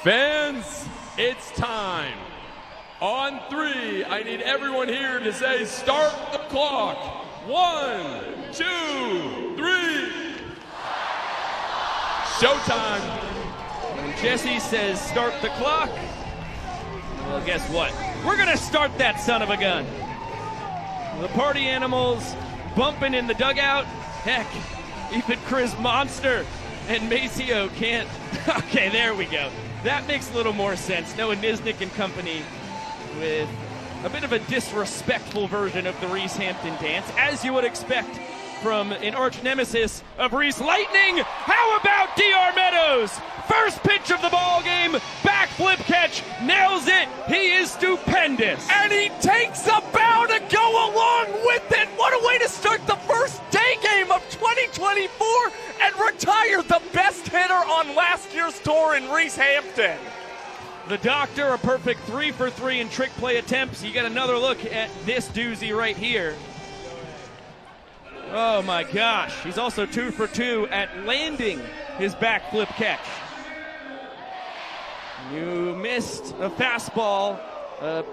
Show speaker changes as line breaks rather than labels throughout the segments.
Fans, it's time. On three, I need everyone here to say start the clock. 1, 2, 3. Showtime.
When Jesse says start the clock, well, guess what? We're going to start that son of a gun. The party animals bumping in the dugout. Heck, even Chris Monster and Maceo can't. Okay, there we go. That makes a little more sense. Noah Niznik and company with a bit of a disrespectful version of the Reese Hampton dance, as you would expect from an arch nemesis of Reese Lightning. How about DR Meadows? First pitch of the ball game, backflip catch, nails it. He is stupendous.
And he takes a bow to go along with it. What a way to start the first day game of 2024 and retire the best hitter on last year's tour in Reese Hampton.
The Doctor, a perfect 3 for 3 in trick play attempts. You get another look at this doozy right here. Oh my gosh, he's also 2 for 2 at landing his backflip catch. You missed a fastball a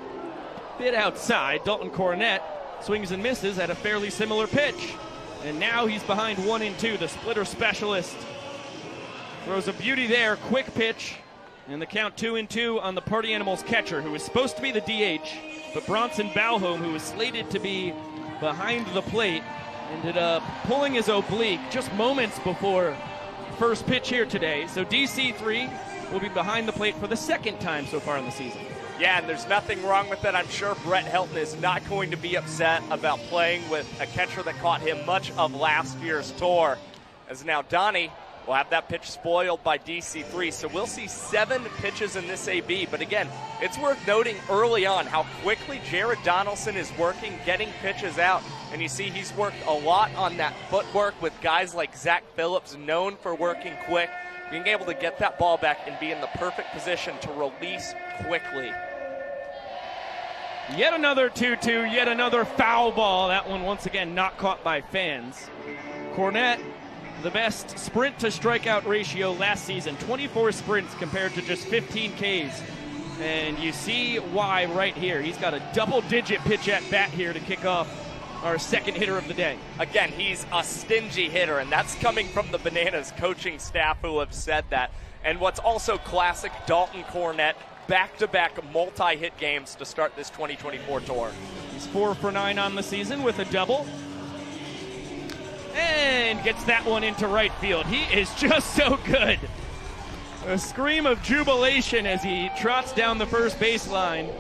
bit outside. Dalton Cornett swings and misses at a fairly similar pitch. And now he's behind 1-2. The splitter specialist throws a beauty there, quick pitch. And the count 2-2 on the Party Animals catcher, who was supposed to be the DH, but Bronson Balholm, who was slated to be behind the plate, ended up pulling his oblique just moments before first pitch here today. So DC3 will be behind the plate for the second time so far in the season.
Yeah, and there's nothing wrong with it. I'm sure Brett Helton is not going to be upset about playing with a catcher that caught him much of last year's tour. As now Donnie will have that pitch spoiled by DC3. So we'll see 7 pitches in this AB. But again, it's worth noting early on how quickly Jared Donaldson is working, getting pitches out. And you see he's worked a lot on that footwork with guys like Zach Phillips, known for working quick, being able to get that ball back and be in the perfect position to release quickly.
Yet another 2-2, yet another foul ball. That one once again not caught by fans. Cornett, the best sprint to strikeout ratio last season, 24 sprints compared to just 15 Ks. And you see why right here. He's got a double-digit pitch at bat here to kick off our second hitter of the day.
Again, he's a stingy hitter, and that's coming from the Bananas coaching staff who have said that. And what's also classic, Dalton Cornett, back-to-back multi-hit games to start this 2024 tour.
He's 4 for 9 on the season with a double. And gets that one into right field. He is just so good. A scream of jubilation as he trots down the first baseline.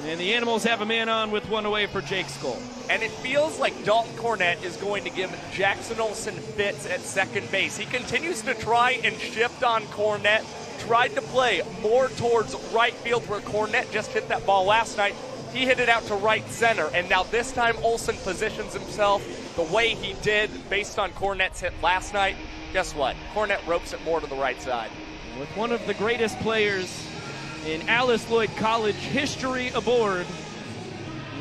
And the Animals have a man on with 1 away for Jake Skole.
And it feels like Dalton Cornett is going to give Jackson Olsen fits at second base. He continues to try and shift on Cornett. Tried to play more towards right field where Cornett just hit that ball last night. He hit it out to right center, and now this time Olsen positions himself the way he did based on Cornett's hit last night. Guess what? Cornett ropes it more to the right side.
With one of the greatest players in Alice Lloyd College history aboard,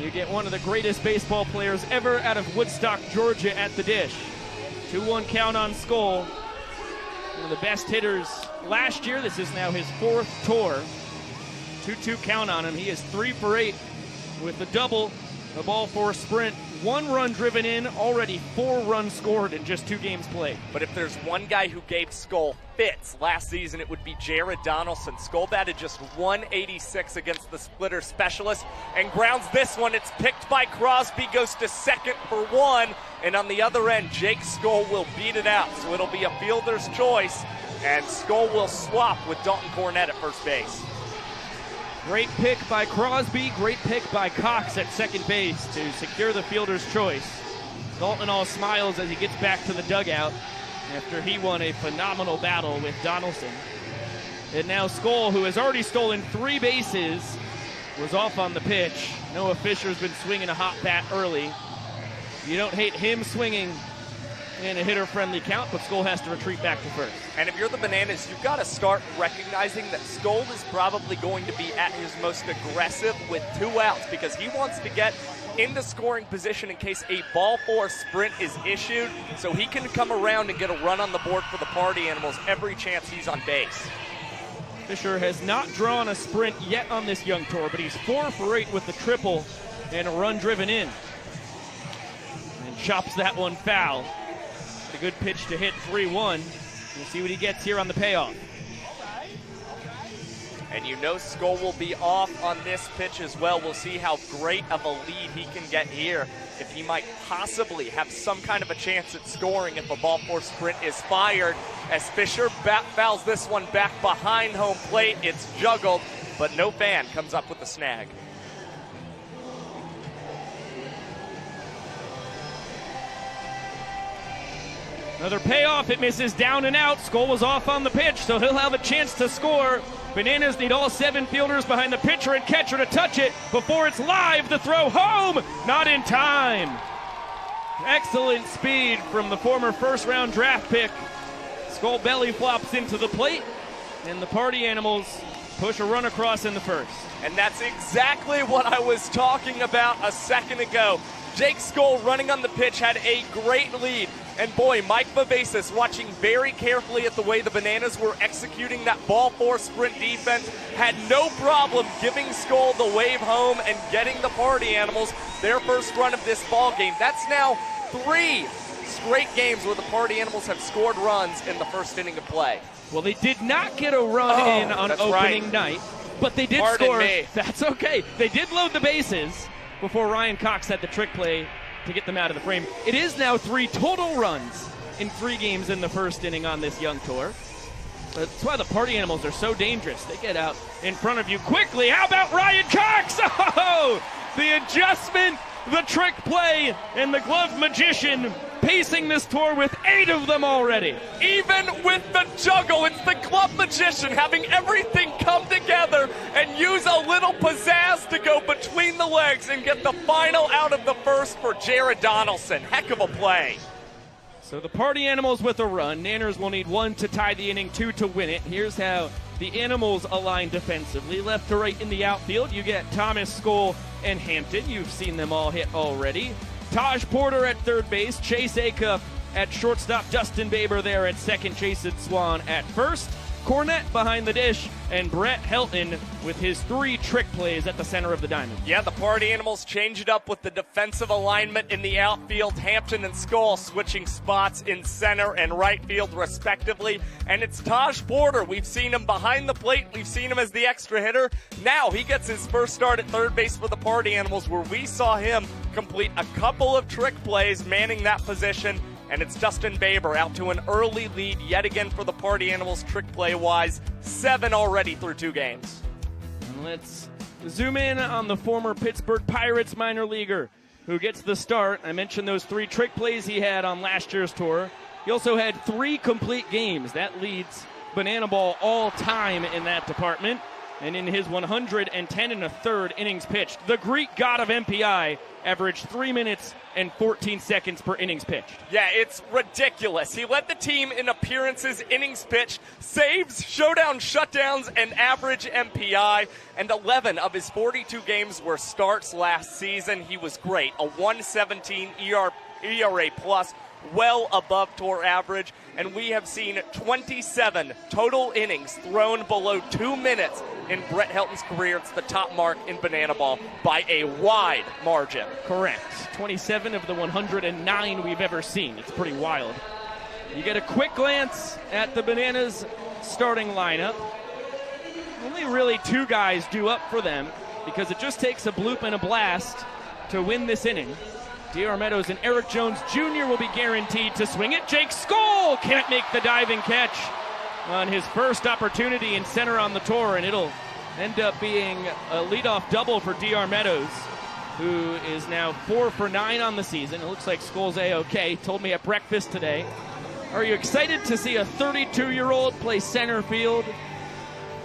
you get one of the greatest baseball players ever out of Woodstock, Georgia at the dish. 2-1 count on Skole. One of the best hitters last year. This is now his 4th tour. 2-2 count on him. He is 3 for 8 with a double, a ball 4 sprint, 1 run driven in, already 4 runs scored in just 2 games played.
But if there's one guy who gave Skole fits last season, it would be Jared Donaldson. Skole batted just 186 against the splitter specialist and grounds this one. It's picked by Crosby, goes to second for 1, and on the other end, Jake Skole will beat it out. So it'll be a fielder's choice, and Skole will swap with Dalton Cornett at first base.
Great pick by Crosby, great pick by Cox at second base to secure the fielder's choice. Dalton all smiles as he gets back to the dugout after he won a phenomenal battle with Donaldson. And now Skole, who has already stolen 3 bases, was off on the pitch. Noah Fisher's been swinging a hot bat early. You don't hate him swinging in a hitter-friendly count, but Skole has to retreat back to first.
And if you're the Bananas, you've got to start recognizing that Skole is probably going to be at his most aggressive with 2 outs because he wants to get into scoring position in case a ball four sprint is issued, so he can come around and get a run on the board for the Party Animals every chance he's on base.
Fisher has not drawn a sprint yet on this young tour, but he's 4 for 8 with the triple and a run driven in. And chops that one foul. It's a good pitch to hit 3-1. We'll see what he gets here on the payoff.
And you know Skole will be off on this pitch as well. We'll see how great of a lead he can get here, if he might possibly have some kind of a chance at scoring if a ball four sprint is fired. As Fisher fouls this one back behind home plate, it's juggled, but no fan comes up with the snag.
Another payoff, it misses down and out. Skole was off on the pitch, so he'll have a chance to score. Bananas need all 7 fielders behind the pitcher and catcher to touch it before it's live. The throw home, not in time. Excellent speed from the former first-round draft pick. Skole belly flops into the plate, and the Party Animals push a run across in the first.
And that's exactly what I was talking about a second ago. Jake Skole running on the pitch had a great lead. And boy, Mike Vivacis, watching very carefully at the way the Bananas were executing that ball four sprint defense, had no problem giving Skole the wave home and getting the Party Animals their first run of this ball game. That's now 3 straight games where the Party Animals have scored runs in the first inning of play.
Well, they did not get a run in on opening night, but they did score. That's okay. They did load the bases before Ryan Cox had the trick play to get them out of the frame. It is now 3 total runs in 3 games in the first inning on this young tour. That's why the Party Animals are so dangerous. They get out in front of you quickly. How about Ryan Cox? Oh, the adjustment, the trick play, and the glove magician pacing this tour with 8 of them already.
Even with the juggle, it's the glove magician having everything come together and use a little pizzazz to go between the legs and get the final out of the first for Jared Donaldson. Heck of a play.
So the Party Animals with a run. Nanners will need 1 to tie the inning, 2 to win it. Here's how the Animals align defensively. Left to right in the outfield, you get Thomas, Skole, and Hampton. You've seen them all hit already. Taj Porter at third base, Chase Acuff at shortstop, Justin Baber there at second, Jason Swan at first, Cornette behind the dish, and Brett Helton with his 3 trick plays at the center of the diamond.
Yeah, the Party Animals change it up with the defensive alignment in the outfield. Hampton and Skole switching spots in center and right field respectively. And it's Taj Porter. We've seen him behind the plate. We've seen him as the extra hitter. Now he gets his first start at third base for the Party Animals, where we saw him complete a couple of trick plays manning that position. And it's Justin Baber out to an early lead yet again for the Party Animals trick play-wise. 7 already through 2 games.
And let's zoom in on the former Pittsburgh Pirates minor leaguer who gets the start. I mentioned those 3 trick plays he had on last year's tour. He also had 3 complete games. That leads Banana Ball all time in that department. And in his 110 1/3 innings pitched, the Greek god of MPI averaged 3 minutes and 14 seconds per innings pitched.
Yeah, it's ridiculous. He led the team in appearances, innings pitched, saves, showdown shutdowns, and average MPI. And 11 of his 42 games were starts last season. He was great. A 117 ERA plus, well above tour average. And we have seen 27 total innings thrown below 2 minutes in Brett Helton's career. It's the top mark in Banana Ball by a wide margin.
Correct. 27 of the 109 we've ever seen. It's pretty wild. You get a quick glance at the Bananas starting lineup. Only really 2 guys due up for them because it just takes a bloop and a blast to win this inning. D.R. Meadows and Eric Jones Jr. will be guaranteed to swing it. Jake Skole can't make the diving catch on his first opportunity in center on the tour, and it'll end up being a leadoff double for D.R. Meadows, who is now 4 for 9 on the season. It looks like Skole's A-OK. Told me at breakfast today. Are you excited to see a 32-year-old play center field?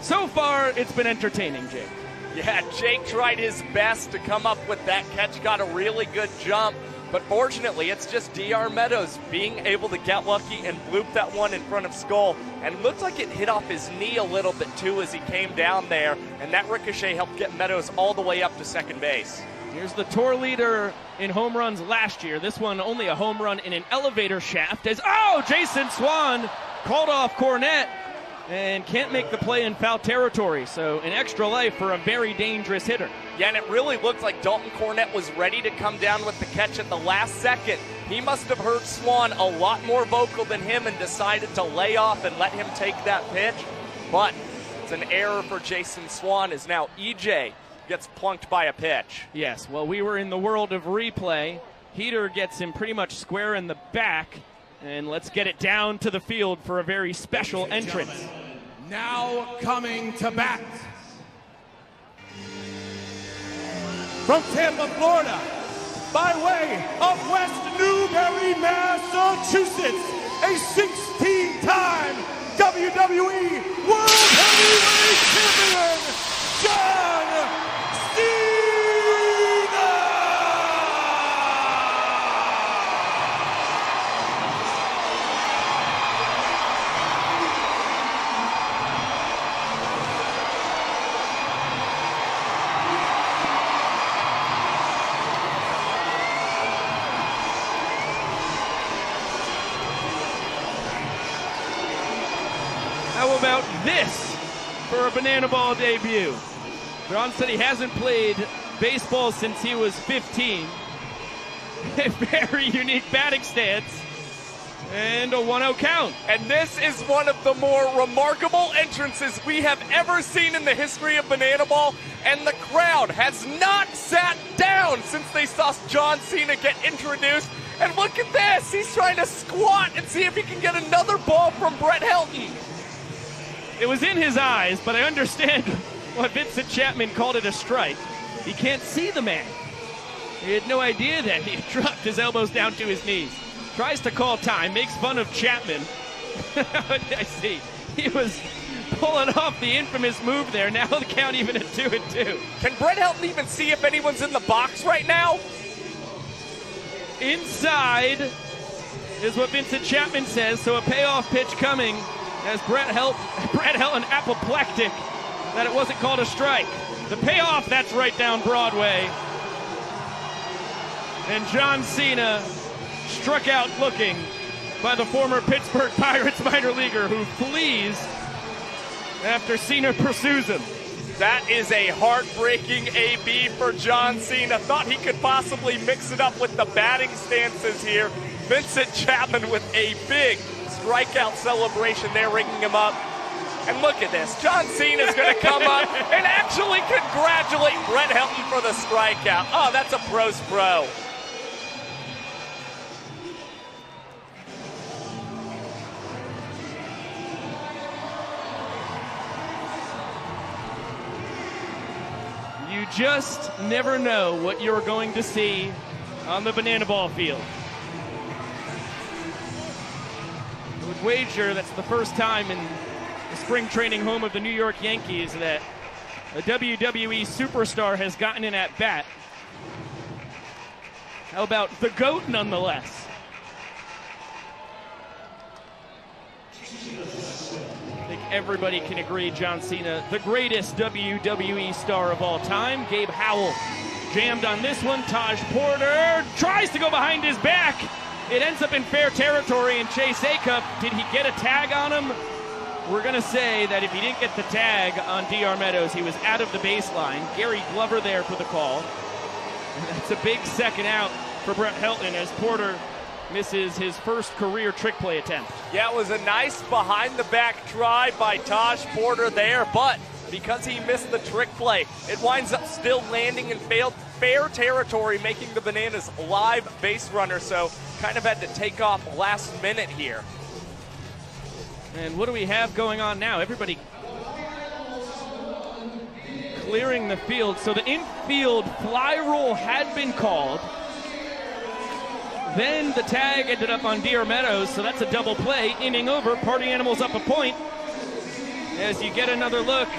So far, it's been entertaining, Jake.
Yeah, Jake tried his best to come up with that catch, got a really good jump, but fortunately it's just D.R. Meadows being able to get lucky and bloop that one in front of Skole, and looked like it hit off his knee a little bit too as he came down there, and that ricochet helped get Meadows all the way up to second base.
Here's the tour leader in home runs last year. This one only a home run in an elevator shaft. Jason Swan called off Cornette and can't make the play in foul territory. So an extra life for a very dangerous hitter.
Yeah, and it really looked like Dalton Cornette was ready to come down with the catch at the last second. He must have heard Swan a lot more vocal than him and decided to lay off and let him take that pitch. But it's an error for Jason Swan as now EJ gets plunked by a pitch.
Yes, well, we were in the world of replay. Heater gets him pretty much square in the back. And let's get it down to the field for a very special entrance.
Now coming to bat, from Tampa, Florida, by way of West Newbury, Massachusetts, a 16-time WWE World Heavyweight Champion, John Cena!
How about this for a banana ball debut? John said he hasn't played baseball since he was 15. A very unique batting stance and a 1-0 count.
And this is one of the more remarkable entrances we have ever seen in the history of banana ball. And the crowd has not sat down since they saw John Cena get introduced. And look at this. He's trying to squat and see if he can get another ball from Bret Helton.
It was in his eyes, but I understand what Vincent Chapman called it a strike. He can't see the man. He had no idea that he dropped his elbows down to his knees. Tries to call time, makes fun of Chapman. I see. He was pulling off the infamous move there. Now the count even at 2-2.
Can Bret Helton even see if anyone's in the box right now?
Inside is what Vincent Chapman says, so a payoff pitch coming as Bret Helton apoplectic that it wasn't called a strike. The payoff, that's right down Broadway. And John Cena struck out looking by the former Pittsburgh Pirates minor leaguer who flees after Cena pursues him.
That is a heartbreaking AB for John Cena. Thought he could possibly mix it up with the batting stances here. Vincent Chapman with a big strikeout celebration there, ringing him up. And look at this. John Cena's going to come up and actually congratulate Bret Helton for the strikeout. Oh, that's a pro's pro.
You just never know what you're going to see on the banana ball field. I would wager that's the first time in the spring training home of the New York Yankees that a WWE superstar has gotten an at-bat. How about the GOAT nonetheless? I think everybody can agree John Cena, the greatest WWE star of all time. Gabe Howell jammed on this one. Taj Porter tries to go behind his back. It ends up in fair territory, and Chase Acuff, did he get a tag on him? We're going to say that if he didn't get the tag on DR Meadows, he was out of the baseline. Gary Glover there for the call. And that's a big second out for Bret Helton as Porter misses his first career trick play attempt.
Yeah, it was a nice behind-the-back try by Taj Porter there, but because he missed the trick play, it winds up still landing in fair territory, making the Bananas live base runner, so kind of had to take off last minute here.
And what do we have going on now? Everybody clearing the field. So the infield fly rule had been called. Then the tag ended up on DR Meadows, so that's a double play. Inning over, Party Animals up a point. As you get another look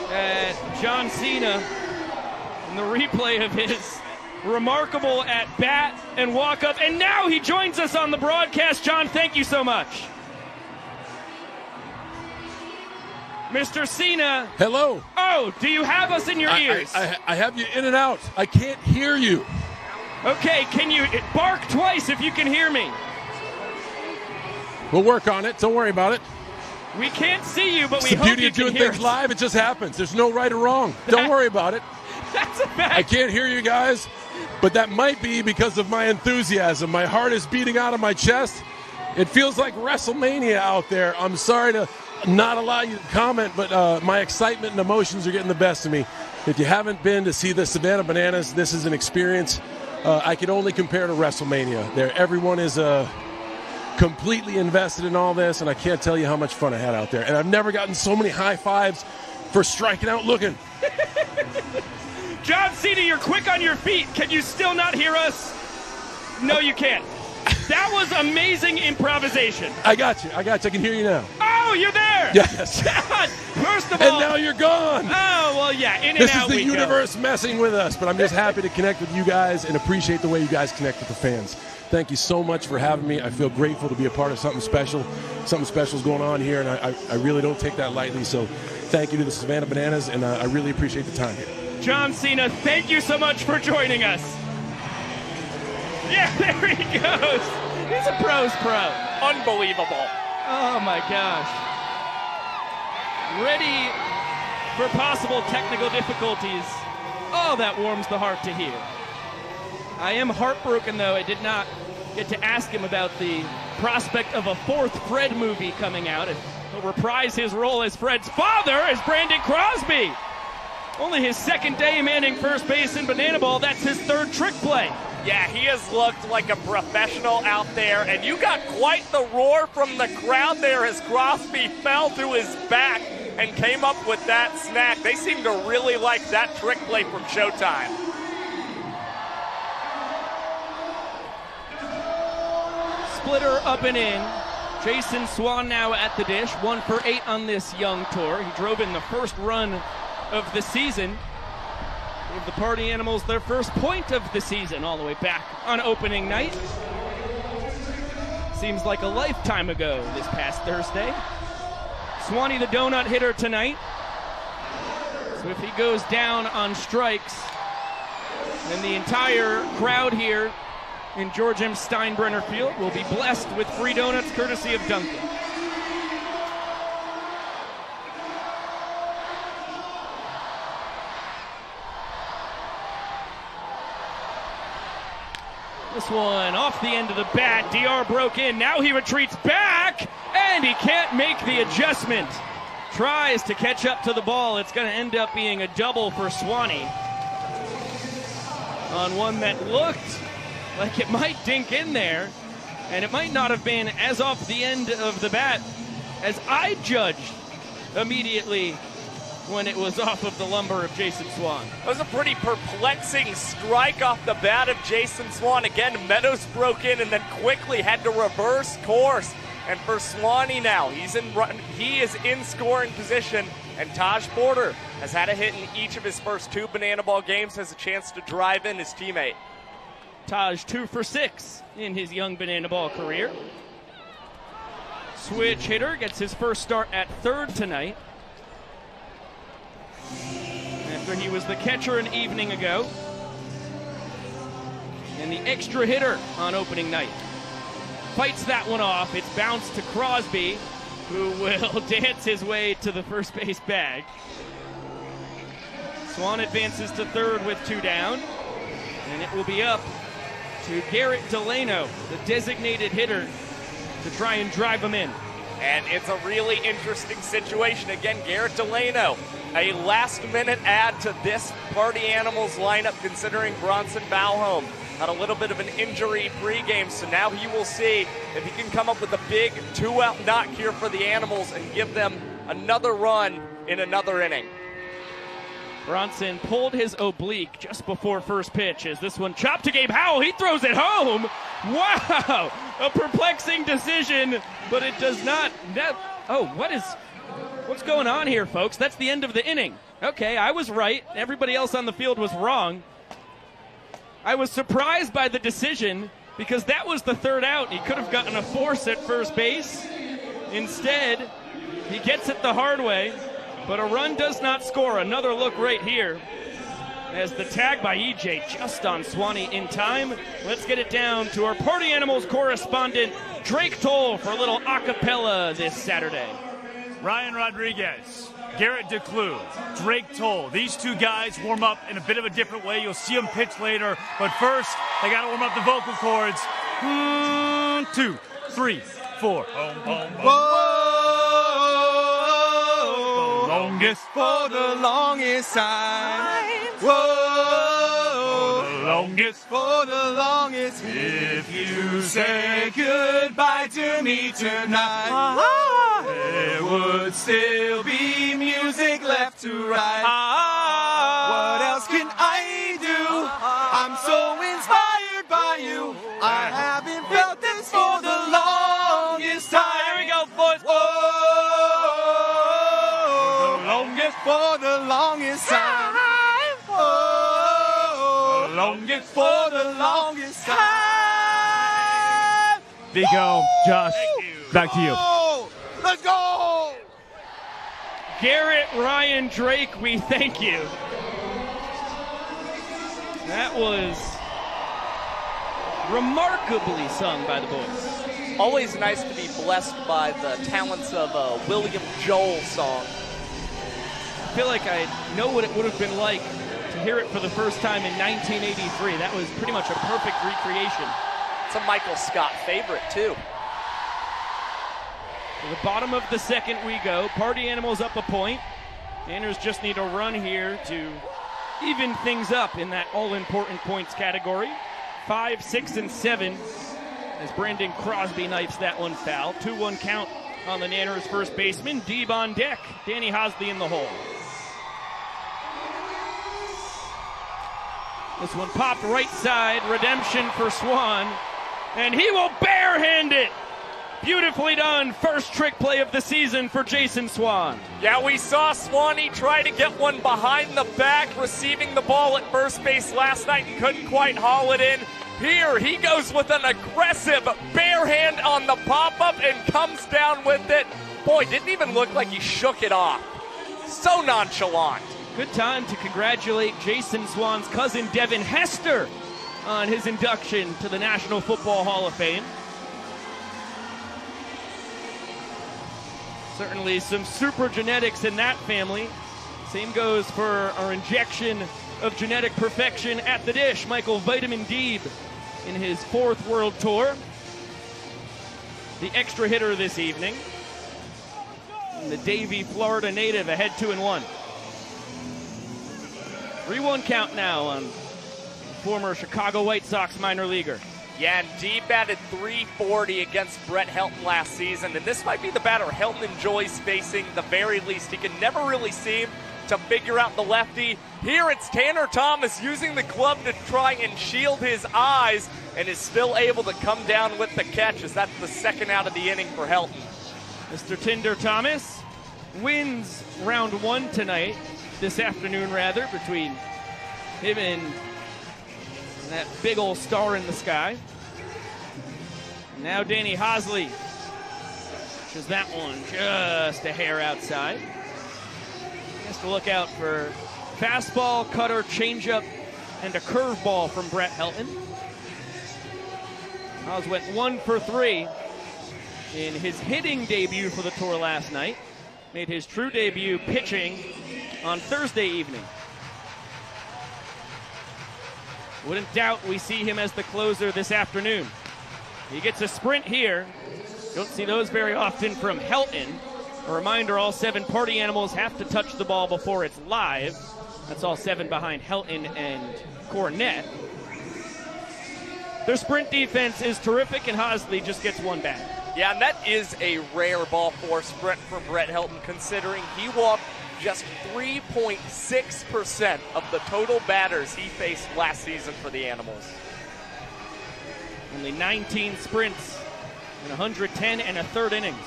at John Cena and the replay of his remarkable at-bat and walk-up. And now he joins us on the broadcast. John, thank you so much. Mr. Cena.
Hello.
Oh, do you have us in your ears?
I have you in and out. I can't hear you.
Okay, can you bark twice if you can hear me?
We'll work on it. Don't worry about it.
We can't see you, but
It's
we
the
hope
beauty
you
of
can
doing
hear
things
us.
live. It just happens. There's no right or wrong. Don't worry about it.
That's a fact.
I can't hear you guys, but that might be because of my enthusiasm. My heart is beating out of my chest. It feels like WrestleMania out there. I'm sorry to not allow you to comment, but my excitement and emotions are getting the best of me. If you haven't been to see the Savannah Bananas, this is an experience I can only compare to WrestleMania. There, everyone is completely invested in all this, and I can't tell you how much fun I had out there. And I've never gotten so many high fives for striking out looking.
John Cena, you're quick on your feet. Can you still not hear us? No, you can't. That was amazing improvisation.
I got you. I can hear you now.
Oh, you're there.
Yes.
God, first of all.
And now you're gone.
Oh, well, yeah, in and
This
out
is the
we
universe messing with us, but I'm just happy to connect with you guys and appreciate the way you guys connect with the fans. Thank you so much for having me. I feel grateful to be a part of something special. Something special is going on here, and I really don't take that lightly. So thank you to the Savannah Bananas, and I really appreciate the time here.
John Cena, thank you so much for joining us. Yeah, there he goes. He's a pro's pro.
Unbelievable.
Oh, my gosh. Ready for possible technical difficulties. Oh, that warms the heart to hear. I am heartbroken, though. I did not get to ask him about the prospect of a fourth Fred movie coming out. He'll reprise his role as Fred's father as Brandon Crosby. Only his second day manning first base in Banana Ball. That's his third trick play.
Yeah, he has looked like a professional out there, and you got quite the roar from the crowd there as Crosby fell to his back and came up with that snack. They seem to really like that trick play from Showtime.
Splitter up and in. Jason Swan now at the dish. 1 for 8 on this young tour. He drove in the first run of the season. Gave the Party Animals their first point of the season all the way back on opening night. Seems like a lifetime ago this past Thursday. Swanee the donut hitter tonight. So if he goes down on strikes, then the entire crowd here in George M. Steinbrenner Field will be blessed with free donuts courtesy of Duncan. This one off the end of the bat. DR broke in. Now he retreats back, and he can't make the adjustment. Tries to catch up to the ball. It's going to end up being a double for Swanee on one that looked like it might dink in there, and it might not have been as off the end of the bat as I judged immediately when it was off of the lumber of Jason Swan.
That was a pretty perplexing strike off the bat of Jason Swan. Again, Meadows broke in and then quickly had to reverse course. And for Swanee now, he is in scoring position, and Taj Porter has had a hit in each of his first 2 Banana Ball games, has a chance to drive in his teammate.
Taj 2 for 6 in his young Banana Ball career. Switch hitter gets his first start at third tonight, after he was the catcher an evening ago, and the extra hitter on opening night. Fights that one off. It's bounced to Crosby, who will dance his way to the first base bag. Swan advances to third with 2 down, and it will be up to Garrett Delano, the designated hitter, to try and drive him in.
And it's a really interesting situation. Again, Garrett Delano, a last-minute add to this Party Animals lineup, considering Bronson Bauholm had a little bit of an injury pregame, so now he will see if he can come up with a big 2-out knock here for the Animals and give them another run in another inning.
Bronson pulled his oblique just before first pitch as this one chopped to Gabe Howell. He throws it home. Wow, a perplexing decision, but it does not. What's going on here, folks? That's the end of the inning. Okay, I was right. Everybody else on the field was wrong. I was surprised by the decision because that was the 3rd out. He could have gotten a force at first base. Instead, he gets it the hard way. But a run does not score. Another look right here as the tag by EJ just on Swanee in time. Let's get it down to our Party Animals correspondent, Drake Toll, for a little a cappella this Saturday.
Ryan Rodriguez, Garrett DeClue, Drake Toll. These two guys warm up in a bit of a different way. You'll see them pitch later. But first, they got to warm up the vocal cords. 1, 2, 3, 4.
Whoa!
The longest
For the longest time. Whoa!
The longest.
For the longest. If you say goodbye to me tonight, there would still be music left to write. What else can I do? I'm so inspired by you. I haven't felt this for the longest time.
Here we go, boys.
Whoa!
The longest.
For the longest time.
The longest.
For the longest time.
Vico, Josh, back to you.
Let's go!
Garrett, Ryan, Drake, we thank you. That was remarkably sung by the boys.
Always nice to be blessed by the talents of a William Joel song.
I feel like I know what it would have been like to hear it for the first time in 1983. That was pretty much a perfect recreation.
It's a Michael Scott favorite, too.
To the bottom of the second we go. Party Animals up a point. Anners just need a run here to even things up in that all-important points category. 5, 6, and 7 as Brandon Crosby knifes that one foul. 2-1 count on the Nanners first baseman. Deeb on deck. Danny Hosley in the hole. This one popped right side. Redemption for Swan. And he will barehand it. Beautifully done. First trick play of the season for Jason Swan.
Yeah, we saw Swanee try to get one behind the back, receiving the ball at first base last night and couldn't quite haul it in. Here, he goes with an aggressive bare hand on the pop-up and comes down with it. Boy, didn't even look like he shook it off. So nonchalant.
Good time to congratulate Jason Swan's cousin, Devin Hester, on his induction to the National Football Hall of Fame. Certainly some super genetics in that family. Same goes for our injection of genetic perfection at the dish, Michael Vitamin Deeb in his 4th World Tour. The extra hitter this evening. And the Davie, Florida native, ahead 2-1. 3-1 count now on former Chicago White Sox minor leaguer.
Yeah, and Deeb batted .340 against Brett Helton last season, and this might be the batter Helton enjoys facing the very least. He can never really seem to figure out the lefty. Here it's Tanner Thomas using the glove to try and shield his eyes, and is still able to come down with the catch, as that's the second out of the inning for Helton.
Mr. Tinder Thomas wins round 1 tonight, this afternoon rather, between him and that big old star in the sky. Now Danny Hosley pushes that one just a hair outside. Has to look out for fastball, cutter, changeup, and a curveball from Brett Helton. Hos went 1 for 3 in his hitting debut for the tour last night. Made his true debut pitching on Thursday evening. Wouldn't doubt we see him as the closer this afternoon. He gets a sprint here. Don't see those very often from Helton. A reminder, all 7 Party Animals have to touch the ball before it's live. That's all 7 behind Helton and Cornett. Their sprint defense is terrific, and Hosley just gets one back.
Yeah, and that is a rare ball four sprint for Brett Helton, considering he walked just 3.6% of the total batters he faced last season for the Animals.
Only 19 sprints in 110 and a third innings.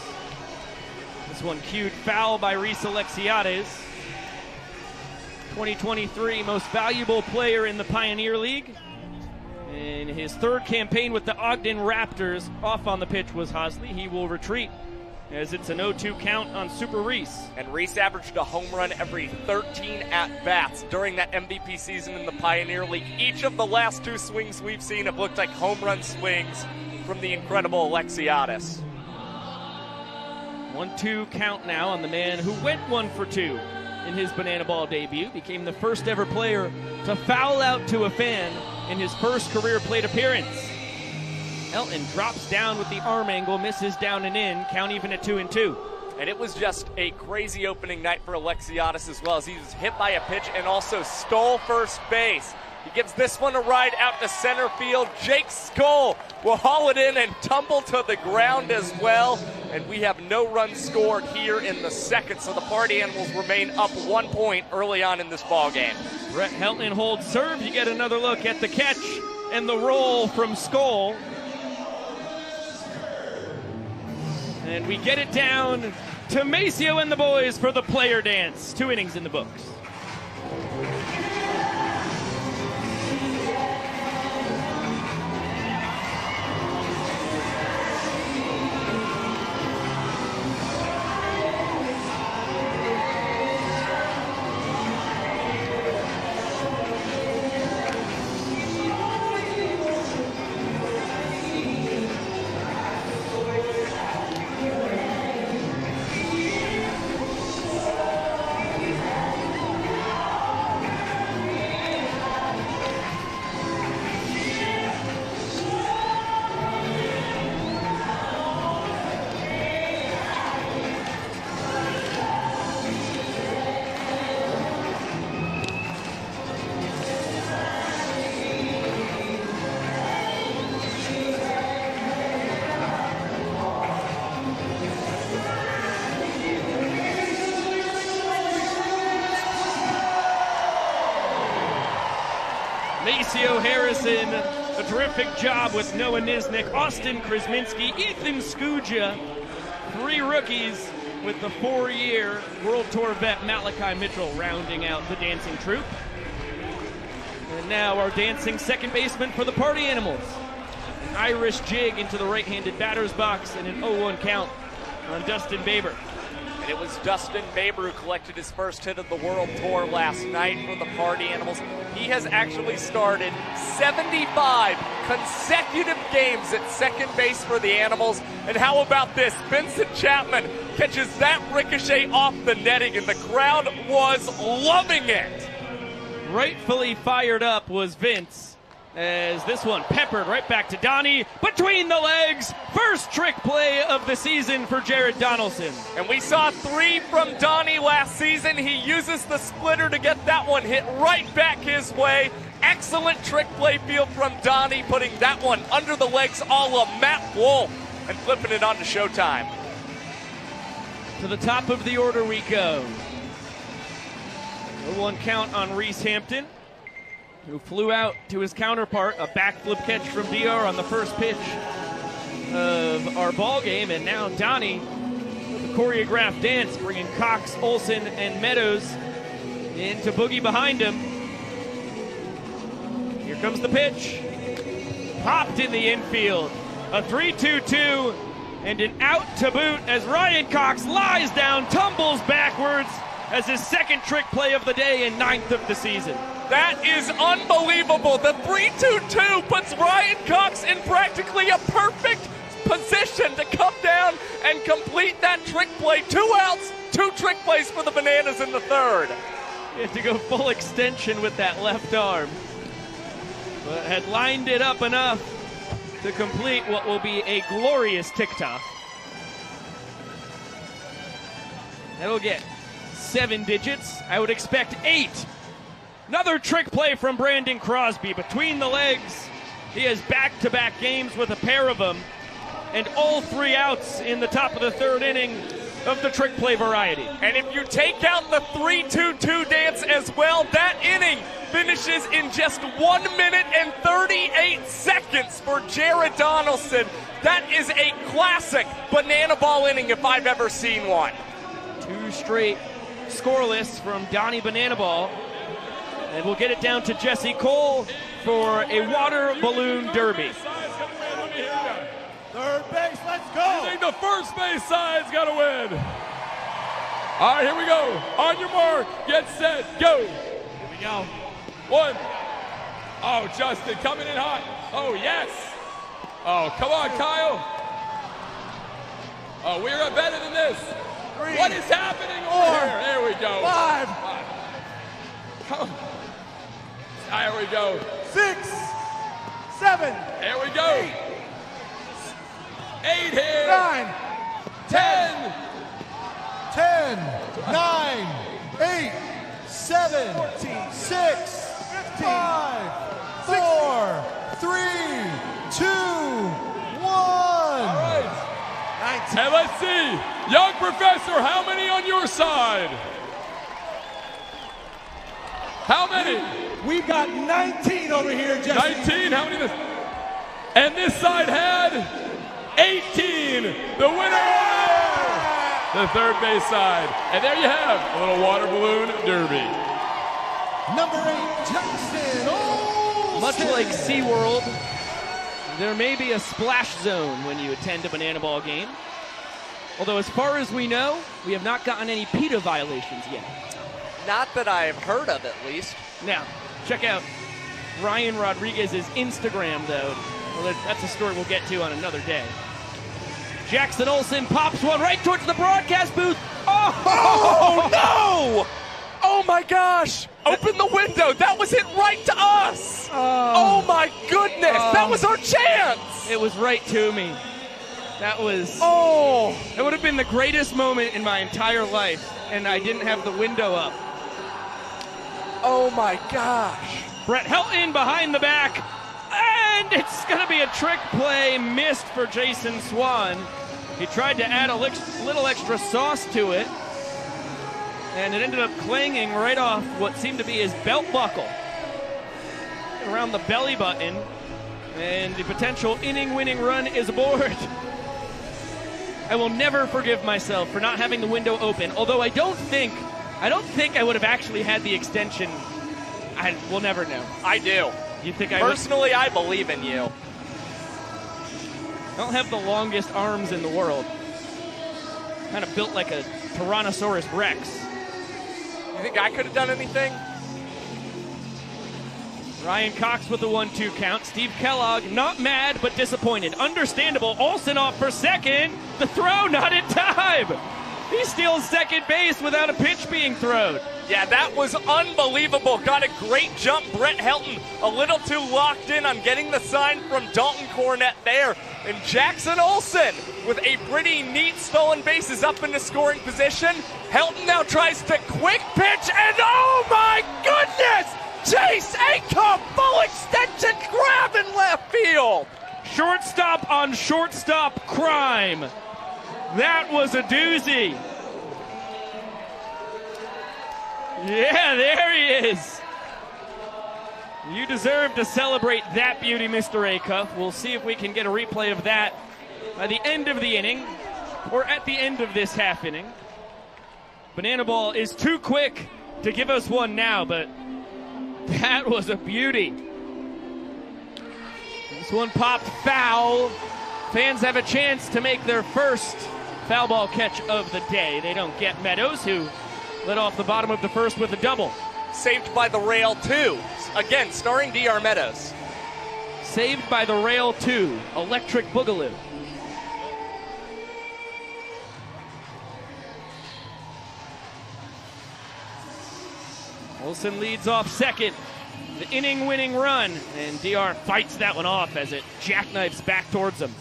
This one cued foul by Reese Alexiades. 2023 most valuable player in the Pioneer League. In his 3rd campaign with the Ogden Raptors, off on the pitch was Hosley. He will retreat as it's an 0-2 count on Super Reese.
And Reese averaged a home run every 13 at-bats during that MVP season in the Pioneer League. Each of the last 2 swings we've seen have looked like home run swings from the incredible Alexiadis.
1-2 count now on the man who went 1 for 2 in his banana ball debut. Became the first ever player to foul out to a fan in his first career plate appearance. Elton drops down with the arm angle, misses down and in, count even at 2-2.
And it was just a crazy opening night for Alexiadis as well, as he was hit by a pitch and also stole first base. He gives this one a ride out to center field. Jake Skole will haul it in and tumble to the ground as well. And we have no runs scored here in the second, so the Party Animals remain up 1 point early on in this ball game.
Brett Helton holds serve. You get another look at the catch and the roll from Skole. And we get it down to Maceo and the boys for the player dance. 2 innings in the books. Maceo Harrison, a terrific job with Noah Nisnik, Austin Krasminski, Ethan Skuja, 3 rookies with the 4-year World Tour vet Malachi Mitchell rounding out the dancing troupe. And now our dancing second baseman for the Party Animals. An Irish jig into the right-handed batter's box and an 0-1 count on Dustin Baber.
And it was Dustin Baber who collected his first hit of the World Tour last night for the Party Animals. He has actually started 75 consecutive games at second base for the Animals. And how about this? Vincent Chapman catches that ricochet off the netting, and the crowd was loving it.
Rightfully fired up was Vince, as this one peppered right back to Donnie. Between the legs, first trick play of the season for Jared Donaldson.
And we saw 3 from Donnie last season. He uses the splitter to get that one hit right back his way. Excellent trick play feel from Donnie, putting that one under the legs a la Matt Wolf and flipping it on to Showtime.
To the top of the order we go. 0-1 count on Reese Hampton, who flew out to his counterpart, a backflip catch from DR on the first pitch of our ball game. And now Donnie with the choreographed dance, bringing Cox, Olsen, and Meadows in to boogie behind him. Here comes the pitch. Popped in the infield. A 3-2-2 and an out to boot as Ryan Cox lies down, tumbles backwards as his second trick play of the day and 9th of the season.
That is unbelievable. The 3-2-2 puts Ryan Cox in practically a perfect position to come down and complete that trick play. 2 outs, 2 trick plays for the Bananas in the third.
He had to go full extension with that left arm, but had lined it up enough to complete what will be a glorious tick-tock. That'll get 7 digits. I would expect 8. Another trick play from Brandon Crosby. Between the legs, he has back-to-back games with a pair of them, and all 3 outs in the top of the 3rd inning of the trick play variety.
And if you take out the 3-2-2 dance as well, that inning finishes in just 1 minute and 38 seconds for Jared Donaldson. That is a classic banana ball inning if I've ever seen one.
2 straight scoreless from Donnie Banana Ball. And we'll get it down to Jesse Cole for a water balloon derby.
Third base, let's
I think the first base side's got to win. All right, here we go. On your mark, get set, go.
Here we go.
1. Oh, Justin coming in hot. Oh, yes. Oh, come on, Kyle. Oh, we're better than this.
3.
What is happening over here? There we go.
5.
Come. There we go.
6. 7.
There we go. 8 here.
9.
10.
10, 9, 8, 7,
14,
6,
15,
5, 4, 3, 2, 1.
All right.
19.
And let's see. Young Professor, how many on your side? How many?
We've got 19 over here, Jesse.
19? How many this? And this side had 18. The winner! The third base side. And there you have a little water balloon derby.
Number 8, Jackson Olsen.
Much like SeaWorld, there may be a splash zone when you attend a banana ball game. Although as far as we know, we have not gotten any PETA violations yet.
Not that I've heard of, at least.
Now, check out Ryan Rodriguez's Instagram, though. Well, that's a story we'll get to on another day. Jackson Olsen pops one right towards the broadcast booth.
Oh, no! Oh, my gosh! Open the window. That was hit right to us. Oh, my goodness. That was our chance.
It was right to me. That was...
Oh!
It would have been the greatest moment in my entire life, and I didn't have the window up.
Oh, my gosh.
Brett Helton behind the back, and it's going to be a trick play missed for Jason Swan. He tried to add a little extra sauce to it, and it ended up clanging right off what seemed to be his belt buckle around the belly button, and the potential inning-winning run is aboard. I will never forgive myself for not having the window open, although I don't think I would have actually had the extension. We'll never know.
I do.
You think I would?
Personally, I believe in you.
I don't have the longest arms in the world. Kind of built like a Tyrannosaurus Rex.
You think I could have done anything?
Ryan Cox with the 1-2 count. Steve Kellogg not mad but disappointed. Understandable. Olsen off for second. The throw not in time. He steals second base without a pitch being thrown.
Yeah, that was unbelievable. Got a great jump. Brett Helton a little too locked in on getting the sign from Dalton Cornett there. And Jackson Olsen with a pretty neat stolen bases up into scoring position. Helton now tries to quick pitch, and oh my goodness! Chase Acuff, full extension grab in left field.
Shortstop on shortstop crime. That was a doozy. Yeah, there he is. You deserve to celebrate that beauty, Mr. Acuff. We'll see if we can get a replay of that by the end of the inning or at the end of this half inning. Banana Ball is too quick to give us one now, but that was a beauty. This one popped foul. Fans have a chance to make their first foul ball catch of the day. They don't get Meadows, who led off the bottom of the first with a double.
Saved by the rail, too. Again, starring D.R. Meadows.
Saved by the rail, too. Electric Boogaloo. Olsen leads off second. The inning-winning run, and DR fights that one off as it jackknifes back towards him.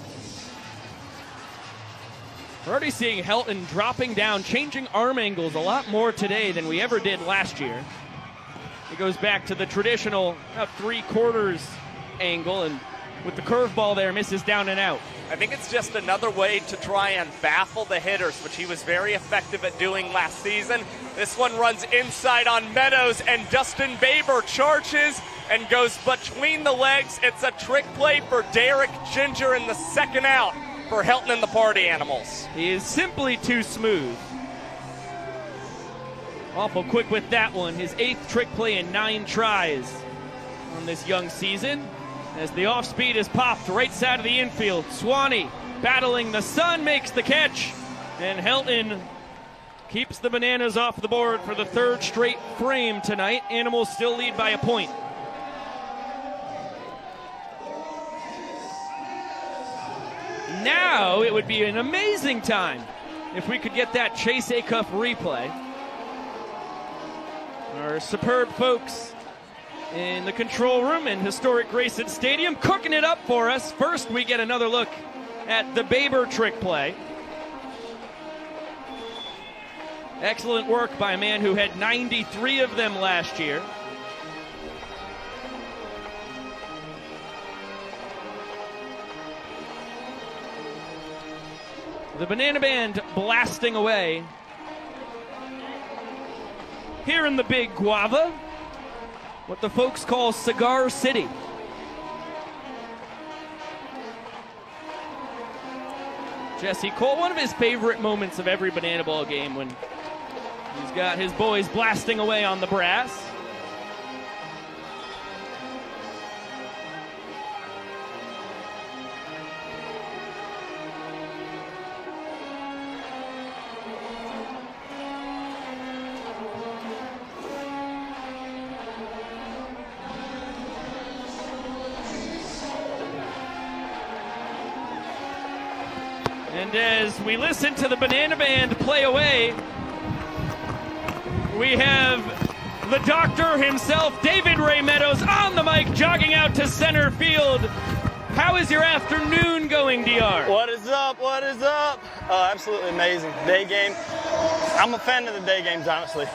We're already seeing Helton dropping down, changing arm angles a lot more today than we ever did last year. He goes back to the traditional about 3/4 angle, and with the curveball there, misses down and out.
I think it's just another way to try and baffle the hitters, which he was very effective at doing last season. This one runs inside on Meadows, and Dustin Baber charges and goes between the legs. It's a trick play for Derek Ginger in the second out for Helton and the Party Animals.
He is simply too smooth. Awful quick with that one. His 8th trick play in 9 tries on this young season. As the off-speed is popped right side of the infield. Swanee battling the sun, makes the catch. And Helton keeps the Bananas off the board for the third straight frame tonight. Animals still lead by a point. Now it would be an amazing time if we could get that Chase Acuff replay. Our superb folks in the control room in historic Grayson Stadium cooking it up for us. First, we get another look at the Baber trick play. Excellent work by a man who had 93 of them last year. The Banana Band blasting away here in the Big Guava, what the folks call Cigar City. Jesse Cole, one of his favorite moments of every Banana Ball game when he's got his boys blasting away on the brass. And as we listen to the Banana Band play away, we have the doctor himself, David Ray Meadows, on the mic, jogging out to center field. How is your afternoon going, DR?
What is up? What is up? Absolutely amazing. Day game. I'm a fan of the day games, honestly.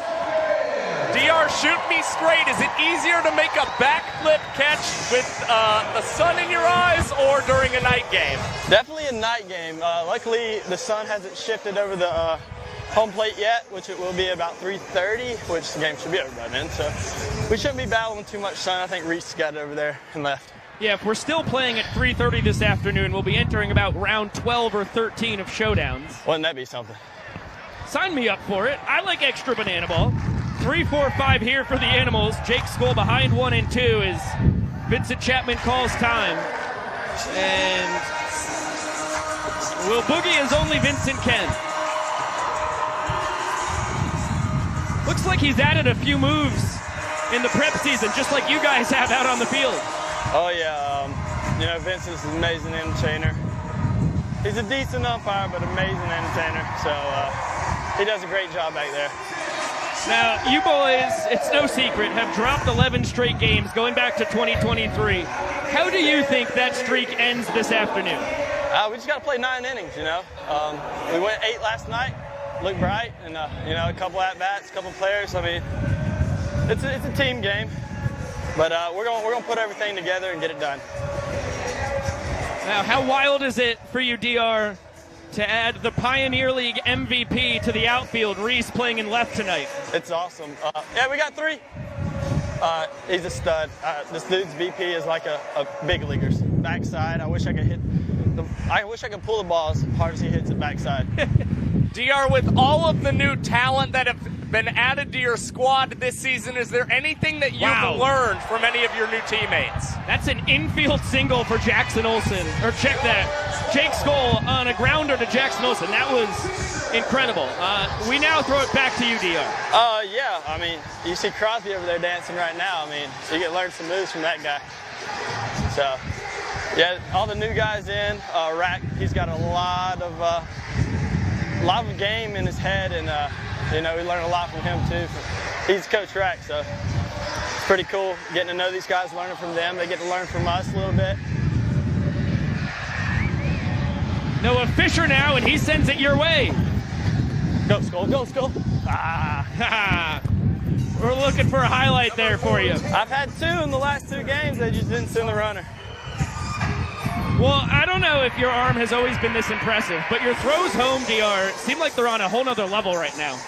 DR, shoot me straight. Is it easier to make a backflip catch with the sun in your eyes or during a night game?
Definitely a night game. Luckily, the sun hasn't shifted over the home plate yet, which it will be about 3:30, which the game should be over by then. So we shouldn't be battling too much sun. I think Reese got it over there and left.
Yeah, if we're still playing at 3:30 this afternoon, we'll be entering about round 12 or 13 of showdowns.
Wouldn't that be something?
Sign me up for it. I like extra Banana Ball. 3, 4, 5 here for the Animals. Jake Skole behind 1 and 2 as Vincent Chapman calls time. And will boogie as only Vincent can. Looks like he's added a few moves in the prep season, just like you guys have out on the field.
Oh, yeah. Vincent's an amazing entertainer. He's a decent umpire, but amazing entertainer. So he does a great job back there.
Now, you boys, it's no secret, have dropped 11 straight games going back to 2023. How do you think that streak ends this afternoon?
We just got to play 9 innings, We went 8 last night, looked bright, and, a couple at-bats, a couple players. I mean, it's a team game, but we're going to put everything together and get it done.
Now, how wild is it for you, DR, to add the Pioneer League MVP to the outfield, Reese playing in left tonight?
It's awesome. Yeah, we got 3. He's a stud. This dude's VP is like a big leaguer's backside. I wish I could pull the ball as hard as he hits it backside.
DR, with all of the new talent that have been added to your squad this season, is there anything that you've learned from any of your new teammates?
That's an infield single for Jackson Olsen. Or check that. Jake Skole on a grounder to Jackson Olsen. That was incredible. We now throw it back to you, DR.
Yeah. I mean, you see Crosby over there dancing right now. I mean, you can learn some moves from that guy. So, yeah, all the new guys in. Rack, he's got a lot of game in his head, and we learn a lot from him too. He's Coach Rack, so it's pretty cool getting to know these guys, learning from them. They get to learn from us a little bit.
Noah Fisher now, and he sends it your way.
Go, Skole. Go, Skole.
We're looking for a highlight there for you.
I've had 2 in the last 2 games. They just didn't send the runner.
Well, I don't know if your arm has always been this impressive, but your throws home, DR, seem like they're on a whole nother level right now.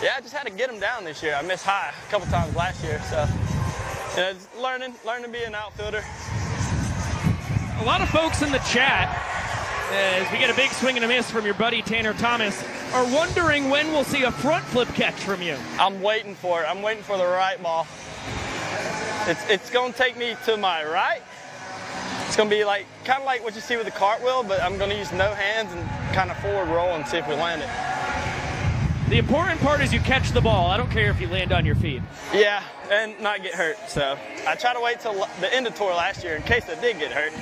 Yeah, I just had to get them down this year. I missed high a couple times last year, so just learning to be an outfielder.
A lot of folks in the chat, as we get a big swing and a miss from your buddy Tanner Thomas, are wondering when we'll see a front flip catch from you.
I'm waiting for it. I'm waiting for the right ball. It's going to take me to my right, It's going to be like kind of like what you see with the cartwheel, but I'm going to use no hands and kind of forward roll and see if we land it.
The important part is you catch the ball. I don't care if you land on your feet.
Yeah, and not get hurt. So I tried to wait till the end of tour last year in case I did get hurt.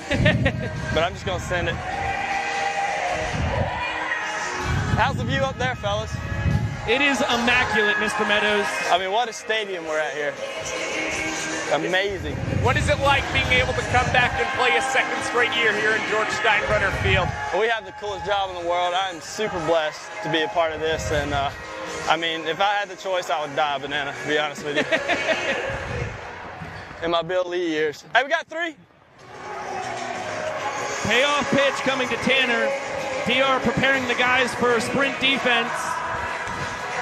But I'm just going to send it. How's the view up there, fellas?
It is immaculate, Mr. Meadows.
I mean, what a stadium we're at here. Amazing.
What is it like being able to come back and play a second straight year here in George Steinbrenner Field?
Well, we have the coolest job in the world. I'm super blessed to be a part of this. And, I mean, if I had the choice, I would die a banana, to be honest with you. In my Bill Lee years. Hey, we got 3.
Payoff pitch coming to Tanner. DR preparing the guys for sprint defense.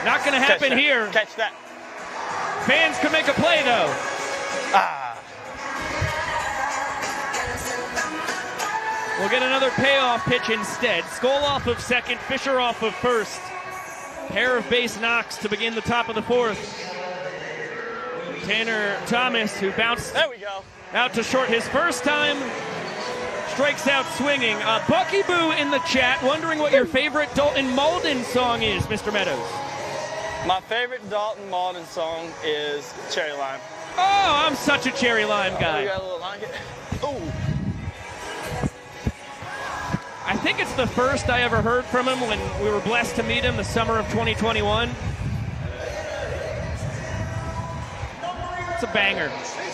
Not going to happen here.
Catch that.
Fans could make a play, though. We'll get another payoff pitch instead. Skole off of second, Fisher off of first. Pair of base knocks to begin the top of the 4th. Tanner Thomas, who bounced out to short his first time, strikes out swinging. Bucky Boo in the chat, wondering what your favorite Dalton Malden song is, Mr. Meadows.
My favorite Dalton Malden song is Cherry Lime.
Oh, I'm such a Cherry Lime guy.
You got a little like it? Ooh.
I think it's the first I ever heard from him when we were blessed to meet him the summer of 2021. It's a banger.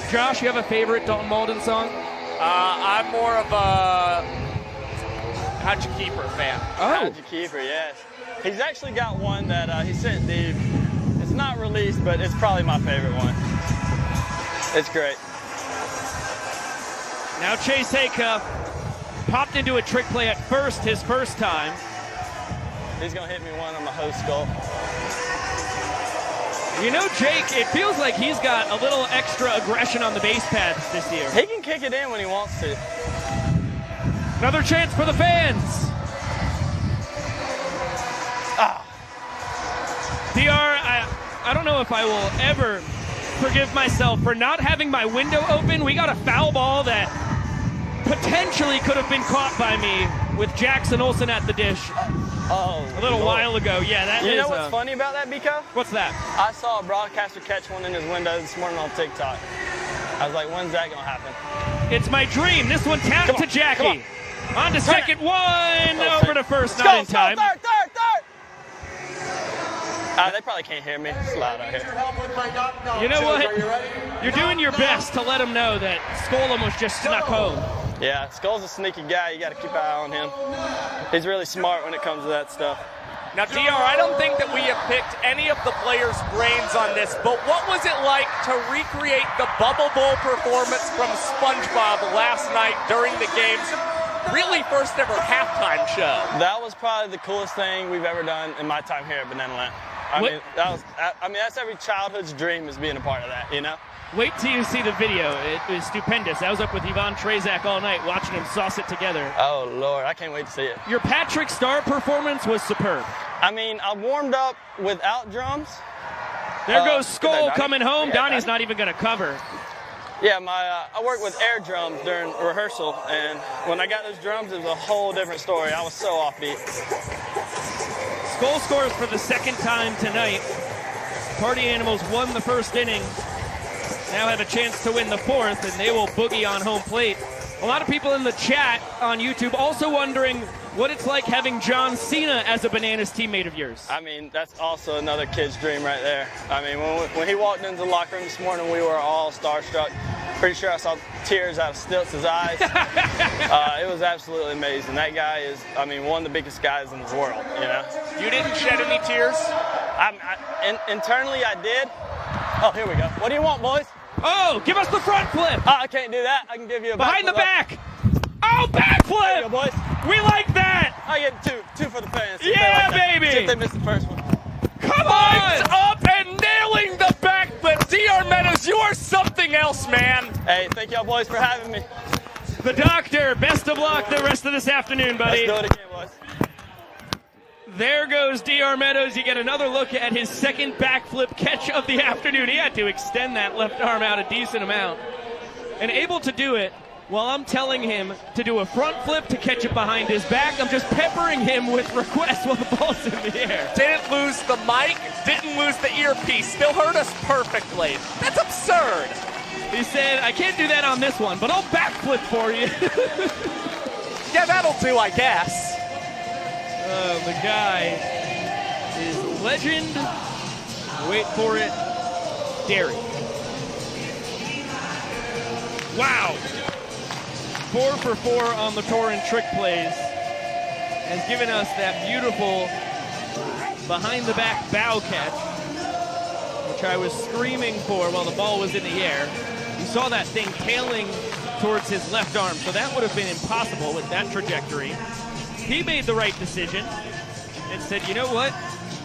Josh, you have a favorite Dalton Malden song?
I'm more of a How'd You Keep Her fan.
Oh.
How'd You Keep Her, yes. He's actually got one that he sent Dave. It's not released, but it's probably my favorite one. It's great.
Now Chase Haycuff popped into a trick play at first, his first time.
He's going to hit me one on the host Skole.
You know, Jake, it feels like he's got a little extra aggression on the base paths this year.
He can kick it in when he wants to.
Another chance for the fans. DR, I don't know if I will ever forgive myself for not having my window open. We got a foul ball that potentially could have been caught by me with Jackson Olsen at the dish a little while ago. Yeah, that is.
You know what's funny about that, Biko?
What's that?
I saw a broadcaster catch one in his window this morning on TikTok. I was like, when's that going to happen?
It's my dream. This one tapped to Jackie. On to second one. Over to first,
Let's
not
go,
in time.
Third. They probably can't hear me. It's loud out here.
You know what? You're doing your best to let them know that Skole was just snuck home.
Yeah, Skole's a sneaky guy. You got to keep an eye on him. He's really smart when it comes to that stuff.
Now, DR, I don't think that we have picked any of the players' brains on this, but what was it like to recreate the Bubble Bowl performance from SpongeBob last night during the game's really first ever halftime show?
That was probably the coolest thing we've ever done in my time here at Banana Land. I mean, that's every childhood's dream, is being a part of that, you know?
Wait till you see the video. It was stupendous. I was up with Yvonne Trezak all night watching him sauce it together.
Oh, Lord, I can't wait to see it.
Your Patrick Star performance was superb.
I mean, I warmed up without drums.
There goes Skole coming home.
Yeah,
Donnie's not even going to cover.
Yeah, I worked with air drums during rehearsal, and when I got those drums, it was a whole different story. I was so offbeat.
Skole scores for the second time tonight. Party Animals won the first inning. Now have a chance to win the 4th, and they will boogie on home plate. A lot of people in the chat on YouTube also wondering what it's like having John Cena as a Bananas teammate of yours.
I mean, that's also another kid's dream right there. I mean, when he walked into the locker room this morning, we were all starstruck. Pretty sure I saw tears out of Stilts' eyes. It was absolutely amazing. That guy is, I mean, one of the biggest guys in the world, you know?
You didn't shed any tears?
Internally, I did. Oh, here we go. What do you want, boys?
Oh, give us the front flip.
I can't do that. I can give you a
behind the back. Oh, back flip.
There you go, boys.
We like that.
I get two for the fans.
Yeah,
like
baby.
See if they missed the first one.
Come on.
Up and nailing the back flip. DR Meadows, you are something else, man.
Hey, thank y'all boys for having me.
The doctor, best of luck the rest of this afternoon, buddy.
Let's do it again, boys.
There goes DR Meadows. You get another look at his second backflip catch of the afternoon. He had to extend that left arm out a decent amount. And able to do it while I'm telling him to do a front flip to catch it behind his back. I'm just peppering him with requests while the ball's in the air.
Didn't lose the mic, didn't lose the earpiece, still heard us perfectly. That's absurd.
He said, I can't do that on this one, but I'll backflip for you.
Yeah, that'll do, I guess.
The guy is legend. Wait for it. Derry. Wow. 4 for 4 on the tour in trick plays. Has given us that beautiful behind the back bow catch, which I was screaming for while the ball was in the air. You saw that thing tailing towards his left arm, so that would have been impossible with that trajectory. He made the right decision and said, you know what?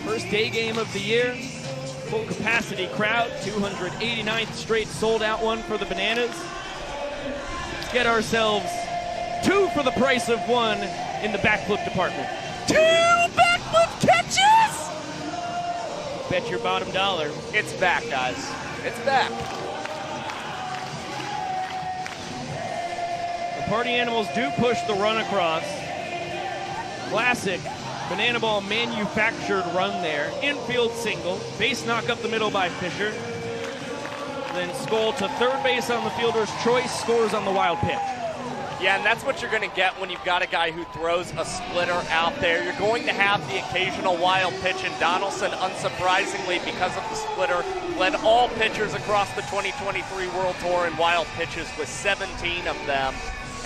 First day game of the year, full capacity crowd, 289th straight sold out one for the Bananas. Let's get ourselves 2 for the price of 1 in the backflip department.
2 backflip catches!
Bet your bottom dollar.
It's back, guys. It's back.
The Party Animals do push the run across. Classic banana ball manufactured run there. Infield single. Base knock up the middle by Fisher. Then Skole to third base on the fielder's choice. Scores on the wild pitch.
Yeah, and that's what you're going to get when you've got a guy who throws a splitter out there. You're going to have the occasional wild pitch, and Donaldson, unsurprisingly, because of the splitter, led all pitchers across the 2023 World Tour in wild pitches with 17 of them.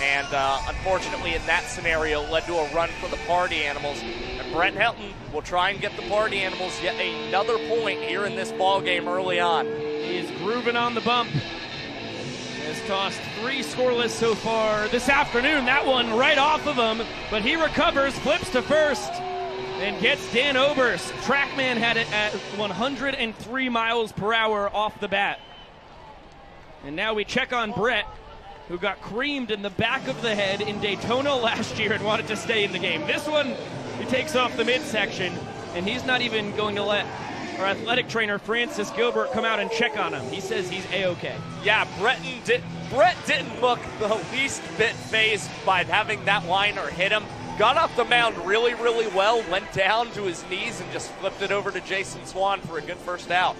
And unfortunately, in that scenario, led to a run for the Party Animals. And Brent Helton will try and get the Party Animals yet another point here in this ball game early on.
He's grooving on the bump. Has tossed 3 scoreless so far this afternoon. That one right off of him, but he recovers, flips to first, and gets Dan Oberst. Trackman had it at 103 miles per hour off the bat. And now we check on Brett, who got creamed in the back of the head in Daytona last year and wanted to stay in the game. This one, he takes off the midsection, and he's not even going to let our athletic trainer, Francis Gilbert, come out and check on him. He says he's A-OK.
Yeah, Brett didn't look the least bit phased by having that liner hit him. Got off the mound really, really well, went down to his knees and just flipped it over to Jason Swan for a good first out.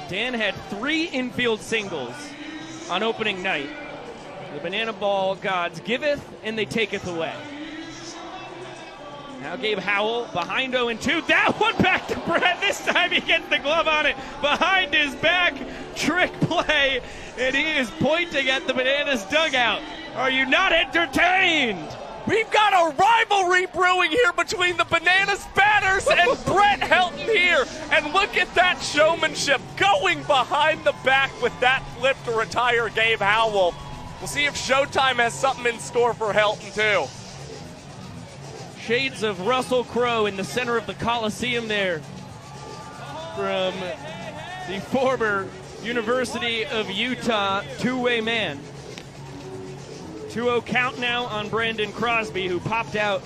Dan had 3 infield singles on opening night. The banana ball gods giveth and they taketh away. Now Gabe Howell behind 0-2. That one back to Brett. This time he gets the glove on it behind his back. Trick play, and he is pointing at the Bananas dugout. Are you not entertained?
We've got a rivalry brewing here between the Bananas batters and Brett Helton here. And look at that showmanship going behind the back with that flip to retire Gabe Howell. We'll see if Showtime has something in store for Helton, too.
Shades of Russell Crowe in the center of the Coliseum there from the former University of Utah two-way man. 2-0 count now on Brandon Crosby, who popped out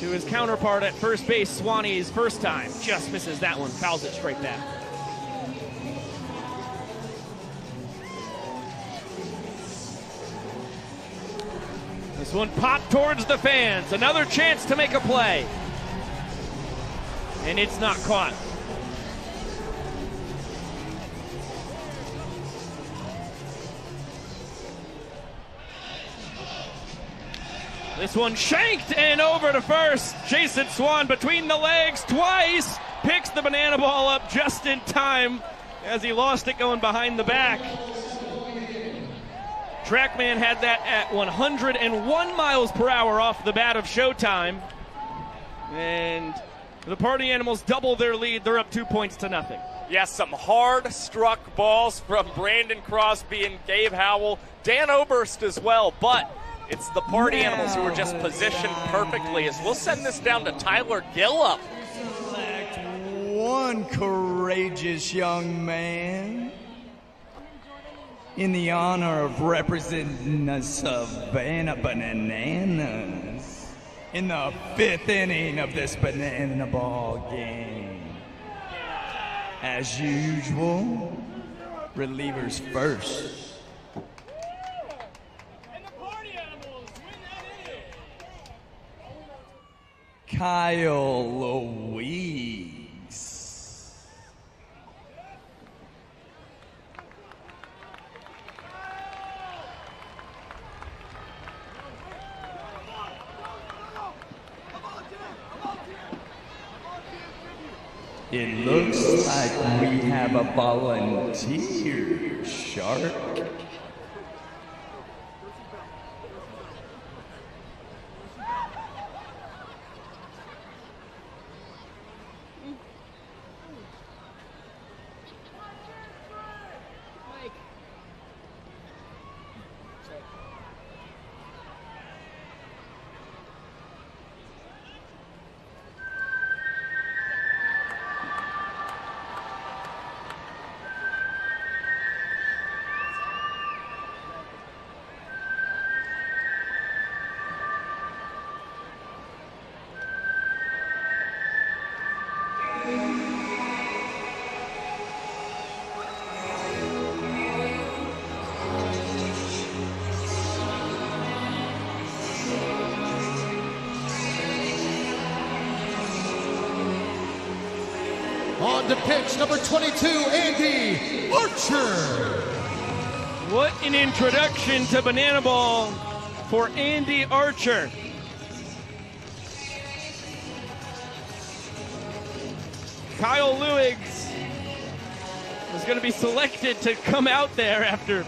to his counterpart at first base, Swanee's first time. Just misses that one, fouls it straight back. This one popped towards the fans. Another chance to make a play. And it's not caught. This one shanked and over to first. Jason Swan between the legs twice. Picks the banana ball up just in time as he lost it going behind the back. Trackman had that at 101 miles per hour off the bat of Showtime. And the Party Animals double their lead. They're up 2 points to nothing.
Yes, some hard struck balls from Brandon Crosby and Gabe Howell. Dan Oberst as well, but it's the Party Animals who are just positioned perfectly as we'll send this down to Tyler Gillup.
Select one courageous young man in the honor of representing the Savannah Bananas in the 5th inning of this banana ball game. As usual, relievers first. Kyle Louise. It looks like we have a volunteer, Shark.
On to pitch number 22, Andy Archer.
What an introduction to Banana Ball for Andy Archer. Kyle Louise is going to be selected to come out there after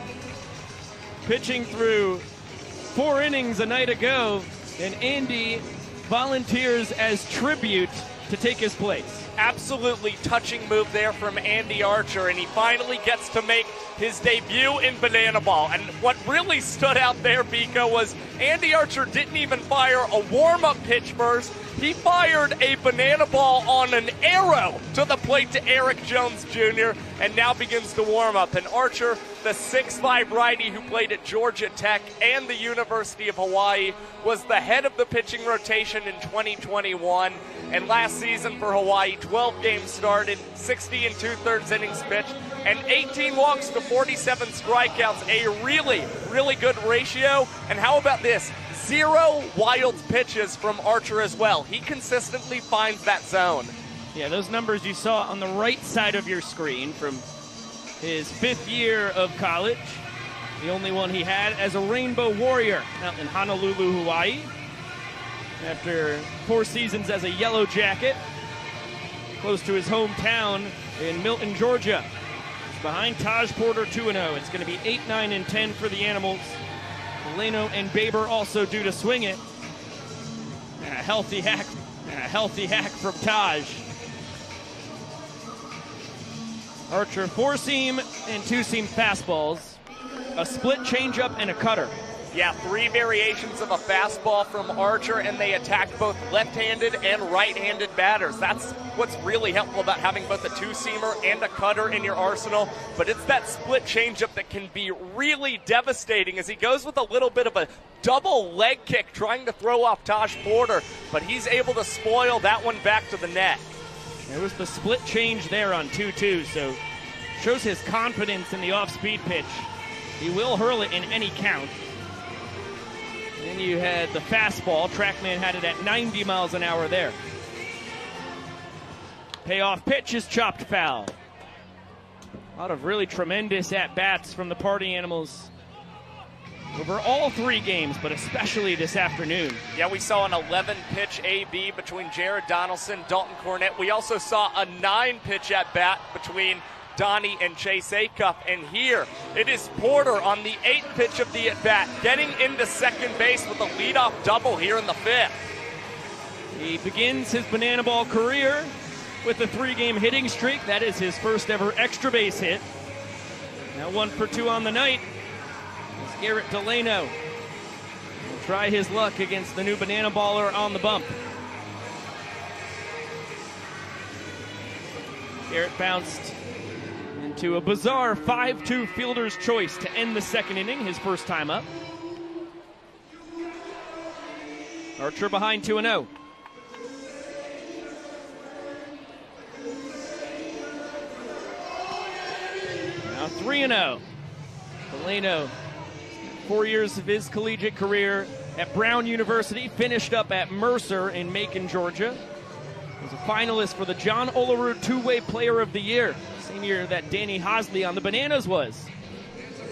pitching through 4 innings a night ago, and Andy volunteers as tribute to take his place.
Absolutely touching move there from Andy Archer, and he finally gets to make his debut in Banana Ball. And what really stood out there, Biko, was Andy Archer didn't even fire a warm-up pitch first. He fired a banana ball on an arrow to the plate to Eric Jones Jr. and now begins to warm up. And Archer, the 6'5" righty who played at Georgia Tech and the University of Hawaii, was the head of the pitching rotation in 2021. And last season for Hawaii, 12 games started, 60 2/3 innings pitched, and 18 walks to 47 strikeouts. A really, really good ratio. And how about this? 0 wild pitches from Archer as well. He consistently finds that zone.
Yeah, those numbers you saw on the right side of your screen from his 5th year of college. The only one he had as a Rainbow Warrior out in Honolulu, Hawaii. After 4 seasons as a Yellow Jacket, close to his hometown in Milton, Georgia. It's behind Taj Porter 2-0. It's going to be 8, 9, and 10 for the Animals. Leno and Baber also due to swing it. And a healthy hack from Taj. Archer 4-seam and 2-seam fastballs, a split changeup and a cutter.
Yeah, 3 variations of a fastball from Archer, and they attacked both left-handed and right-handed batters. That's what's really helpful about having both a 2-seamer and a cutter in your arsenal. But it's that split changeup that can be really devastating as he goes with a little bit of a double leg kick trying to throw off Taj Porter, but he's able to spoil that one back to the net.
There was the split change there on 2-2, so shows his confidence in the off-speed pitch. He will hurl it in any count. Then you had the fastball. Trackman had it at 90 miles an hour there. Payoff pitch is chopped foul. A lot of really tremendous at-bats from the Party Animals over all 3 games, but especially this afternoon.
Yeah, we saw an 11-pitch AB between Jared Donaldson, Dalton Cornett. We also saw a 9-pitch at-bat between Donnie and Chase Acuff, and here it is Porter on the 8th pitch of the at-bat, getting into second base with a leadoff double here in the 5th.
He begins his Banana Ball career with a 3-game hitting streak. That is his first ever extra base hit. Now 1 for 2 on the night. As Garrett Delano will try his luck against the new Banana Baller on the bump. Garrett bounced into a bizarre 5-2 fielder's choice to end the 2nd inning, his first time up. Archer behind 2-0. Now 3-0. Delano, 4 years of his collegiate career at Brown University, finished up at Mercer in Macon, Georgia. Was a finalist for the John Olerud Two-Way Player of the Year, same year that Danny Hosley on the Bananas was.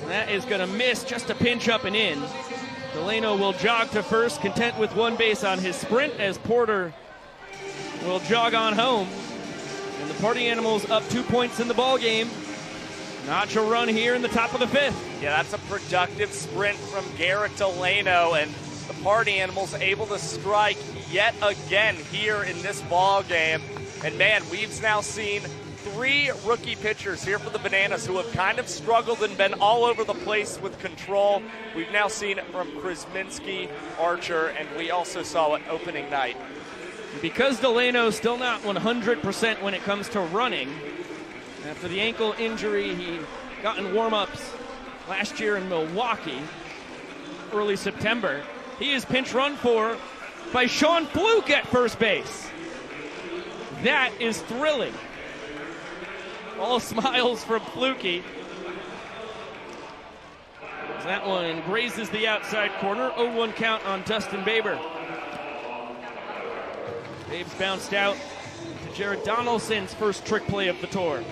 And that is going to miss, just a pinch up and in. Delano will jog to first, content with one base on his sprint, as Porter will jog on home. And the Party Animals up 2 points in the ball game. Notch a run here in the top of the fifth.
Yeah, that's a productive sprint from Garrett Delano, and the Party Animals able to strike yet again here in this ball game. And man, we've now seen 3 rookie pitchers here for the Bananas who have kind of struggled and been all over the place with control. We've now seen it from Krasminski, Archer, and we also saw it opening night.
Because Delano's still not 100% when it comes to running, after the ankle injury he got in warm-ups last year in Milwaukee, early September, he is pinch run for by Sean Fluke at first base. That is thrilling. All smiles from Flukie. That one grazes the outside corner. 0-1 count on Dustin Baber. Babe's bounced out to Jared Donaldson's first trick play of the tour.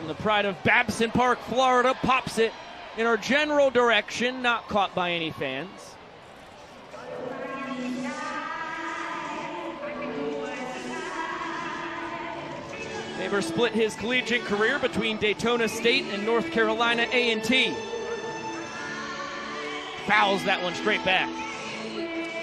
The pride of Babson Park, Florida, pops it in our general direction, not caught by any fans. Baber split his collegiate career between Daytona State and North Carolina A&T. Fouls that one straight back.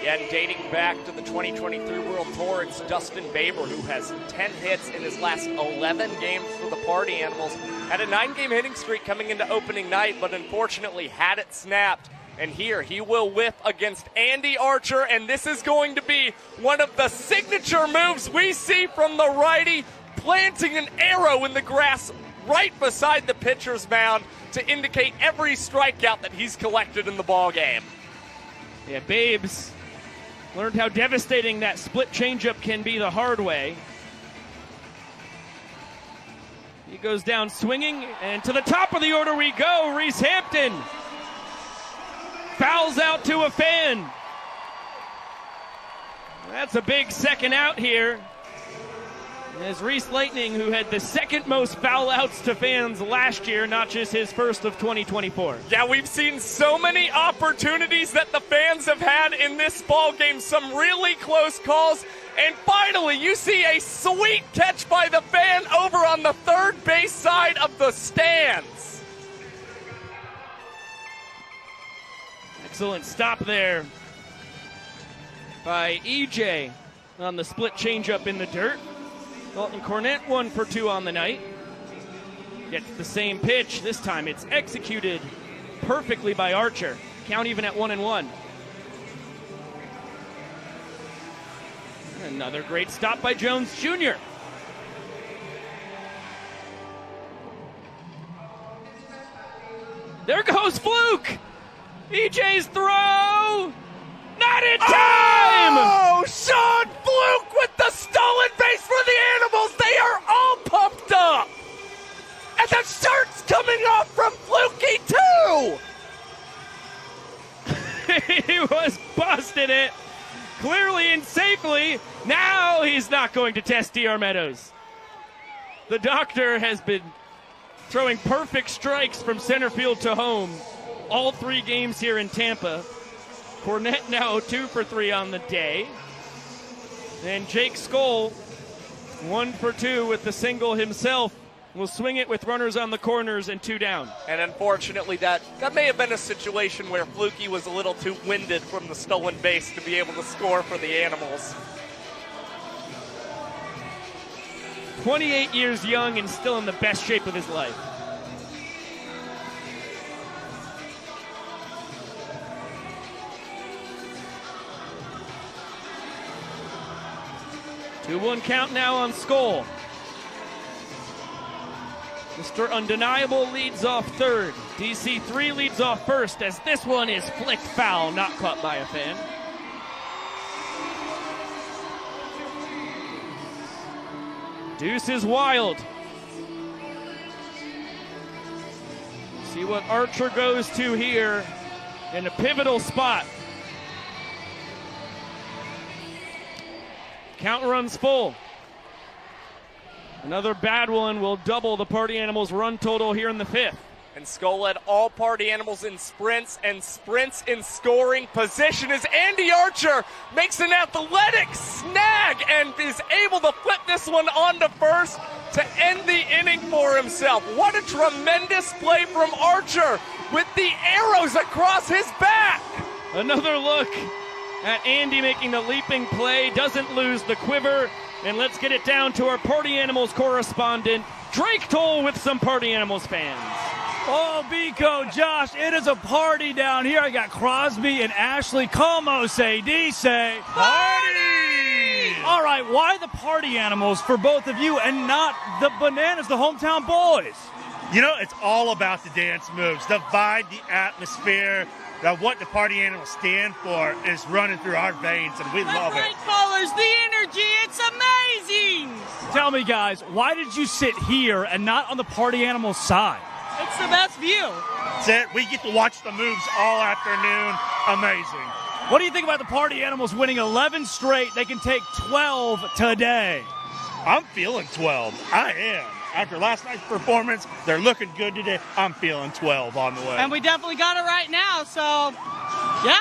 Yeah, and dating back to the 2023 World Tour, it's Dustin Baber, who has 10 hits in his last 11 games for the Party Animals. Had a 9-game hitting streak coming into opening night, but unfortunately had it snapped. And here he will whiff against Andy Archer, and this is going to be one of the signature moves we see from the righty, planting an arrow in the grass right beside the pitcher's mound to indicate every strikeout that he's collected in the ballgame.
Yeah, Babes learned how devastating that split changeup can be the hard way. He goes down swinging, and to the top of the order we go. Reese Hampton fouls out to a fan. That's a big second out here. As Reese Lightning, who had the second most foul outs to fans last year, notches his first of 2024.
Yeah, we've seen so many opportunities that the fans have had in this ball game, some really close calls, and finally you see a sweet catch by the fan over on the third base side of the stands.
Excellent stop there by EJ on the split changeup in the dirt. Dalton Cornett 1 for 2 on the night. Gets the same pitch. This time it's executed perfectly by Archer. Count even at 1-1. Another great stop by Jones Jr. There goes Fluke. EJ's throw. Not in time!
Oh, Sean Fluke with the stolen base for the Animals. They are all pumped up. And the shirt's coming off from Flukie, too.
He was busting it. Clearly and safely. Now he's not going to test DR Meadows. The doctor has been throwing perfect strikes from center field to home all 3 games here in Tampa. Cornett now 2 for 3 on the day. And Jake Skole 1 for 2 with the single himself. Will swing it with runners on the corners and 2 down.
And unfortunately, that may have been a situation where Flukie was a little too winded from the stolen base to be able to score for the Animals.
28 years young and still in the best shape of his life. Two-one count now on Skole. Mr. Undeniable leads off third. DC3 leads off first as this one is flicked foul, not caught by a fan. Deuce is wild. See what Archer goes to here in a pivotal spot. Count runs full. Another bad one will double the Party Animals run total here in the 5th.
And Skole led all Party Animals in sprints and sprints in scoring position as Andy Archer makes an athletic snag and is able to flip this one on to first to end the inning for himself. What a tremendous play from Archer with the arrows across his back.
Another look at Andy making the leaping play, doesn't lose the quiver. And let's get it down to our Party Animals correspondent, Drake Toll, with some Party Animals fans.
Oh, Biko, Josh, it is a party down here. I got Crosby and Ashley. Como say, say. Party! All right, why the Party Animals for both of you and not the Bananas, the hometown boys?
You know, it's all about the dance moves, the vibe, the atmosphere. That what the Party Animals stand for is running through our veins, and we love it.
The great colors, the energy, it's amazing!
Tell me, guys, why did you sit here and not on the Party Animals side?
It's the best view.
That's it. We get to watch the moves all afternoon. Amazing.
What do you think about the Party Animals winning 11 straight? They can take 12 today.
I'm feeling 12. I am. After last night's performance, they're looking good today. I'm feeling 12 on the way.
And we definitely got it right now, so, yeah.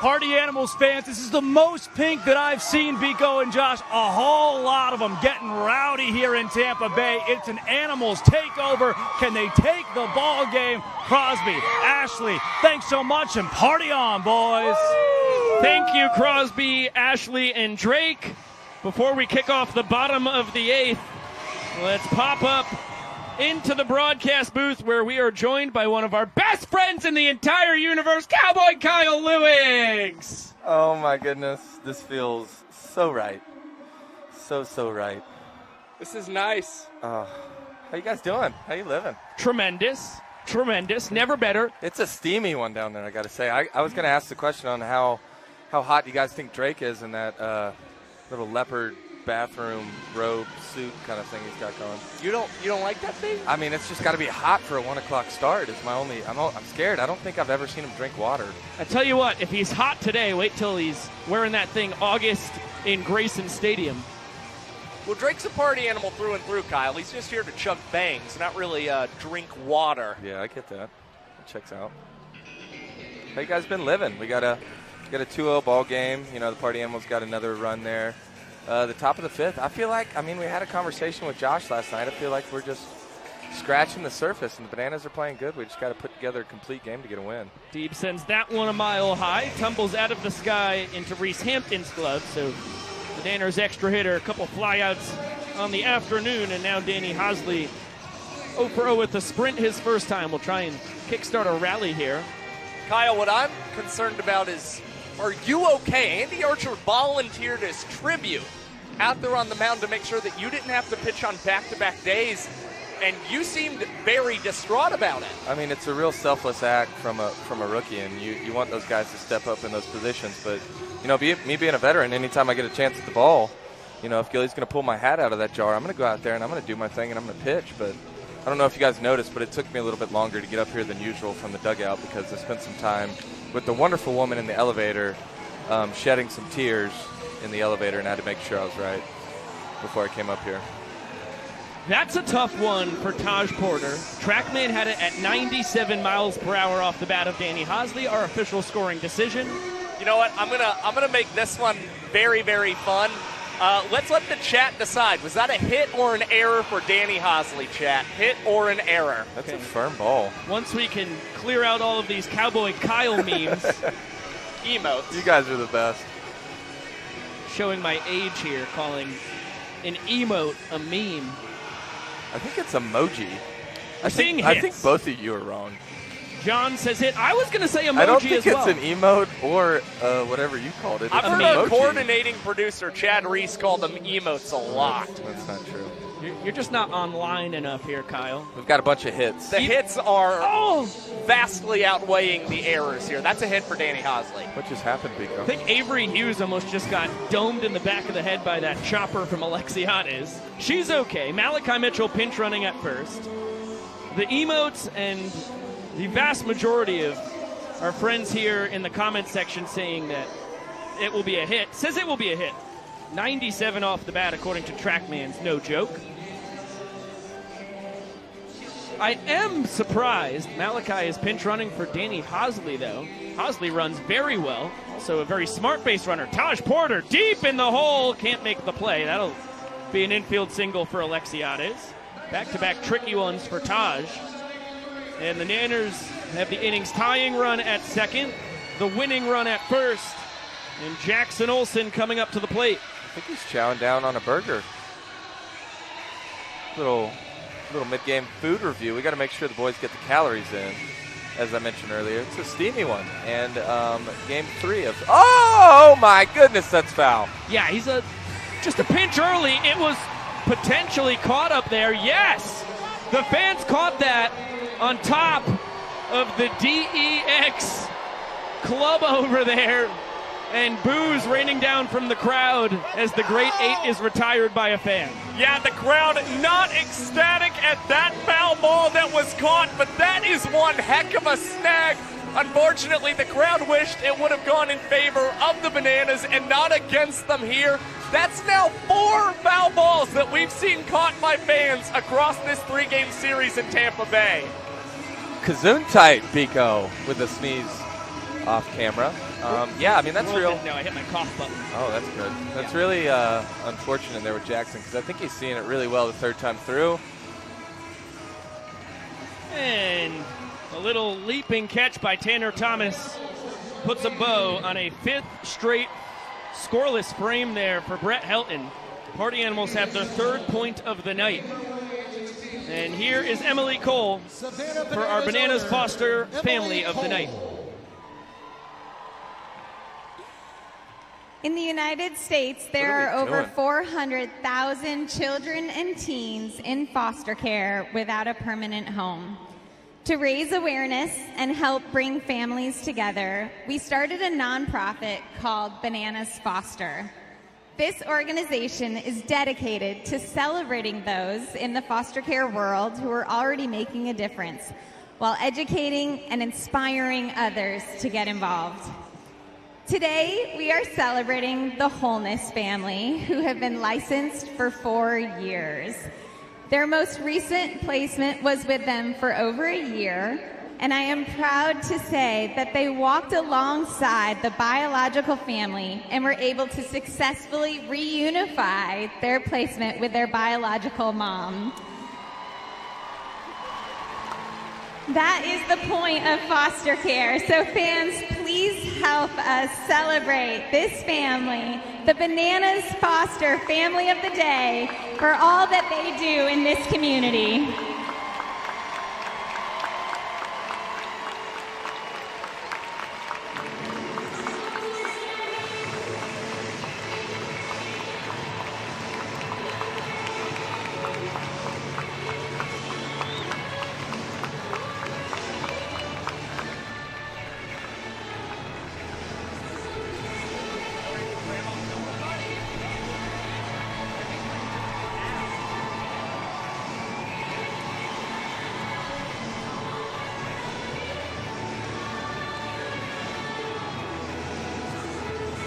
Party Animals fans, this is the most pink that I've seen, Biko and Josh. A whole lot of them getting rowdy here in Tampa Bay. It's an Animals takeover. Can they take the ball game? Crosby, Ashley, thanks so much, and party on, boys.
Thank you, Crosby, Ashley, and Drake. Before we kick off the bottom of the 8th, let's pop up into the broadcast booth where we are joined by one of our best friends in the entire universe, Cowboy Kyle Lewis.
Oh my goodness, this feels so right. So right.
This is nice.
How you guys doing? How you living?
Tremendous. Never better.
It's a steamy one down there, I got to say. I was going to ask the question on how hot you guys think Drake is in that little leopard bathroom robe suit kind of thing he's got going.
You don't like that thing?
I mean, it's just got to be hot for a 1 o'clock start. It's my only. I'm scared. I don't think I've ever seen him drink water.
I tell you what, if he's hot today, wait till he's wearing that thing August in Grayson Stadium.
Well, Drake's a party animal through and through, Kyle. He's just here to chug bangs, not really drink water.
Yeah, I get that. It checks out. How you guys been living? We got a 2-0 ball game. You know, the Party Animals got another run there. The top of the 5th, I feel like, we had a conversation with Josh last night. I feel like we're just scratching the surface, and the Bananas are playing good. We just got to put together a complete game to get a win.
Deeb sends that one a mile high, tumbles out of the sky into Reese Hampton's glove. So the Danners extra hitter, a couple flyouts on the afternoon, and now Danny Hosley 0 for 0 with the sprint his first time. We'll try and kickstart a rally here.
Kyle, what I'm concerned about is, are you okay? Andy Archer volunteered as tribute out there on the mound to make sure that you didn't have to pitch on back-to-back days, and you seemed very distraught about it.
I mean, it's a real selfless act from a rookie, and you want those guys to step up in those positions. But, you know, me being a veteran, anytime I get a chance at the ball, you know, if Gilly's going to pull my hat out of that jar, I'm going to go out there and I'm going to do my thing and I'm going to pitch. But I don't know if you guys noticed, but it took me a little bit longer to get up here than usual from the dugout because I spent some time with the wonderful woman in the elevator, shedding some tears in the elevator, and I had to make sure I was right before I came up here.
That's a tough one for Taj Porter. TrackMan had it at 97 miles per hour off the bat of Danny Hosley, our official scoring decision.
You know what? I'm gonna make this one very, very fun. Let's let the chat decide. Was that a hit or an error for Danny Hosley, chat? Hit or an error?
That's a firm ball.
Once we can clear out all of these Cowboy Kyle memes.
Emotes.
You guys are the best.
Showing my age here, calling an emote a meme.
I think it's emoji.
I
think both of you are wrong.
John says hit. I was going to say emoji as well.
I don't think it's an emote or whatever you called it.
I've heard our coordinating producer, Chad Reese, call them emotes a lot.
That's not true.
You're just not online enough here, Kyle.
We've got a bunch of hits.
The hits are vastly outweighing the errors here. That's a hit for Danny Hosley.
What just happened, Pico?
I think Avery Hughes almost just got domed in the back of the head by that chopper from Alexiades. She's okay. Malachi Mitchell pinch running at first. The emotes and the vast majority of our friends here in the comments section saying that it will be a hit. Says it will be a hit. 97 off the bat according to TrackMan's. No joke. I am surprised Malachi is pinch running for Danny Hosley, though. Hosley runs very well. Also a very smart base runner. Taj Porter deep in the hole. Can't make the play. That'll be an infield single for Alexiades. Back-to-back tricky ones for Taj. And the Nanners have the innings tying run at second, the winning run at first, and Jackson Olsen coming up to the plate.
I think he's chowing down on a burger. Little mid-game food review. We got to make sure the boys get the calories in. As I mentioned earlier, it's a steamy one. And game 3 of... Oh, my goodness, that's foul.
Yeah, he's just a pinch early. It was potentially caught up there. Yes! The fans caught that on top of the DEX club over there. And boos raining down from the crowd as the Great 8 is retired by a fan.
Yeah, the crowd not ecstatic at that foul ball that was caught, but that is one heck of a snag. Unfortunately, the crowd wished it would have gone in favor of the Bananas and not against them here. That's now 4 foul balls that we've seen caught by fans across this 3-game series in Tampa Bay.
Kazoon tight, Pico, with a sneeze off camera. Yeah, I mean, that's real.
No, I hit my cough button.
Oh, that's good. That's really unfortunate there with Jackson because I think he's seeing it really well the third time through.
And a little leaping catch by Tanner Thomas puts a bow on a 5th straight scoreless frame there for Brett Helton. Party Animals have their 3rd point of the night. And here is Emily Cole for our Bananas Foster family of the night.
In the United States, there are over 400,000 children and teens in foster care without a permanent home. To raise awareness and help bring families together, we started a nonprofit called Bananas Foster. This organization is dedicated to celebrating those in the foster care world who are already making a difference, while educating and inspiring others to get involved. Today, we are celebrating the Wholeness family, who have been licensed for 4 years. Their most recent placement was with them for over a year, and I am proud to say that they walked alongside the biological family and were able to successfully reunify their placement with their biological mom. That is the point of foster care. So fans, please help us celebrate this family, the Bananas Foster family of the day, for all that they do in this community.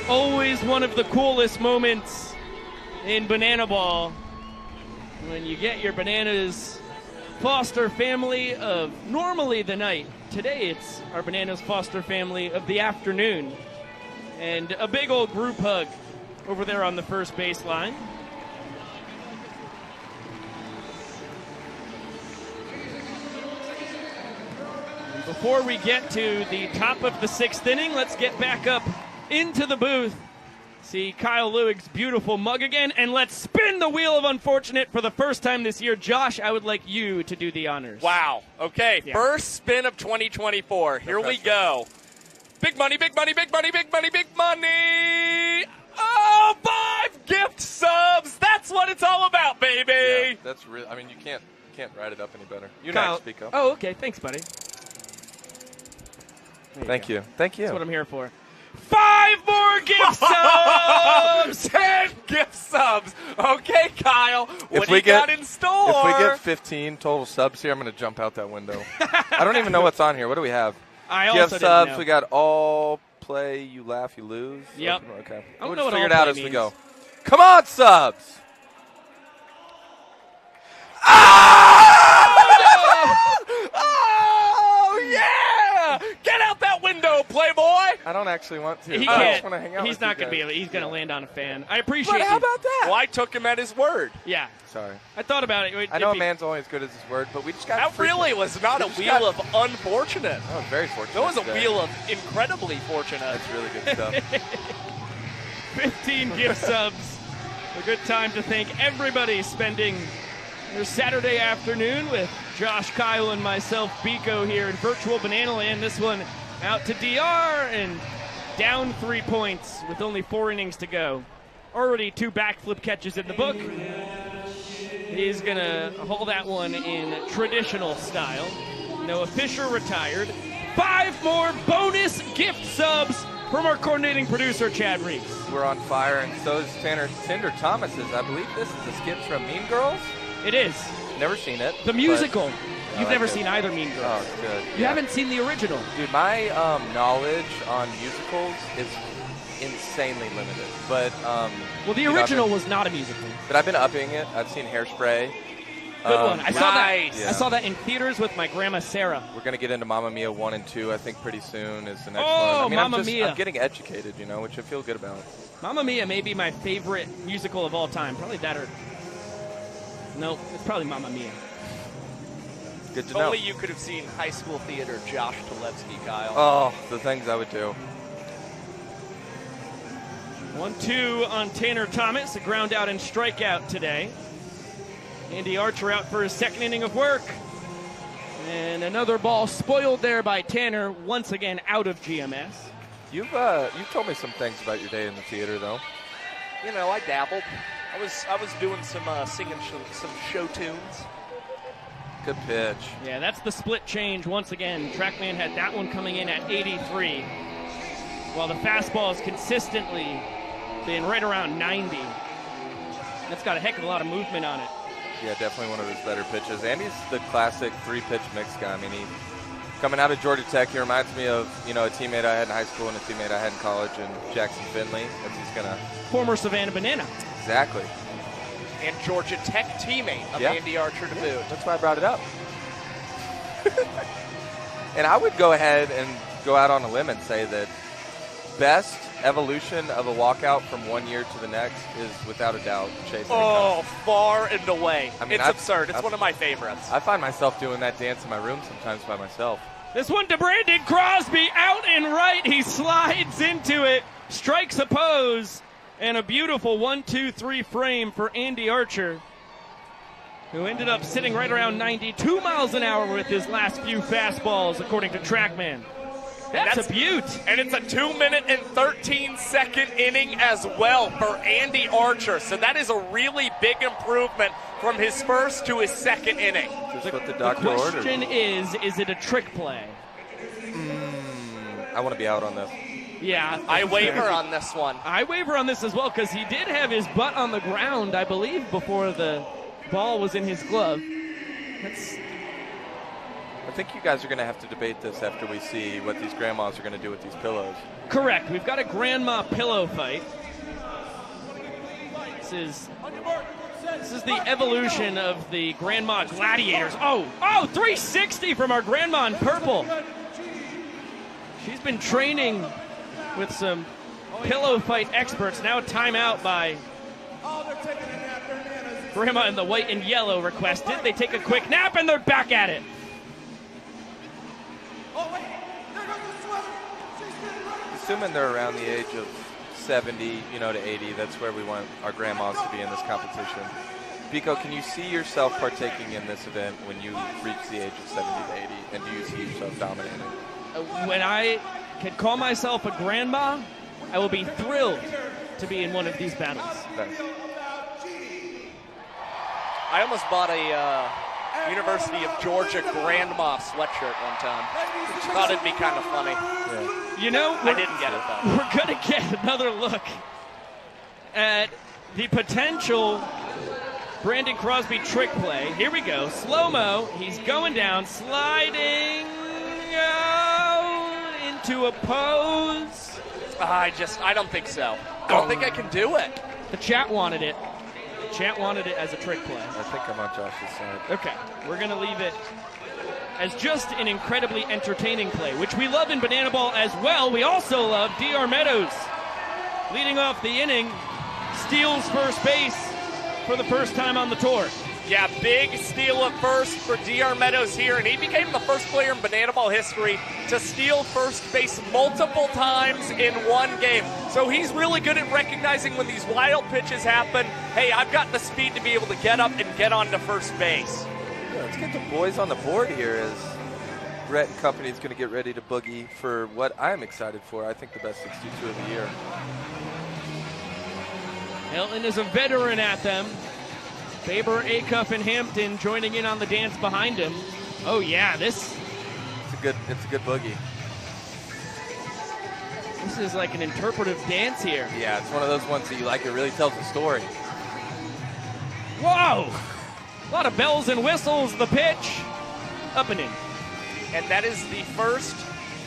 Always one of the coolest moments in Banana Ball when you get your Bananas Foster family of normally the night. Today it's our Bananas Foster family of the afternoon. And a big old group hug over there on the first baseline. Before we get to the top of the 6th inning, let's get back up into the booth. See Kyle Lewig's beautiful mug again, and let's spin the wheel of unfortunate for the first time this year. Josh, I would like you to do the honors.
Wow. Okay, First spin of 2024. Here we go. Big money, big money, big money, big money, big money. Oh, 5 gift subs. That's what it's all about, baby.
Yeah, that's real. I mean, you can't write it up any better. You next, Pico.
Oh, okay. Thanks, buddy.
Thank you. Thank you.
That's what I'm here for. 5 more gift subs!
10 gift subs. Okay, Kyle. What do you got in store?
If we get 15 total subs here, I'm going to jump out that window. I don't even know what's on here. What do we have?
Gift
subs.
Know.
We got all play, you laugh, you lose.
Yep.
Okay.
I don't
We'll
know
just
what
figure it
all
out
play
as we
means.
go. Come on, subs!
Oh, yeah! Get out that window, Playboy!
I don't actually want to.
He
I
can't.
just want to hang out
He's
with
not
you
going to be
guys.
able. He's going to land on a fan. I appreciate
But how
you.
about that? Well, I took him at his word.
Yeah.
Sorry.
I thought about it.
I know a man's only as good as his word, but we just got
That really was not a wheel of unfortunate.
That was very fortunate.
That was a
today.
wheel of incredibly fortunate.
That's really good stuff.
15 gift subs. A good time to thank everybody spending their Saturday afternoon with Josh, Kyle, and myself, Biko, here in virtual Banana Land. This one out to DR and down 3 points with only 4 innings to go. Already 2 backflip catches in the book. He's going to hold that one in traditional style. Noah Fisher retired. 5 more bonus gift subs from our coordinating producer, Chad Reeves.
We're on fire, and so is Tinder Thomas's. I believe this is a skit from Mean Girls.
It is.
Never seen it.
The musical.
but
You've
I
never
like it.
seen either Mean Girls.
Oh, it's good.
You haven't seen the original.
Dude, my knowledge on musicals is insanely limited. But
Well, the original was not a musical.
But I've been upping it. I've seen Hairspray.
Good one. I saw that.
Yeah.
I saw that in theaters with my grandma Sarah.
We're gonna get into Mamma Mia 1 and 2. I think pretty soon is the next
Oh,
one. I mean,
Mamma
I'm
Mia.
I'm getting educated, you know, which I feel good about.
Mamma Mia may be my favorite musical of all time. Probably that or... No, it's probably Mamma Mia.
Good to
If
know.
only you could have seen High School Theater Josh Talevsky, Kyle.
Oh, the things I would do.
1-2 on Tanner Thomas. A ground out and strikeout today. Andy Archer out for his second inning of work. And another ball spoiled there by Tanner, once again out of GMS.
You've told me some things about your day in the theater, though.
You know, I dabbled. I was doing some singing some show tunes.
Good pitch.
Yeah, that's the split change once again. Trackman had that one coming in at 83, while the fastball has consistently been right around 90. That's got a heck of a lot of movement on it.
Yeah, definitely one of his better pitches. Andy's the classic 3-pitch mix guy. I mean, coming out of Georgia Tech, he reminds me of, you know, a teammate I had in high school and a teammate I had in college, and Jackson Finley. That's he's gonna.
Former Savannah Banana.
Exactly.
And Georgia Tech teammate of
Yeah.
Andy Archer to boot.
That's why I brought it up. And I would go ahead and go out on a limb and say that best evolution of a walkout from one year to the next is without a doubt Chase.
Oh, far and away.
I mean,
it's absurd. It's
I've-
one of my favorites.
I find myself doing that dance in my room sometimes by myself.
This one to Brandon Crosby, out and right. He slides into it, strikes a pose, and a beautiful 1-2-3 frame for Andy Archer, who ended up sitting right around 92 miles an hour with his last few fastballs, according to Trackman. That's a beaut.
And it's a 2-minute and 13-second inning as well for Andy Archer. So that is a really big improvement from his first to his second inning.
Just what the
The
doctor ordered.
question is it a trick play?
I want to be out on this.
Yeah.
I waver on this one.
I waver on this as well because he did have his butt on the ground, I believe, before the ball was in his glove.
I think you guys are going to have to debate this after we see what these grandmas are going to do with these pillows.
Correct. We've got a grandma pillow fight. This is the evolution of the grandma gladiators. Oh, 360 from our grandma in purple. She's been training with some pillow fight experts. Now a timeout by grandma in the white and yellow requested. They take a quick nap and they're back at it.
Assuming they're around the age of 70, to 80, that's where we want our grandmas to be in this competition. Pico, can you see yourself partaking in this event when you reach the age of 70 to 80, and do you see yourself dominating?
When I can call myself a grandma, I will be thrilled to be in one of these battles.
Nice.
I almost bought a University of Georgia Grandma sweatshirt one time. Thought it'd be kind of funny.
Yeah.
You know,
I didn't get it though.
We're going to get another look at the potential Brandon Crosby trick play. Here we go. Slow-mo. He's going down, sliding into a pose.
I don't think so. I don't think I can do it.
The chat wanted it. The chat wanted it as a trick play.
I think I'm on Josh's side.
Okay, we're going to leave it as just an incredibly entertaining play, which we love in Banana Ball as well. We also love DR Meadows leading off the inning, steals first base for the first time on the tour.
Yeah, big steal at first for DR Meadows here, and he became the first player in Banana Ball history to steal first base multiple times in one game. So he's really good at recognizing when these wild pitches happen. Hey, I've got the speed to be able to get up and get onto first base.
Yeah, let's get the boys on the board here as Brett and company is going to get ready to boogie for what I'm excited for. I think the best 62 of the year.
Hilton is a veteran at them. Faber, Acuff, and Hampton joining in on the dance behind him. Oh yeah, it's
a good boogie.
This is like an interpretive dance here.
Yeah, it's one of those ones that you like. It really tells a story.
Whoa! A lot of bells and whistles. The pitch up and in.
And that is the first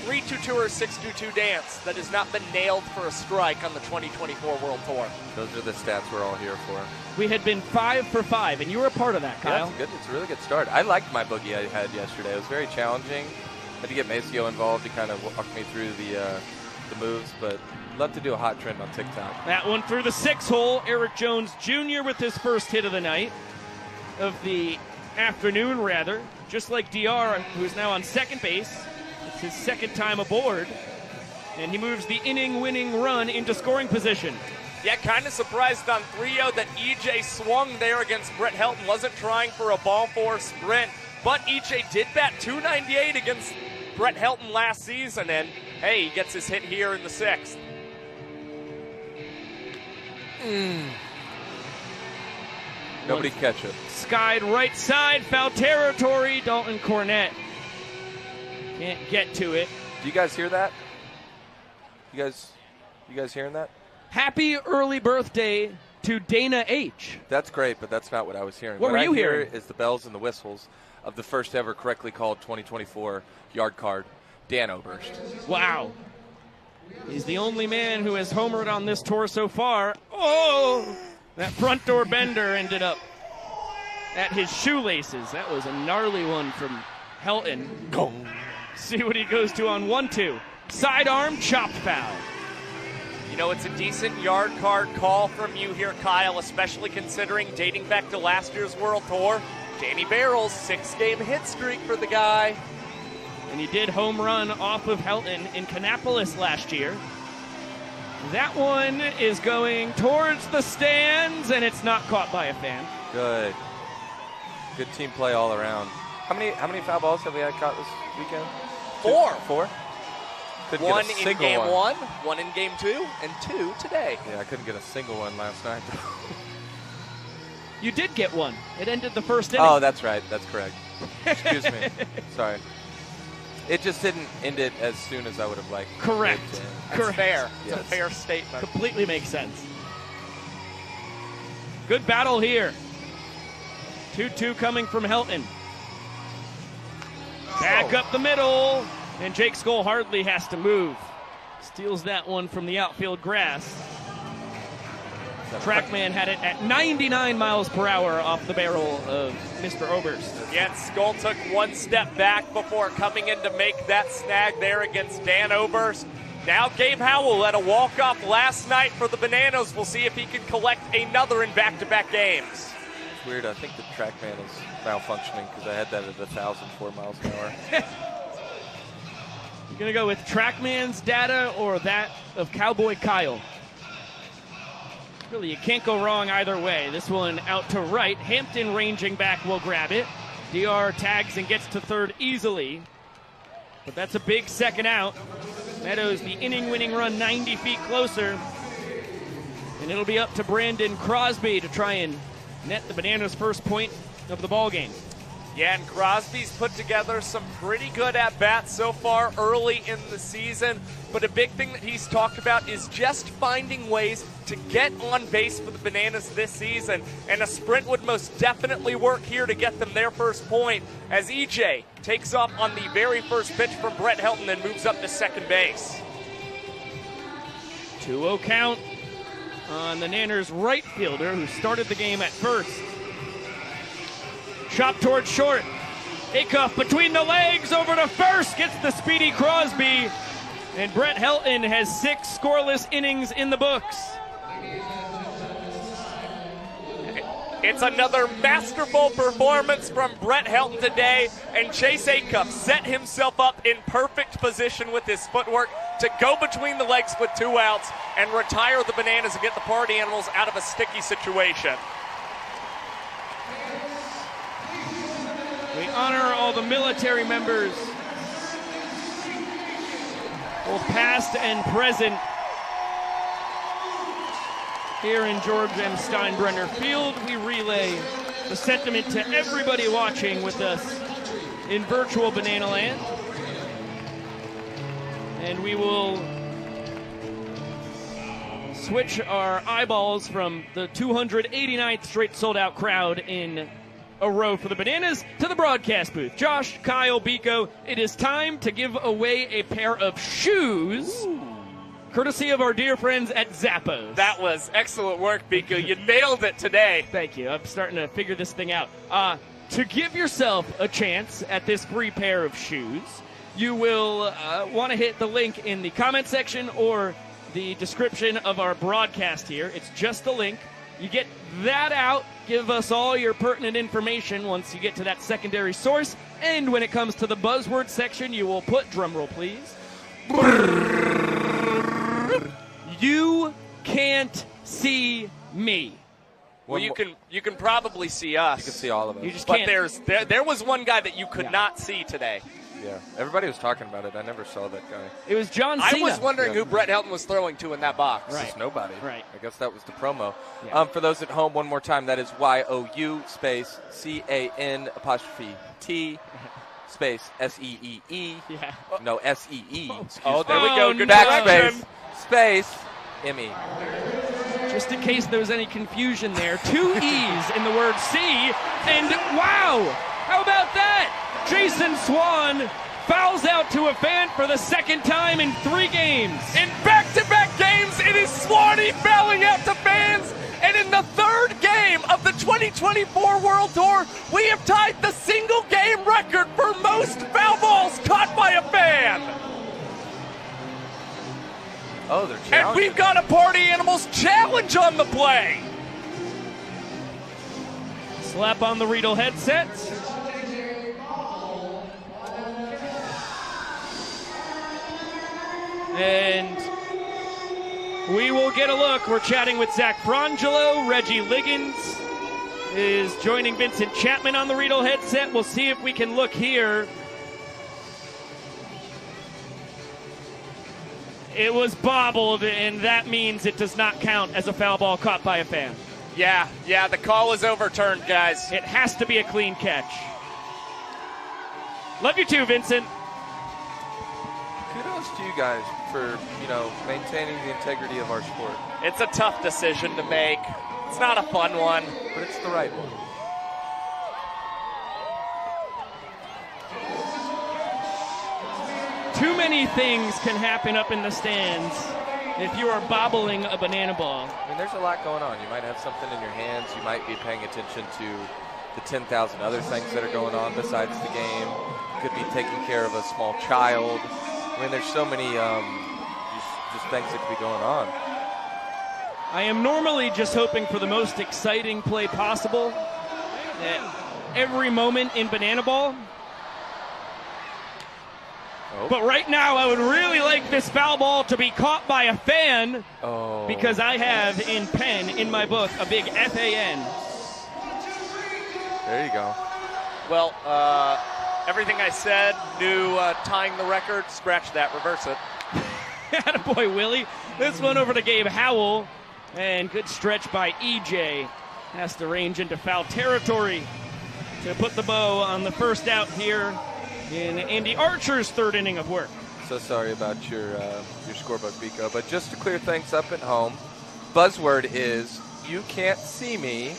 3-2-2 or 6-2-2 dance that has not been nailed for a strike on the 2024 World Tour.
Those are the stats we're all here for.
We had been 5 for 5, and you were a part of that, Kyle.
Yeah, it's a really good start. I liked my boogie I had yesterday. It was very challenging. I had to get Maceo involved to kind of walk me through the moves, but love to do a hot trend on TikTok.
That one through the 6-hole. Eric Jones Jr. with his first hit of the night, of the afternoon rather. Just like DR, who's now on second base. It's his second time aboard, and he moves the inning-winning run into scoring position.
Yeah, kind of surprised on 3-0 that EJ swung there against Brett Helton. Wasn't trying for a ball four sprint, but EJ did bat .298 against Brett Helton last season, and hey, he gets his hit here in the 6th.
Nobody catch it.
Skied right side, foul territory. Dalton Cornett can't get to it.
Do you guys hear that? You guys hearing that?
Happy early birthday to Dana H.
That's great, but that's not what I was hearing.
What were you hearing?
Is the bells and the whistles of the first ever correctly called 2024 yard card, Dan Oberst.
Wow. He's the only man who has homered on this tour so far. Oh! That front door bender ended up at his shoelaces. That was a gnarly one from Helton.
Go.
See what he goes to on 1-2. Sidearm, chopped foul.
You know, it's a decent yard card call from you here, Kyle, especially considering dating back to last year's World Tour. Danny Barrels, 6-game hit streak for the guy.
And he did home run off of Helton in Kannapolis last year. That one is going towards the stands, and it's not caught by a fan.
Good. Good team play all around. How many foul balls have we had caught this weekend?
4.
Couldn't
one
get a
in
single
game
one.
1 in game 2, and 2 today.
Yeah, I couldn't get a single one last night.
You did get one. It ended the first inning.
Oh, that's right. That's correct. Excuse me. Sorry. It just didn't end it as soon as I would have liked.
Correct.
That's fair.
Yes.
It's a fair statement.
Completely makes sense. Good battle here. 2-2 coming from Helton. Back up the middle, and Jake Skole hardly has to move. Steals that one from the outfield grass. Trackman had it at 99 miles per hour off the barrel of Mr. Oberst.
Yet Skole took one step back before coming in to make that snag there against Dan Oberst. Now Gabe Howell had a walk-off last night for the Bananas. We'll see if he can collect another in back-to-back games.
It's weird. I think the Trackman is malfunctioning because I had that at 1,004 miles an hour.
You're going to go with Trackman's data or that of Cowboy Kyle? Really, you can't go wrong either way. This one out to right. Hampton ranging back will grab it. DR tags and gets to third easily. But that's a big second out. Meadows, the inning-winning run 90 feet closer. And it'll be up to Brandon Crosby to try and net the Bananas' first point of the ball game.
Yeah, and Crosby's put together some pretty good at-bats so far early in the season, but a big thing that he's talked about is just finding ways to get on base for the Bananas this season, and a sprint would most definitely work here to get them their first point as EJ takes off on the very first pitch from Brett Helton and moves up to second base.
2-0 count on the Nanners' right fielder who started the game at first. Chop towards short. Acuff between the legs over to first. Gets the speedy Crosby. And Brett Helton has 6 scoreless innings in the books.
It's another masterful performance from Brett Helton today, and Chase Acuff set himself up in perfect position with his footwork to go between the legs with 2 outs and retire the Bananas and get the Party Animals out of a sticky situation.
We honor all the military members, both past and present, here in George M. Steinbrenner Field. We relay the sentiment to everybody watching with us in virtual Banana Land. And we will switch our eyeballs from the 289th straight sold-out crowd in a row for the Bananas to the broadcast booth. Josh, Kyle, Biko, it is time to give away a pair of shoes, courtesy of our dear friends at Zappos.
That was excellent work, Biko. You nailed it today.
Thank you. I'm starting to figure this thing out. To give yourself a chance at this free pair of shoes, you will want to hit the link in the comment section or the description of our broadcast here. It's just the link. You get that out, give us all your pertinent information once you get to that secondary source, and when it comes to the buzzword section, you will put, drumroll please, you can't see me.
Well, you can probably see us.
You can see all of us.
You just
but
can't.
there was one guy that you could not see today.
Yeah, everybody was talking about it. I never saw that guy.
It was John Cena.
I was wondering who Brett Helton was throwing to in that box.
Right. Just nobody.
Right.
I guess that was the promo.
Yeah.
For those at home, one more time, that is YOU space CAN apostrophe T space SEEE.
Yeah.
No, SEE.
Oh, there we go. Good
Backspace space ME.
Just in case there was any confusion there, 2 E's in the word C, and wow, how about that? Jason Swan fouls out to a fan for the second time in 3 games.
In back-to-back games, it is Swanee fouling out to fans, and in the 3rd game of the 2024 World Tour, we have tied the single-game record for most foul balls caught by a fan.
Oh, they're challenging.
And we've got a Party Animals challenge on the play.
Slap on the Riedel headset. And we will get a look. We're chatting with Zach Frangelo. Reggie Liggins is joining Vincent Chapman on the Riedel headset. We'll see if we can look here. It was bobbled, and that means it does not count as a foul ball caught by a fan.
Yeah, the call is overturned, guys.
It has to be a clean catch. Love you too, Vincent.
Kudos to you guys for, maintaining the integrity of our sport.
It's a tough decision to make. It's not a fun one.
But it's the right one.
Too many things can happen up in the stands if you are bobbling a banana ball.
I mean, there's a lot going on. You might have something in your hands. You might be paying attention to the 10,000 other things that are going on besides the game. You could be taking care of a small child. I mean, there's so many just things that could be going on.
I am normally just hoping for the most exciting play possible at every moment in banana ball.
Oh.
But right now, I would really like this foul ball to be caught by a fan because I have in pen in my book a big FAN.
There you go.
Well, everything I said, new tying the record, scratch that, reverse it.
Attaboy, Willie. This one over to Gabe Howell. And good stretch by EJ. Has to range into foul territory to put the bow on the first out here in Andy Archer's third inning of work.
So sorry about your scorebook, Biko, but just to clear things up at home, buzzword is you can't see me,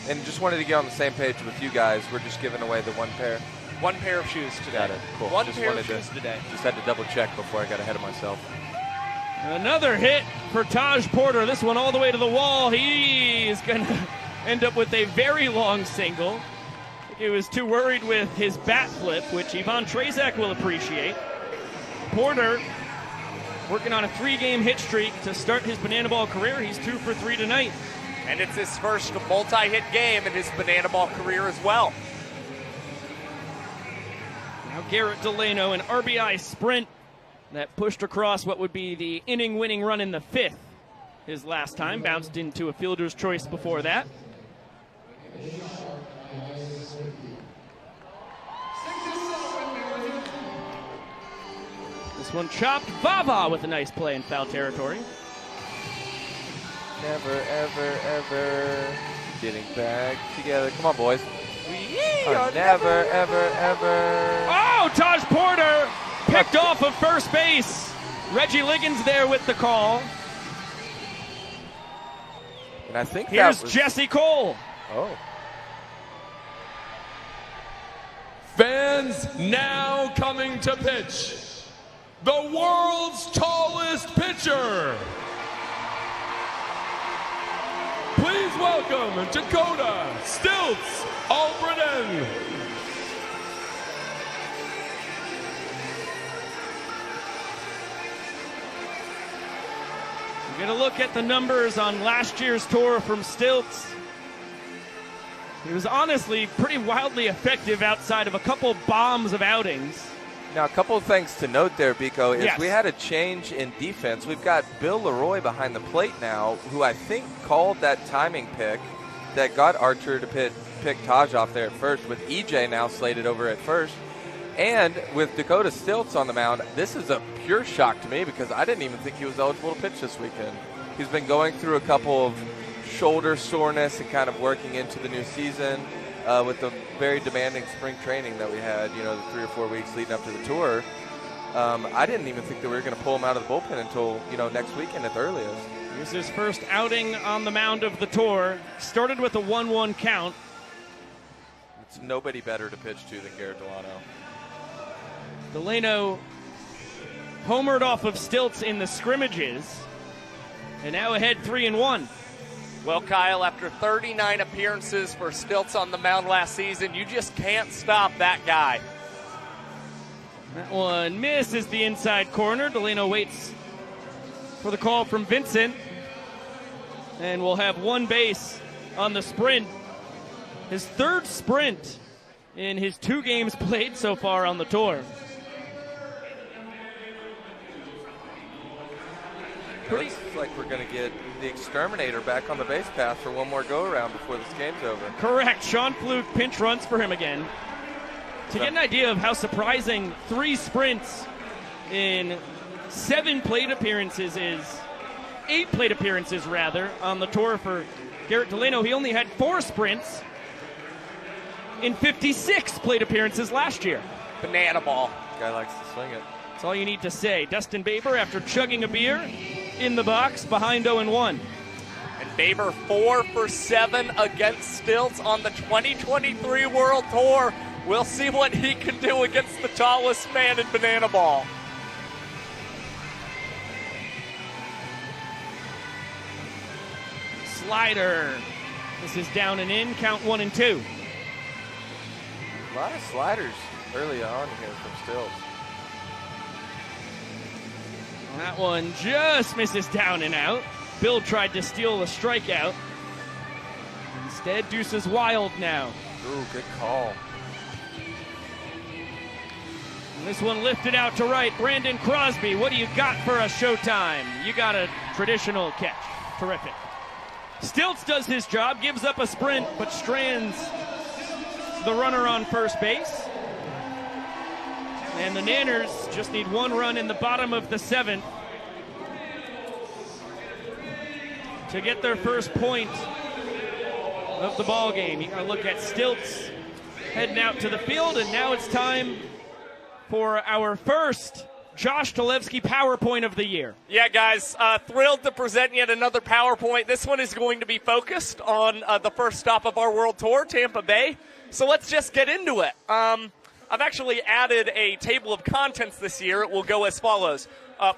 and just wanted to get on the same page with you guys. We're just giving away the one pair
of shoes today.
Got it. Cool.
One
just
pair of
wanted
shoes today.
Just had to double check before I got ahead of myself.
Another hit for Taj Porter. This one all the way to the wall. He is going to end up with a very long single. He was too worried with his bat flip, which Ivan Trezak will appreciate. Porter working on a 3-game hit streak to start his banana ball career. He's 2 for 3 tonight.
And it's his first multi-hit game in his banana ball career as well.
Now Garrett Delano, an RBI sprint that pushed across what would be the inning-winning run in the 5th. His last time, bounced into a fielder's choice before that. This one chopped. Vava with a nice play in foul territory.
Never, ever, ever getting back together. Come on, boys. Never, ever, ever.
Oh, Taj Porter picked off of first base. Reggie Liggins there with the call.
And I think
here's
that was...
Jesse Cole.
Oh.
Fans now coming to pitch. The world's tallest pitcher. Please welcome Dakota Stilts Albrecht.
We're going to look at the numbers on last year's tour from Stilts. He was honestly pretty wildly effective outside of a couple bombs of outings.
Now, a couple of things to note there, Biko, is
yes.
we had a change in defense. We've got Bill Leroy behind the plate now, who I think called that timing pick that got Archer to pick Taj off there at first, with EJ now slated over at first. And with Dakota Stilts on the mound, this is a pure shock to me because I didn't even think he was eligible to pitch this weekend. He's been going through a couple of shoulder soreness and kind of working into the new season with the very demanding spring training that we had, the 3 or 4 weeks leading up to the tour. I didn't even think that we were going to pull him out of the bullpen until, next weekend at the earliest.
This is his first outing on the mound of the tour. Started with a 1-1 count.
It's nobody better to pitch to than Garrett Delano.
Delano homered off of Stilts in the scrimmages, and now ahead 3-1.
Well, Kyle, after 39 appearances for Stilts on the mound last season, you just can't stop that guy.
That one misses the inside corner. Delano waits for the call from Vincent, and we'll have one base on the sprint. His third sprint in his 2 games played so far on the tour.
Looks like we're going to get the exterminator back on the base path for one more go-around before this game's over.
Correct. Sean Fluke pinch runs for him again. To get an idea of how surprising 3 sprints in 7 plate appearances is, 8 plate appearances rather, on the tour for Garrett Delano. He only had 4 sprints in 56 plate appearances last year.
Banana ball.
Guy likes to swing it.
That's all you need to say. Dustin Baber, after chugging a beer, in the box behind 0-1.
And Baber 4 for 7 against Stilts on the 2023 World Tour. We'll see what he can do against the tallest man in banana ball.
Slider. This is down and in. Count 1-2.
A lot of sliders early on here from Stilts.
That one just misses down and out. Bill tried to steal a strikeout. Instead, Deuce is wild now.
Ooh, good call.
And this one lifted out to right. Brandon Crosby, what do you got for a showtime? You got a traditional catch. Terrific. Stilts does his job, gives up a sprint, but strands the runner on first base. And the Nanners just need 1 run in the bottom of the 7th to get their first point of the ball game. You're going to look at Stilts heading out to the field, and now it's time for our first Josh Talevsky PowerPoint of the year.
Yeah, guys, thrilled to present yet another PowerPoint. This one is going to be focused on the first stop of our World Tour, Tampa Bay. So let's just get into it. I've actually added a table of contents this year. It will go as follows.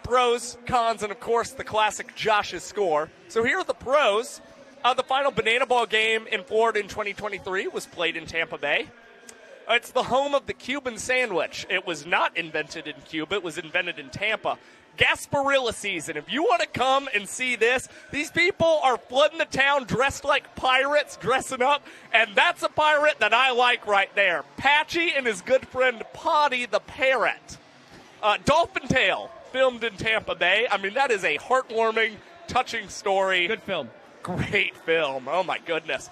Pros, cons, and, of course, the classic Josh's score. So here are the pros. The final Banana Ball game in Florida in 2023 was played in Tampa Bay. It's the home of the Cuban sandwich. It was not invented in Cuba. It was invented in Tampa. Gasparilla season. If you want to come and see this, these people are flooding the town dressed like pirates, dressing up, and that's a pirate that I like right there. Patchy and his good friend Potty the parrot. Dolphin Tale, filmed in Tampa Bay. I mean, that is a heartwarming, touching story.
Good film.
Great film. Oh, my goodness.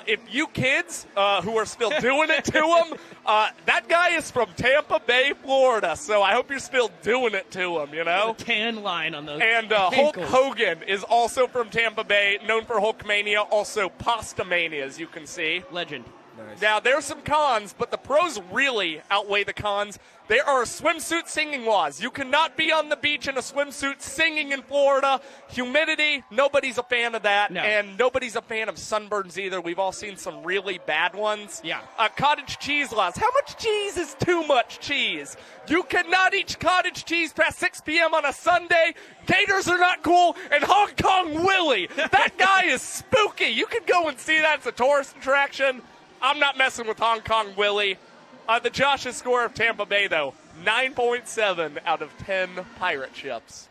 If you kids who are still doing it to him, that guy is from Tampa Bay, Florida, so I hope you're still doing it to him, you know?
The tan line on those
And Hulk Hogan is also from Tampa Bay, known for Hulkmania, also Pasta Mania, as you can see.
Legend.
Nice.
Now, there's some cons, but the pros really outweigh the cons. There are swimsuit singing laws. You cannot be on the beach in a swimsuit singing in Florida. Humidity, nobody's a fan of that.
No.
And nobody's a fan of sunburns either. We've all seen some really bad ones.
Yeah.
Cottage cheese laws. How much cheese is too much cheese? You cannot eat cottage cheese past 6 p.m. on a Sunday. Gators are not cool. And Hong Kong Willie, that guy is spooky. You can go and see that. It's a tourist attraction. I'm not messing with Hong Kong Willie. The Josh's score of Tampa Bay, though, 9.7 out of 10 pirate ships.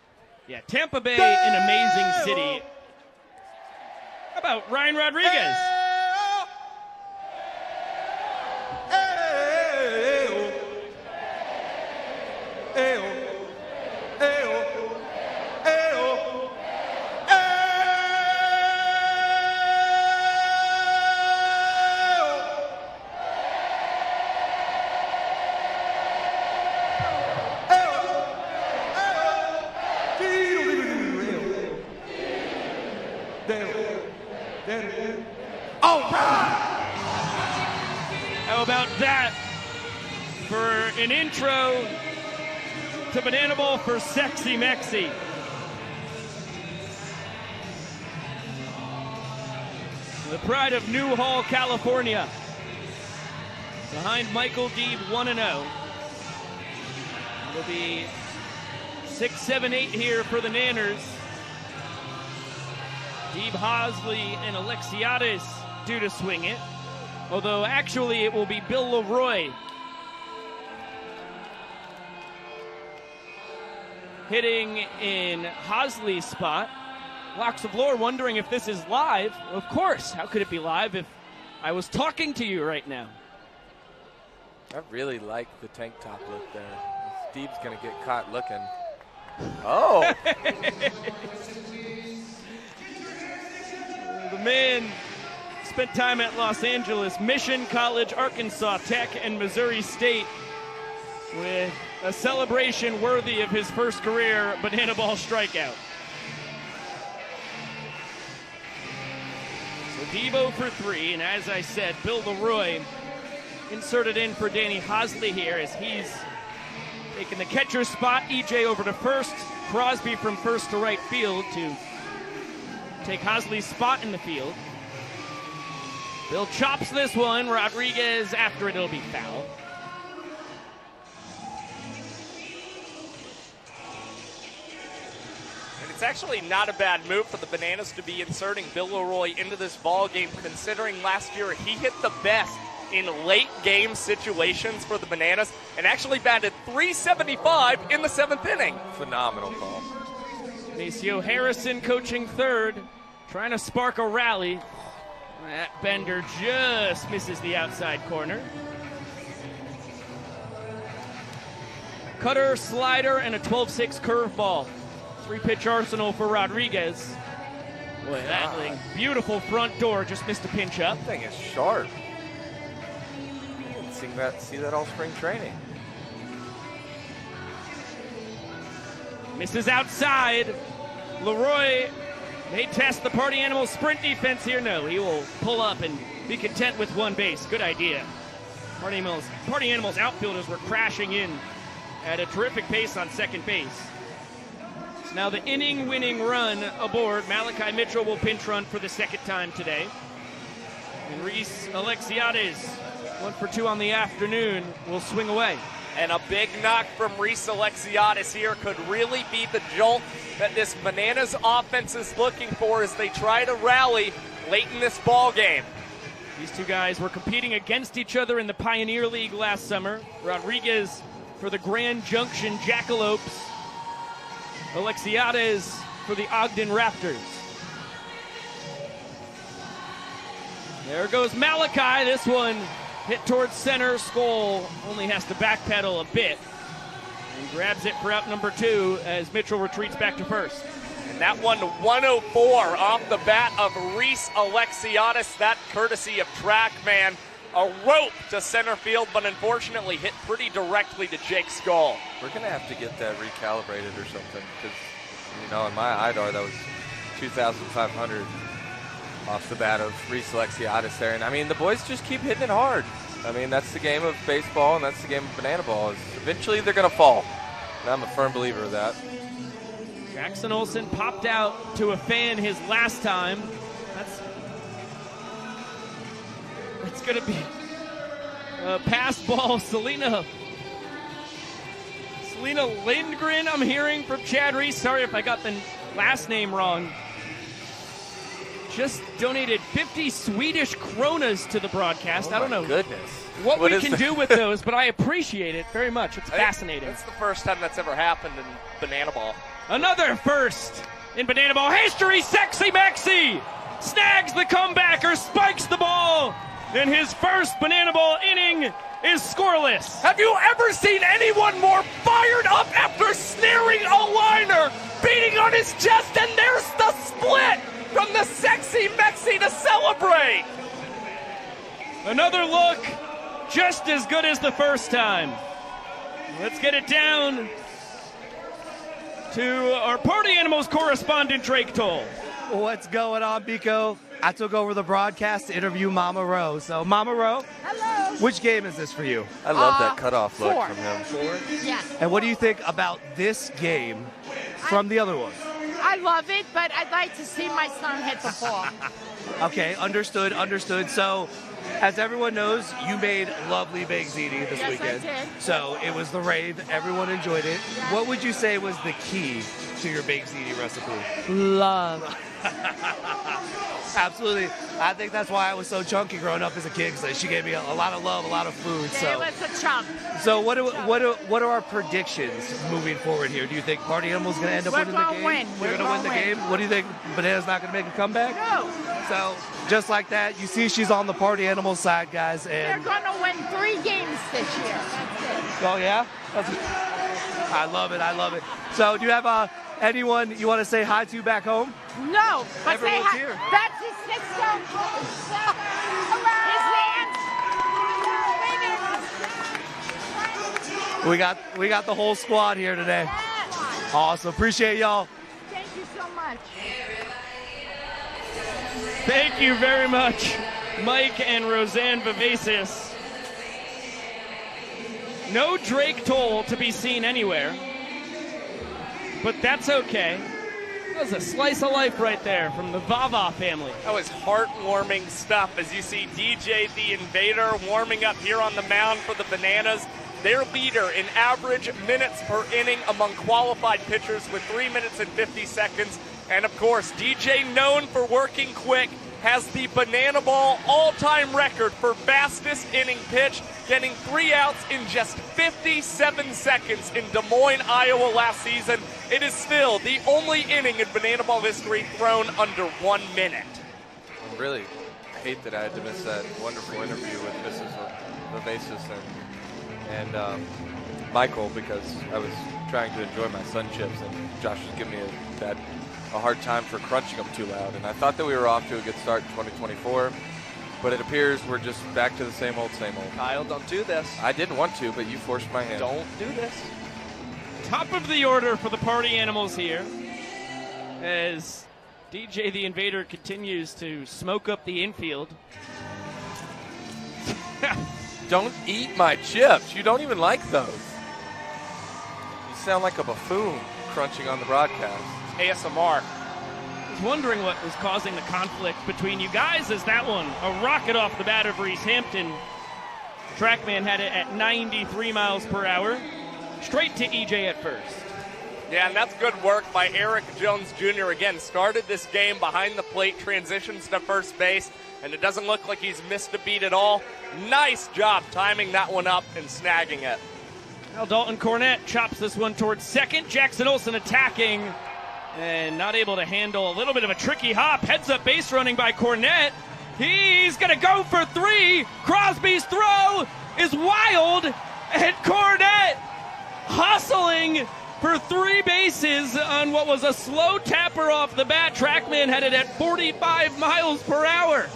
Yeah, Tampa Bay, an amazing city. How about Ryan Rodriguez? How about that for an intro to Banana Ball for Sexy Mexi? The pride of Newhall, California. Behind Michael Deeb 1-0. It'll be 6, 7, 8 here for the Nanners. Deeb Hosley and Alexiades due to swing it. Although actually it will be Bill Leroy hitting in Hosley's spot. Locks of Lore wondering if this is live. Of course, how could it be live if I was talking to you right now?
I really like the tank top look there. Steve's going to get caught looking. Oh!
The man spent time at Los Angeles, Mission College, Arkansas Tech, and Missouri State with a celebration worthy of his first career Banana Ball strikeout. So Deebo for 3, and as I said, Bill Leroy inserted in for Danny Hosley here as he's taking the catcher's spot. EJ over to first, Crosby from first to right field to take Hosley's spot in the field. Bill chops this one. Rodriguez after it, it'll be foul.
And it's actually not a bad move for the Bananas to be inserting Bill Leroy into this ball game, considering last year he hit the best in late game situations for the Bananas and actually batted .375 in the 7th inning.
Phenomenal call.
Maceo Harrison coaching third, trying to spark a rally. That bender just misses the outside corner. Cutter, slider, and a 12-6 curveball. 3-pitch arsenal for Rodriguez. Boy, that thing, beautiful front door, just missed a pinch up.
That thing is sharp. You didn't see that all spring training.
Misses outside. Leroy May test the Party Animals sprint defense here. No, he will pull up and be content with one base. Good idea. Party Animals outfielders were crashing in at a terrific pace on second base. So now the inning-winning run aboard. Malachi Mitchell will pinch run for the second time today. And Reese Alexiades, 1 for 2 on the afternoon, will swing away.
And a big knock from Reese Alexiades here could really be the jolt that this Bananas offense is looking for as they try to rally late in this ball game.
These two guys were competing against each other in the Pioneer League last summer. Rodriguez for the Grand Junction Jackalopes. Alexiades for the Ogden Raptors. There goes Malachi. This one hit towards center. Skole only has to backpedal a bit. And grabs it for out number 2 as Mitchell retreats back to first.
And that one, 104 off the bat of Reese Alexiades. That courtesy of Trackman. A rope to center field, but unfortunately hit pretty directly to Jake Skole.
We're going to have to get that recalibrated or something because, you know, in my IDAR, that was 2,500 off the bat of Reese Alexiades there. And, I mean, the boys just keep hitting it hard. I mean, that's the game of baseball, and that's the game of banana ball. Is eventually they're going to fall. And I'm a firm believer of that.
Jackson Olsen popped out to a fan his last time. It's going to be a pass ball. Selena Lindgren, I'm hearing from Chad Reese. Sorry if I got the last name wrong. Just donated 50 Swedish kronas to the broadcast. I don't know what we can do with those, but I appreciate it very much. It's fascinating.
It's the first time that's ever happened in Banana Ball.
Another first in Banana Ball history. Sexy Mexi snags the comebacker, spikes the ball, and his first Banana Ball inning is scoreless.
Have you ever seen anyone more fired up after snaring a liner, beating on his chest, and there's the split from the Sexy Mexi to celebrate?
Another look, just as good as the first time. Let's get it down to our Party Animals correspondent, Drake Toll.
What's going on, Biko? I took over the broadcast to interview Mama Ro. So, Mama Ro,
hello.
Which game is this for you?
I love that cutoff look from him.
4?
Yes.
And what do you think about this game from the other one?
I love it, but I'd like to see my son hit the ball.
Okay, understood. So, as everyone knows, you made lovely baked ziti this weekend.
I did.
So, it was the rave. Everyone enjoyed it.
Yeah.
What would you say was the key to your baked ziti recipe?
Love.
Absolutely. I think that's why I was so chunky growing up as a kid, because she gave me a lot of love, a lot of food. So
it was a chump.
So what are our predictions moving forward here? Do you think Party Animals going to end up winning the game? We're going to win the game? What do you think? Banana's not going to make a comeback?
No.
So just like that, you see she's on the Party Animals side, guys. And
they're going to win 3 games this year. That's it.
Oh, yeah? I love it. So do you have anyone you want to say hi to back home?
No, but
everyone's here.
Betsy Sixto.
We got the whole squad here today. Awesome. Appreciate y'all.
Thank you so much.
Thank you very much, Mike and Roseanne Vivacis. No Drake Toll to be seen anywhere, but that's okay. That was a slice of life right there from the Vava family.
That was heartwarming stuff as you see DJ the Invader warming up here on the mound for the Bananas. Their leader in average minutes per inning among qualified pitchers with 3 minutes and 50 seconds. And of course, DJ, known for working quick, has the Banana Ball all-time record for fastest inning pitch, getting 3 outs in just 57 seconds in Des Moines, Iowa last season. It is still the only inning in Banana Ball history thrown under 1 minute.
I really hate that I had to miss that wonderful interview with Mrs. Vivacis and Michael, because I was trying to enjoy my sun chips and Josh was giving me a hard time for crunching them too loud. And I thought that we were off to a good start in 2024, but it appears we're just back to the same old, same old.
Kyle, don't do this.
I didn't want to, but you forced my hand.
Don't do this.
Top of the order for the Party Animals here, as DJ the Invader continues to smoke up the infield.
Don't eat my chips. You don't even like those. You sound like a buffoon crunching on the broadcast.
ASMR.
I was wondering what was causing the conflict between you guys. Is that one a rocket off the bat of East Hampton? Trackman had it at 93 miles per hour. Straight to EJ at first.
Yeah, and that's good work by Eric Jones Jr. Again, started this game behind the plate, transitions to first base, and it doesn't look like he's missed a beat at all. Nice job timing that one up and snagging it.
Now Dalton Cornett chops this one towards second. Jackson Olsen attacking and not able to handle a little bit of a tricky hop. Heads up base running by Cornett. He's going to go for three. Crosby's throw is wild, and Cornett hustling for 3 bases on what was a slow tapper off the bat. Trackman had it at 45 miles per hour.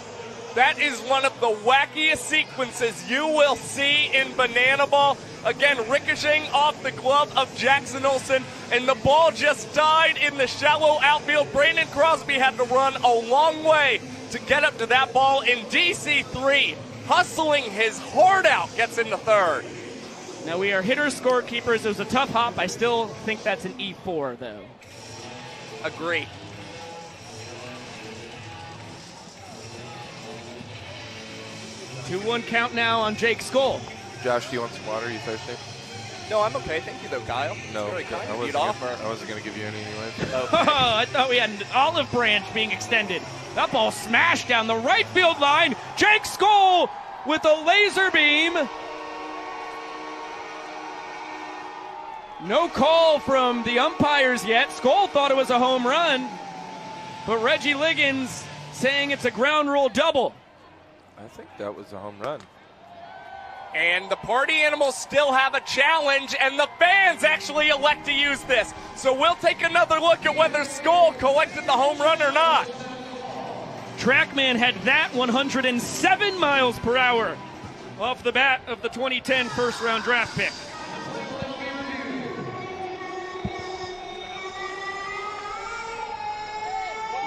That is one of the wackiest sequences you will see in Banana Ball. Again, ricocheting off the glove of Jackson Olsen, and the ball just died in the shallow outfield. Brandon Crosby had to run a long way to get up to that ball in DC3. Hustling his heart out, gets into third.
Now we are hitter scorekeepers. It was a tough hop. I still think that's an E4, though.
Agree.
Two-one count now on Jake Skole.
Josh, do you want some water? Are you thirsty?
No, I'm okay. Thank you, though, Kyle.
No,
Very kind
I
of you to offer.
wasn't going to give you any anyway.
Oh, I thought we had an olive branch being extended. That ball smashed down the right field line. Jake Skole with a laser beam. No call from the umpires yet. Skole thought it was a home run, but Reggie Liggins saying it's a ground rule double.
I think that was a home run.
And the party animals still have a challenge, and the fans actually elect to use this. So we'll take another look at whether Skole collected the home run or not.
Trackman had that 107 miles per hour off the bat of the 2010 first-round draft pick.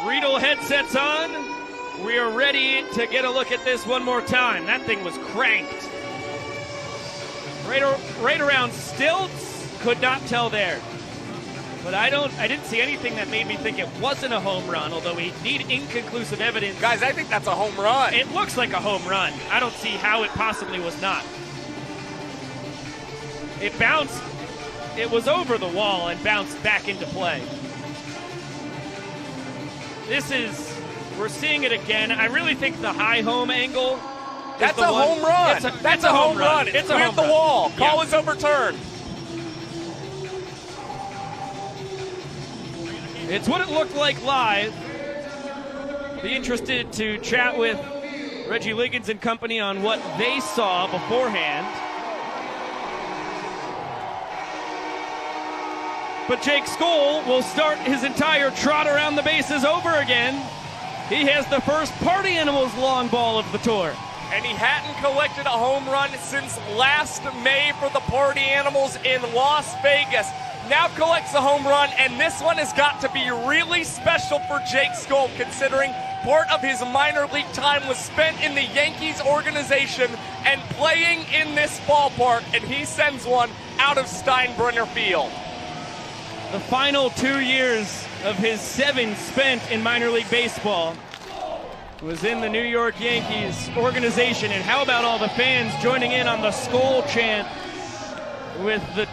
Riedel headsets on. We are ready to get a look at this one more time. That thing was cranked. Right around stilts, could not tell there. But I didn't see anything that made me think it wasn't a home run, although we need inconclusive evidence.
Guys, I think that's a home run.
It looks like a home run. I don't see how it possibly was not. It bounced. It was over the wall and bounced back into play. We're seeing it again. I really think the high home angle.
That's a home run. That's a home run. It's cleared the wall. Call is overturned.
It's what it looked like live. Be interested to chat with Reggie Liggins and company on what they saw beforehand. But Jake Skole will start his entire trot around the bases over again. He has the first Party Animals long ball of the tour.
And he hadn't collected a home run since last May for the Party Animals in Las Vegas. Now collects a home run, and this one has got to be really special for Jake Skole, considering part of his minor league time was spent in the Yankees organization and playing in this ballpark, and he sends one out of Steinbrenner Field.
The final 2 years of his 7 spent in minor league baseball was in the New York Yankees organization. And how about all the fans joining in on the Skole chant with the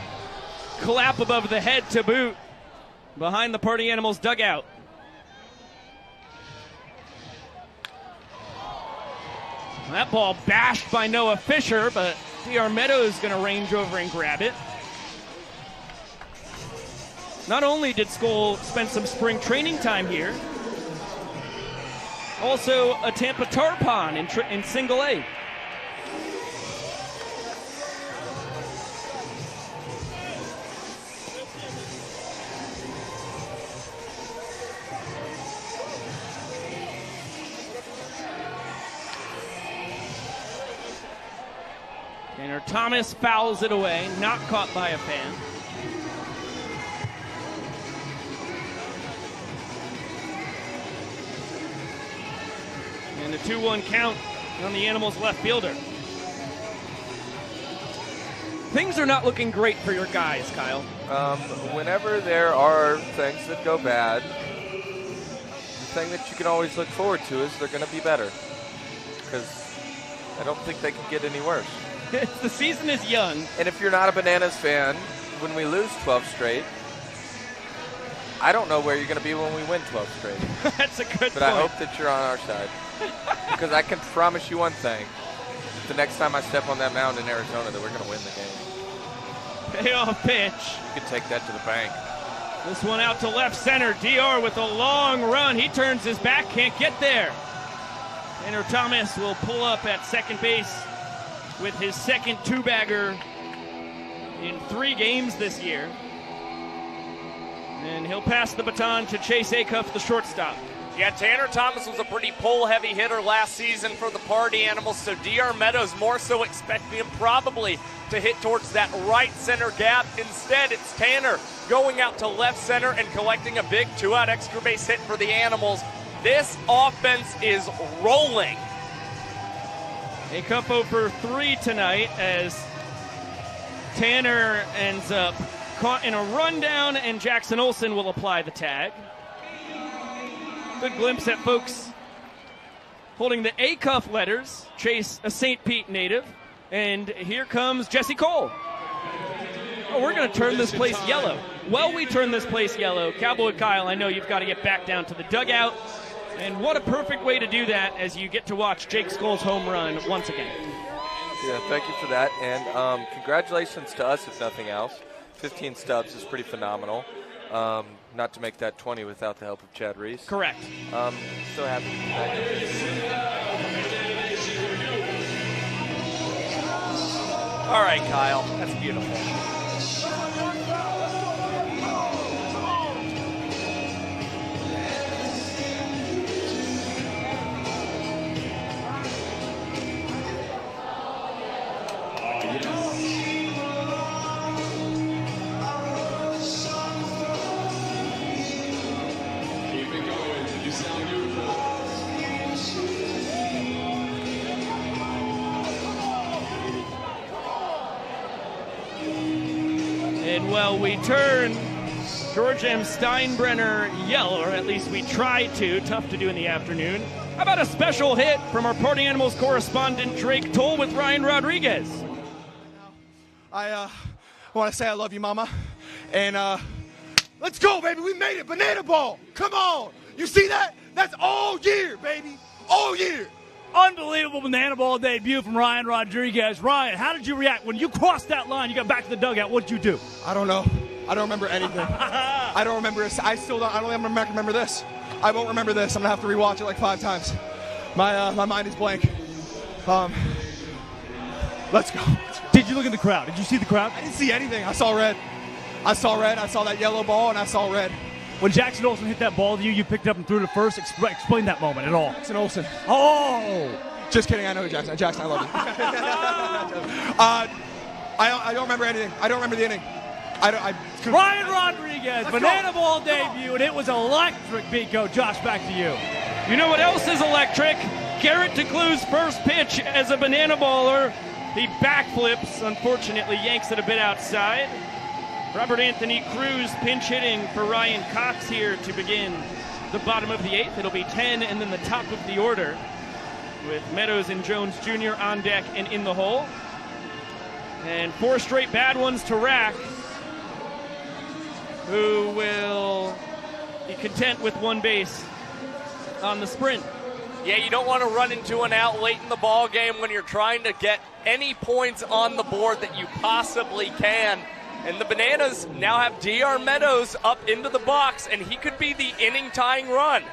clap above the head to boot behind the Party Animals dugout. That ball bashed by Noah Fisher, but DR Meadows going to range over and grab it. Not only did Skole spend some spring training time here, also a Tampa Tarpon in Single A. Tanner Thomas fouls it away, not caught by a fan. And a 2-1 count on the Animals left fielder. Things are not looking great for your guys, Kyle.
Whenever there are things that go bad, the thing that you can always look forward to is they're going to be better. Because I don't think they can get any worse.
The season is young.
And if you're not a Bananas fan, when we lose 12 straight, I don't know where you're going to be when we win 12 straight.
That's a good point.
But I hope that you're on our side. Because I can promise you one thing. The next time I step on that mound in Arizona, that we're going to win the game.
Payoff pitch.
You can take that to the bank.
This one out to left center. DR with a long run. He turns his back, can't get there. Tanner Thomas will pull up at second base with his second two-bagger in 3 games this year. And he'll pass the baton to Chase Acuff, the shortstop.
Yeah, Tanner Thomas was a pretty pull-heavy hitter last season for the Party Animals, so DR Meadows more so expecting him probably to hit towards that right center gap. Instead, it's Tanner going out to left center and collecting a big 2-out extra base hit for the Animals. This offense is rolling.
Acuff 0 for 3 tonight as Tanner ends up caught in a rundown, and Jackson Olsen will apply the tag. Good glimpse at folks holding the Acuff letters. Chase, a St. Pete native. And here comes Jesse Cole. Oh, we're going to turn this place yellow. Well, we turn this place yellow. Cowboy Kyle, I know you've got to get back down to the dugout. And what a perfect way to do that as you get to watch Jake Skole's home run once again.
Yeah, thank you for that. And congratulations to us, if nothing else. 15 stubs is pretty phenomenal. Not to make that 20 without the help of Chad Reese.
Correct.
So happy to be back.
All right, Kyle. That's beautiful.
And well, we turn George M. Steinbrenner yellow, or at least we try to. Tough to do in the afternoon. How about a special hit from our Party Animals correspondent Drake Toll with Ryan Rodriguez?
I want to say I love you, Mama. And let's go, baby. We made it. Banana ball. Come on. You see that? That's all year, baby. All year.
Unbelievable banana ball debut from Ryan Rodriguez. Ryan, how did you react when you crossed that line? You got back to the dugout. What did you do?
I don't know. I don't remember anything. I don't remember. I don't even remember this. I won't remember this. I'm gonna have to rewatch it like 5 times. My mind is blank. Let's go.
Did you look at the crowd? Did you see the crowd?
I didn't see anything. I saw red. I saw that yellow ball, and I saw red.
When Jackson Olsen hit that ball to you, you picked it up and threw it at first. Explain that moment at all.
Jackson Olsen.
Oh!
Just kidding. I know who Jackson. Jackson, I love you. I don't remember anything. I don't remember the inning.
Ryan Rodriguez, banana ball debut, and it was electric, Biko. Josh, back to you.
You know what else is electric? Garrett DeClue's first pitch as a banana baller. He backflips, unfortunately yanks it a bit outside. Robert Anthony Cruz pinch hitting for Ryan Cox here to begin the bottom of the 8th. It'll be 10 and then the top of the order with Meadows and Jones Jr. on deck and in the hole. And 4 straight bad ones to Rack, who will be content with 1 base on the sprint.
Yeah, you don't want to run into an out late in the ball game when you're trying to get any points on the board that you possibly can. And the Bananas now have DR Meadows up into the box, and he could be the inning-tying run.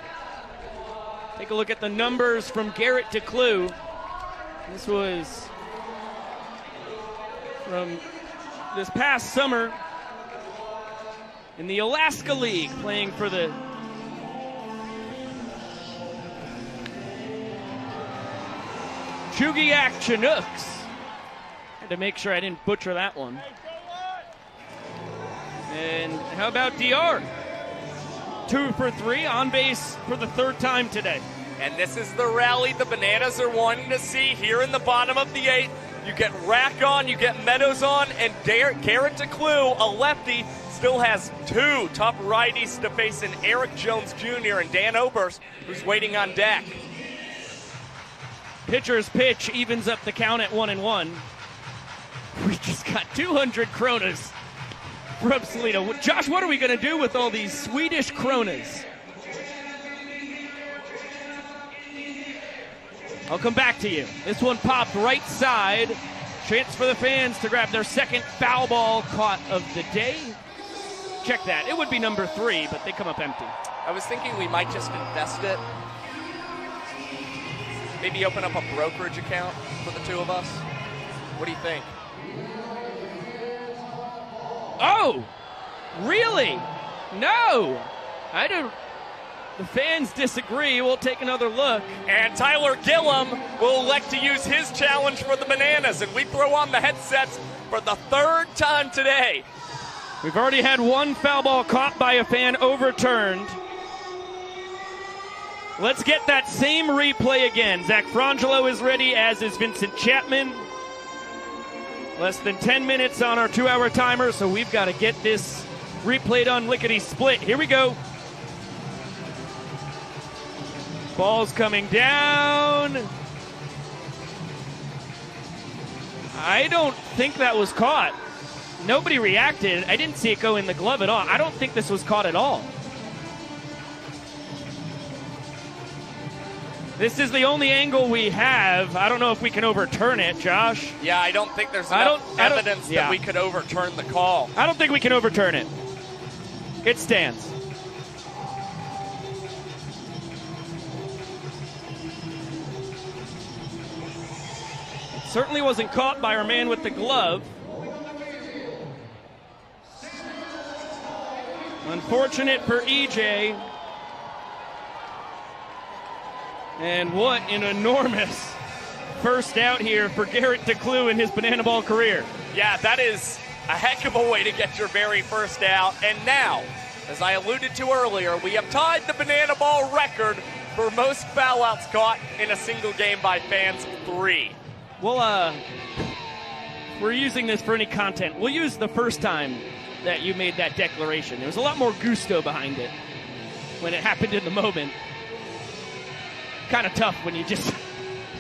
Take a look at the numbers from Garrett DeClue. This was from this past summer in the Alaska League, playing for the Chugiak Chinooks. Had to make sure I didn't butcher that one. And how about DR? 2 for 3, on base for the 3rd time today.
And this is the rally the Bananas are wanting to see here in the bottom of the 8th. You get Rack on, you get Meadows on, and Garrett DeClue, a lefty, still has 2 tough righties to face in Eric Jones Jr. and Dan Oberst, who's waiting on deck.
Pitcher's pitch evens up the count at 1-1. We just got 200 kronas from Selena. Josh, what are we going to do with all these Swedish kronas? I'll come back to you. This one popped right side. Chance for the fans to grab their second foul ball caught of the day. Check that. It would be number 3, but they come up empty.
I was thinking we might just invest it. Maybe open up a brokerage account for the 2 of us. What do you think?
Oh, really? No. I don't. The fans disagree. We'll take another look.
And Tyler Gillum will elect to use his challenge for the Bananas, and we throw on the headsets for the 3rd time today.
We've already had 1 foul ball caught by a fan overturned. Let's get that same replay again. Zach Frangelo is ready, as is Vincent Chapman. Less than 10 minutes on our 2-hour timer, so we've got to get this replayed on lickety-split. Here we go. Ball's coming down. I don't think that was caught. Nobody reacted. I didn't see it go in the glove at all. I don't think this was caught at all. This is the only angle we have. I don't know if we can overturn it, Josh.
Yeah, I don't think there's enough evidence that we could overturn the call.
I don't think we can overturn it. It stands. It certainly wasn't caught by our man with the glove. Unfortunate for EJ. And what an enormous first out here for Garrett DeClue in his banana ball career.
Yeah, that is a heck of a way to get your very first out. And now, as I alluded to earlier, we have tied the banana ball record for most foul outs caught in a single game by fans, 3.
Well, we're using this for any content. We'll use the first time that you made that declaration. There was a lot more gusto behind it when it happened in the moment. Kind of tough when you just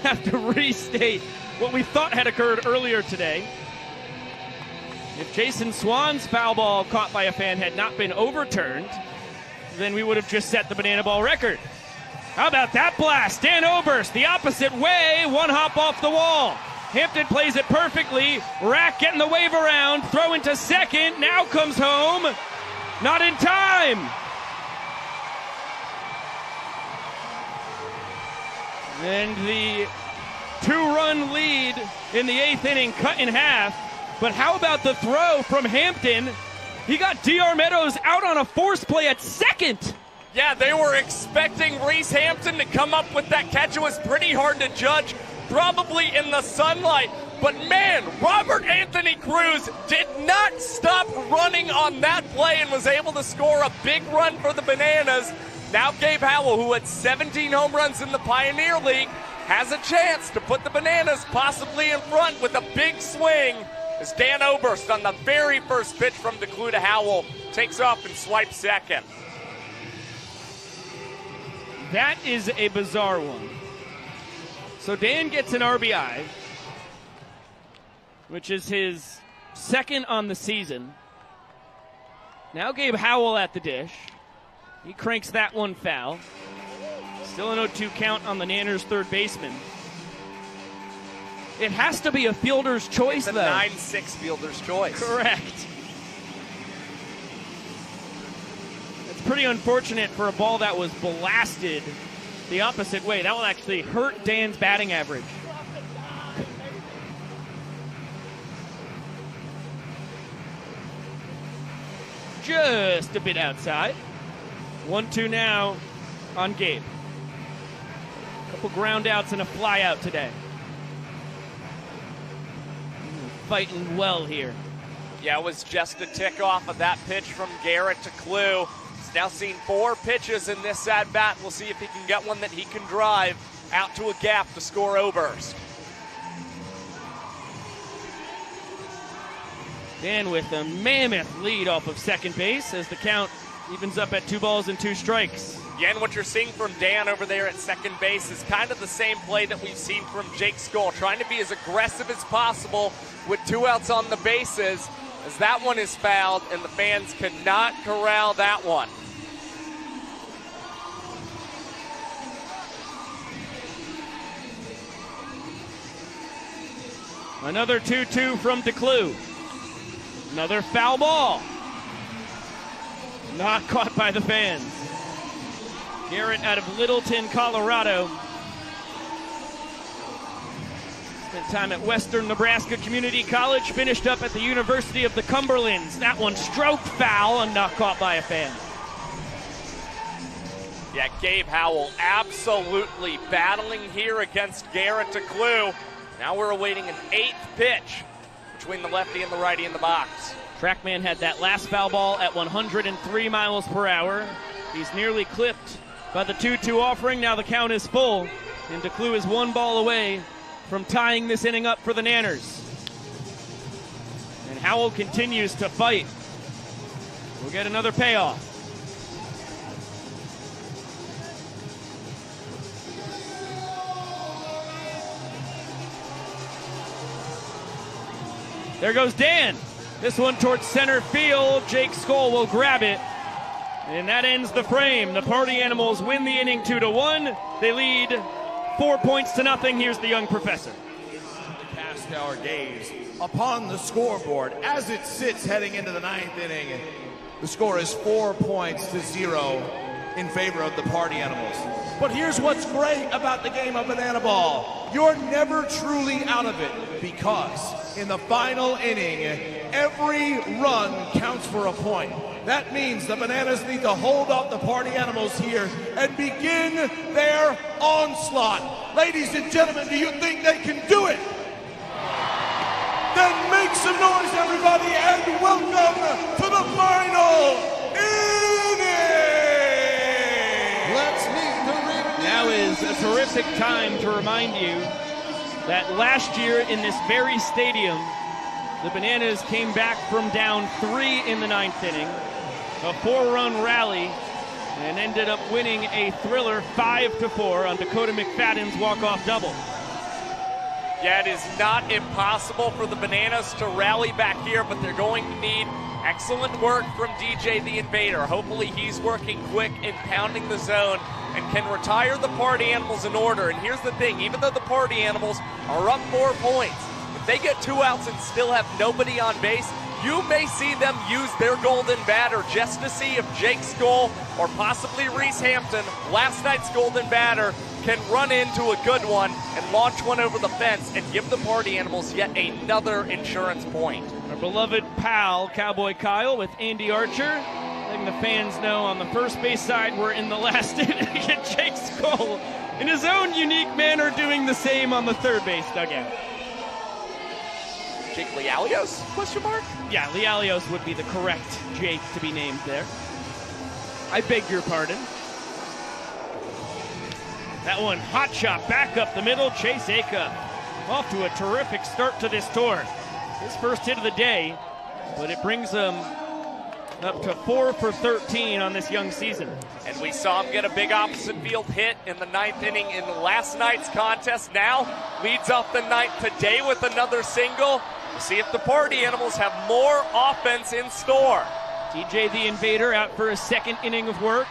have to restate what we thought had occurred earlier today. If Jason Swan's foul ball caught by a fan had not been overturned, then we would have just set the banana ball record. How about that blast? Dan Oberst, the opposite way, 1 hop off the wall. Hampton plays it perfectly. Rack getting the wave around, throw into second, now comes home. Not in time. And the 2-run lead in the 8th inning cut in half. But how about the throw from Hampton? He got D.R. Meadows out on a force play at second.
Yeah, they were expecting Reese Hampton to come up with that catch. It was pretty hard to judge, probably in the sunlight. But man, Robert Anthony Cruz did not stop running on that play and was able to score a big run for the Bananas. Now Gabe Howell, who had 17 home runs in the Pioneer League, has a chance to put the Bananas possibly in front with a big swing as Dan Oberst on the very first pitch from DeClue to Howell takes off and swipes second.
That is a bizarre one. So Dan gets an RBI, which is his second on the season. Now Gabe Howell at the dish. He cranks that one foul. Still an 0-2 count on the Nanners' third baseman. It has to be a fielder's choice,
though. It's a 9-6 fielder's choice.
Correct. It's pretty unfortunate for a ball that was blasted the opposite way. That will actually hurt Dan's batting average. Just a bit outside. 1-2 now on Gabe. Couple ground outs and a fly out today. Fighting well here.
Yeah, it was just a tick off of that pitch from Garrett DeClue. He's now seen 4 pitches in this at-bat. We'll see if he can get one that he can drive out to a gap to score Oberst.
Dan with a mammoth lead off of second base as the count evens up at 2 balls and 2 strikes.
Again, what you're seeing from Dan over there at second base is kind of the same play that we've seen from Jake Skole, trying to be as aggressive as possible with 2 outs on the bases, as that one is fouled and the fans cannot corral that one.
Another 2-2 from DeClue. Another foul ball. Not caught by the fans. Garrett out of Littleton, Colorado. Spent time at Western Nebraska Community College, finished up at the University of the Cumberlands. That one stroked foul and not caught by a fan.
Yeah, Gabe Howell absolutely battling here against Garrett DeClue. Now we're awaiting an 8th pitch between the lefty and the righty in the box.
Trackman had that last foul ball at 103 miles per hour. He's nearly clipped by the 2-2 offering. Now the count is full, and DeClue is 1 ball away from tying this inning up for the Nanners. And Howell continues to fight. We'll get another payoff. There goes Dan. This one towards center field. Jake Skole will grab it. And that ends the frame. The Party Animals win the inning 2-1. They lead 4-0. Here's the young professor.
Cast our gaze upon the scoreboard as it sits heading into the 9th inning. The score is 4-0 in favor of the Party Animals. But here's what's great about the game of banana ball. You're never truly out of it, because in the final inning, every run counts for a point. That means the Bananas need to hold up the Party Animals here and begin their onslaught. Ladies and gentlemen, do you think they can do it? Then make some noise, everybody, and welcome to the final inning!
Let's meet the ring.
Now is a terrific time to remind you that last year in this very stadium, the Bananas came back from down 3 in the 9th inning, a 4-run rally, and ended up winning a thriller 5-4 on Dakota McFadden's walk-off double.
Yeah, it is not impossible for the Bananas to rally back here, but they're going to need excellent work from DJ the Invader. Hopefully he's working quick and pounding the zone and can retire the Party Animals in order. And here's the thing, even though the Party Animals are up 4 points, if they get 2 outs and still have nobody on base, you may see them use their golden batter just to see if Jake Skole or possibly Reese Hampton, last night's golden batter, can run into a good one and launch one over the fence and give the Party Animals yet another insurance point.
Our beloved pal, Cowboy Kyle, with Andy Archer, letting the fans know on the first base side we're in the last inning, and Jake Skole, in his own unique manner, doing the same on the third base dugout.
Jake Lialios, question mark?
Yeah, Lialios would be the correct Jake to be named there. I beg your pardon. That one, hot shot back up the middle. Chase Acuff off to a terrific start to this tour. His first hit of the day, but it brings him up to 4 for 13 on this young season.
And we saw him get a big opposite field hit in the 9th inning in last night's contest. Now leads off the 9th today with another single. We'll see if the Party Animals have more offense in store.
DJ the Invader out for a 2nd inning of work,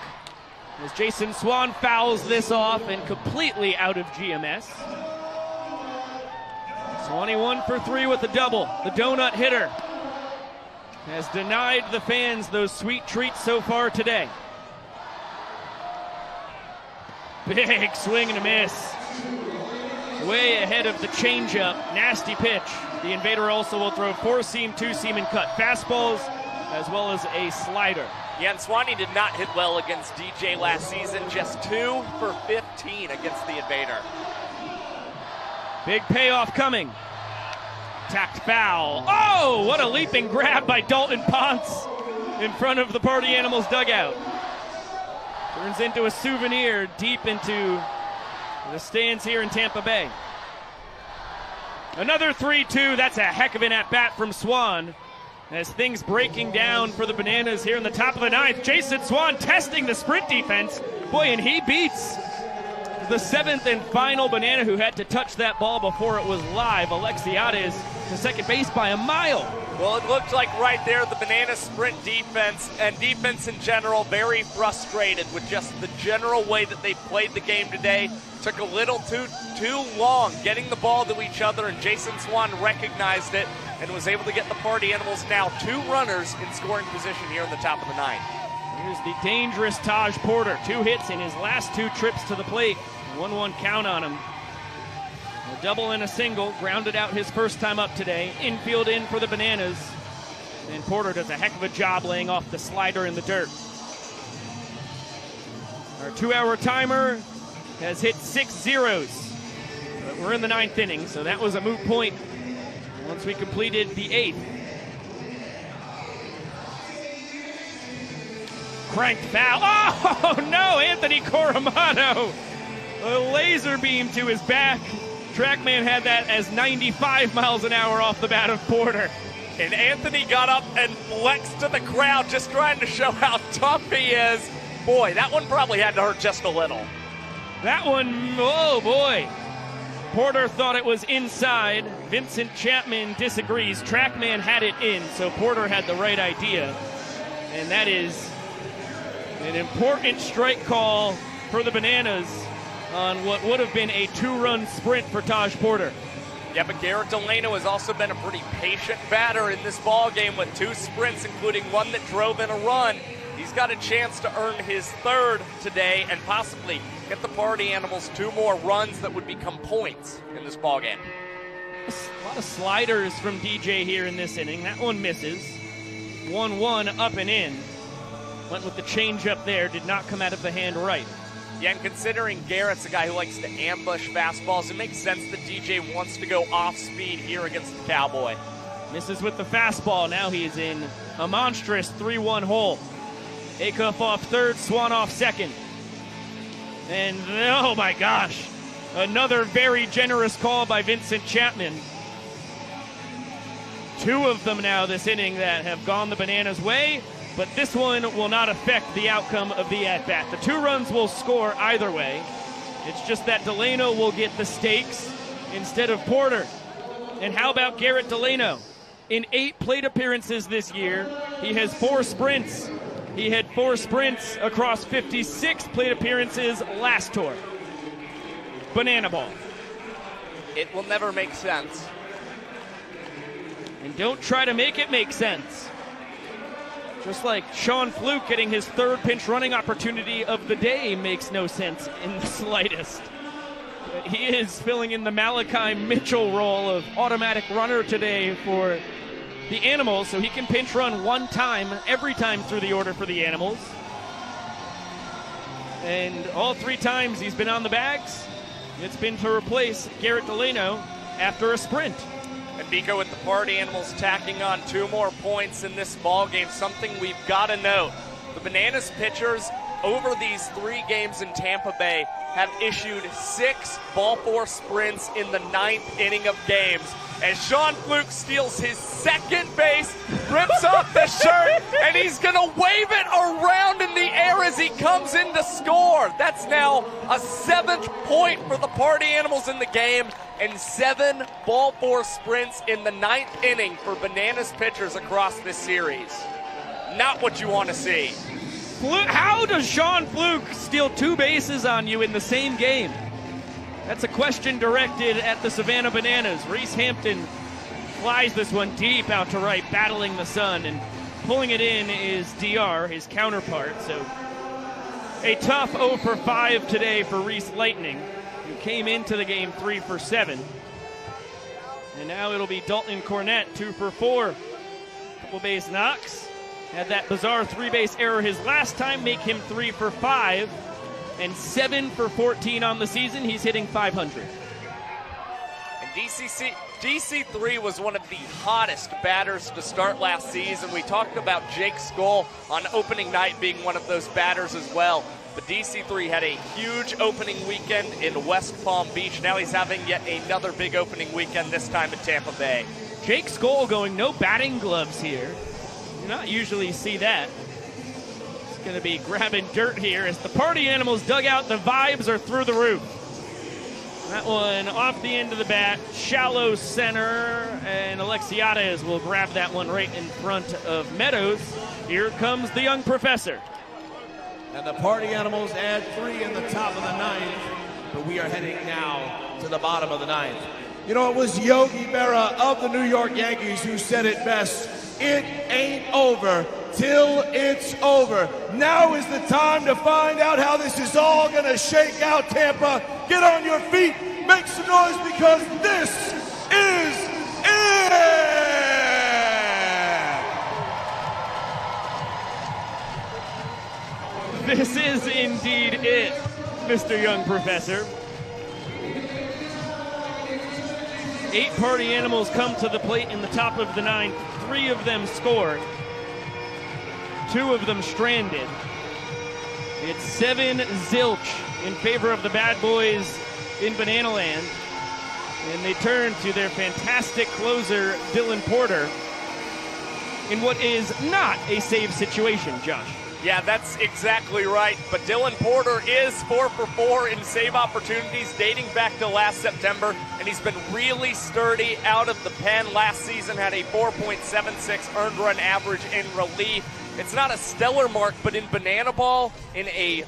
as Jason Swan fouls this off and completely out of GMS. Swanee 1 for 3 with a double. The donut hitter has denied the fans those sweet treats so far today. Big swing and a miss. Way ahead of the changeup. Nasty pitch. The Invader also will throw 4-seam, 2-seam, and cut fastballs, as well as a slider.
Yeah, and Swanee did not hit well against DJ last season. Just 2 for 15 against the Invader.
Big payoff coming. Tacked foul. Oh, what a leaping grab by Dalton Ponce in front of the Party Animals dugout. Turns into a souvenir deep into the stands here in Tampa Bay. Another 3-2. That's a heck of an at-bat from Swan. As things breaking down for the Bananas here in the top of the ninth. Jason Swan testing the sprint defense. Boy, and he beats the 7th and final Banana who had to touch that ball before it was live. Alexiades to second base by a mile.
Well, it looked like right there the Banana sprint defense and defense in general very frustrated with just the general way that they played the game today. Took a little too long getting the ball to each other, and Jason Swan recognized it and was able to get the Party Animals now 2 runners in scoring position here in the top of the ninth.
Here's the dangerous Taj Porter. 2 hits in his last 2 trips to the plate. 1-1 count on him. A double and a single, grounded out his first time up today. Infield in for the Bananas. And Porter does a heck of a job laying off the slider in the dirt. Our 2-hour timer has hit 6 zeros. But we're in the 9th inning, so that was a moot point once we completed the 8th. Cranked foul. Oh, no, Anthony Coramano. A laser beam to his back. Trackman had that as 95 miles an hour off the bat of Porter.
And Anthony got up and flexed to the crowd, just trying to show how tough he is. Boy, that one probably had to hurt just a little.
That one, oh boy. Porter thought it was inside. Vincent Chapman disagrees. Trackman had it in, so Porter had the right idea. And that is an important strike call for the Bananas on what would have been a 2-run sprint for Taj Porter.
Yeah, but Garrett Delano has also been a pretty patient batter in this ball game with 2 sprints, including one that drove in a run. He's got a chance to earn his 3rd today and possibly get the Party Animals 2 more runs that would become points in this ball game.
A lot of sliders from DJ here in this inning. That one misses. 1-1 up and in. Went with the changeup there. Did not come out of the hand right.
Yeah, and considering Garrett's a guy who likes to ambush fastballs, it makes sense that DJ wants to go off speed here against the Cowboy.
Misses with the fastball. Now he's in a monstrous 3-1 hole. Acuff off 3rd, Swan off 2nd. And oh my gosh, another very generous call by Vincent Chapman. 2 of them now this inning that have gone the Bananas' way. But this one will not affect the outcome of the at-bat. The 2 runs will score either way. It's just that Delano will get the stakes instead of Porter. And how about Garrett Delano? In 8 plate appearances this year, he has 4 sprints. He had 4 sprints across 56 plate appearances last tour. Banana ball.
It will never make sense.
And don't try to make it make sense. Just like Sean Fluke getting his 3rd pinch running opportunity of the day makes no sense in the slightest. But he is filling in the Malachi Mitchell role of automatic runner today for the Animals, so he can pinch run 1 time every time through the order for the Animals. And all 3 times he's been on the bags, it's been to replace Garrett Delano after a sprint.
And Biko with the Party Animals tacking on 2 more points in this ball game. Something we've got to note. The Bananas pitchers over these 3 games in Tampa Bay have issued 6 ball 4 sprints in the 9th inning of games. As Sean Fluke steals his 2nd base, rips off the shirt, and he's going to wave it around in the air as he comes in to score. That's now a 7th point for the Party Animals in the game, and 7 ball 4 sprints in the 9th inning for Bananas pitchers across this series. Not what you want to see.
How does Sean Fluke steal 2 bases on you in the same game? That's a question directed at the Savannah Bananas. Reese Hampton flies this one deep out to right, battling the sun, and pulling it in is DR, his counterpart. So a tough 0 for 5 today for Reese Lightning, who came into the game 3 for 7. And now it'll be Dalton Cornett, 2 for 4. Couple base knocks. Had that bizarre 3-base error his last time, make him 3 for 5. And 7 for 14 on the season. He's hitting .500.
And DC3 was one of the hottest batters to start last season. We talked about Jake Skole on opening night being one of those batters as well. But DC3 had a huge opening weekend in West Palm Beach. Now he's having yet another big opening weekend, this time in Tampa Bay.
Jake Skole going no batting gloves here. You not usually see that. He's going to be grabbing dirt here as the Party Animals dug out. The vibes are through the roof. That one off the end of the bat, shallow center, and Alexiades will grab that one right in front of Meadows. Here comes the young professor.
And the Party Animals add 3 in the top of the 9th, but we are heading now to the bottom of the 9th. You know, it was Yogi Berra of the New York Yankees who said it best. It ain't over till it's over. Now is the time to find out how this is all going to shake out, Tampa. Get on your feet, make some noise, because this is it!
This is indeed it, Mr. Young Professor. 8 Party Animals come to the plate in the top of the 9th. 3 of them scored. 2 of them stranded. It's 7-0 in favor of the Bad Boys in Banana Land. And they turn to their fantastic closer, Dylan Porter, in what is not a save situation, Josh.
Yeah, that's exactly right. But Dylan Porter is 4 for 4 in save opportunities dating back to last September, and he's been really sturdy out of the pen. Last season had a 4.76 earned run average in relief. It's not a stellar mark, but in banana ball, in a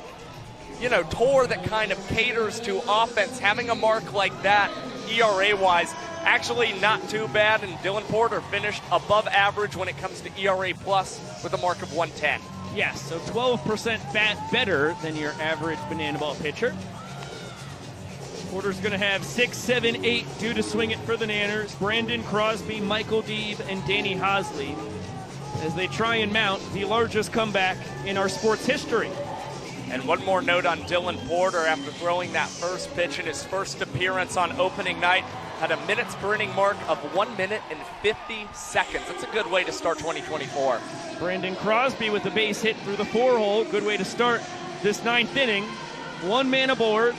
tour that kind of caters to offense, having a mark like that, ERA-wise, actually not too bad. And Dylan Porter finished above average when it comes to ERA plus with a mark of 110.
Yes, so 12% better than your average banana ball pitcher. Porter's going to have 6, 7, 8 due to swing it for the Nanners. Brandon Crosby, Michael Deeb, and Danny Hosley as they try and mount the largest comeback in our sports history.
And one more note on Dylan Porter. After throwing that first pitch in his first appearance on opening night, had a minutes per inning mark of 1 minute and 50 seconds. That's a good way to start 2024.
Brandon Crosby with a base hit through the 4-hole. Good way to start this 9th inning. 1 man aboard.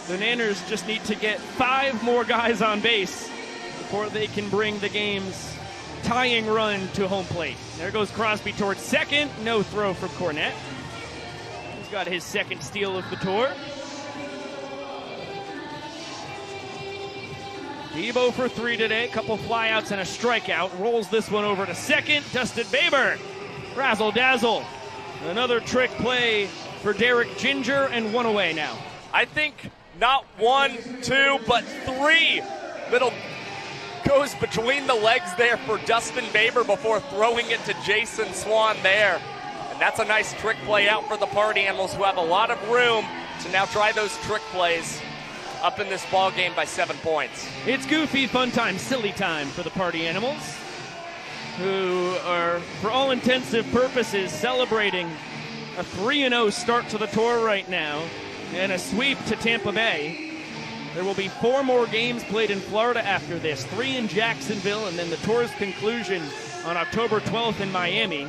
The Nanners just need to get 5 more guys on base before they can bring the game's tying run to home plate. There goes Crosby towards second. No throw from Cornette. He's got his second steal of the tour. Debo for 3 today, couple flyouts and a strikeout. Rolls this one over to second. Dustin Baber, razzle dazzle. Another trick play for Derek Ginger, and 1 away now.
I think not 1, 2, but 3 little goes between the legs there for Dustin Baber before throwing it to Jason Swan there. And that's a nice trick play out for the Party Animals, who have a lot of room to now try those trick plays up in this ball game by 7 points.
It's goofy, fun time, silly time for the Party Animals, who are, for all intensive purposes, celebrating a 3-0 start to the tour right now and a sweep to Tampa Bay. There will be 4 more games played in Florida after this, 3 in Jacksonville, and then the tour's conclusion on October 12th in Miami.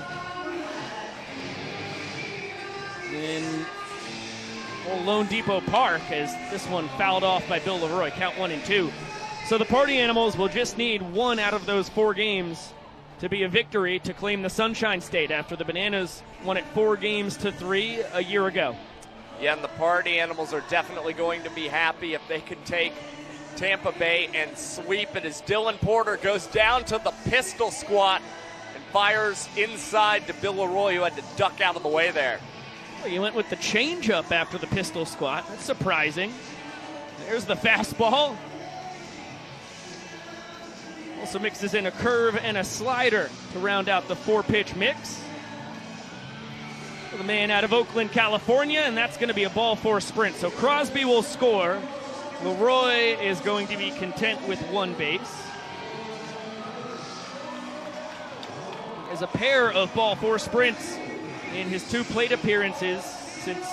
In Old Lone Depot Park, as this one fouled off by Bill Leroy, count 1 and 2. So the Party Animals will just need 1 out of those 4 games to be a victory to claim the Sunshine State after the Bananas won it 4-3 a year ago.
Yeah, and the Party Animals are definitely going to be happy if they can take Tampa Bay and sweep it, as Dylan Porter goes down to the pistol squat and fires inside to Bill Leroy, who had to duck out of the way there.
Well, you went with the changeup after the pistol squat. That's surprising. There's the fastball. Also mixes in a curve and a slider to round out the 4-pitch mix. For the man out of Oakland, California, and that's going to be a ball 4 sprint. So Crosby will score. Leroy is going to be content with 1 base. As a pair of ball 4 sprints in his 2 plate appearances since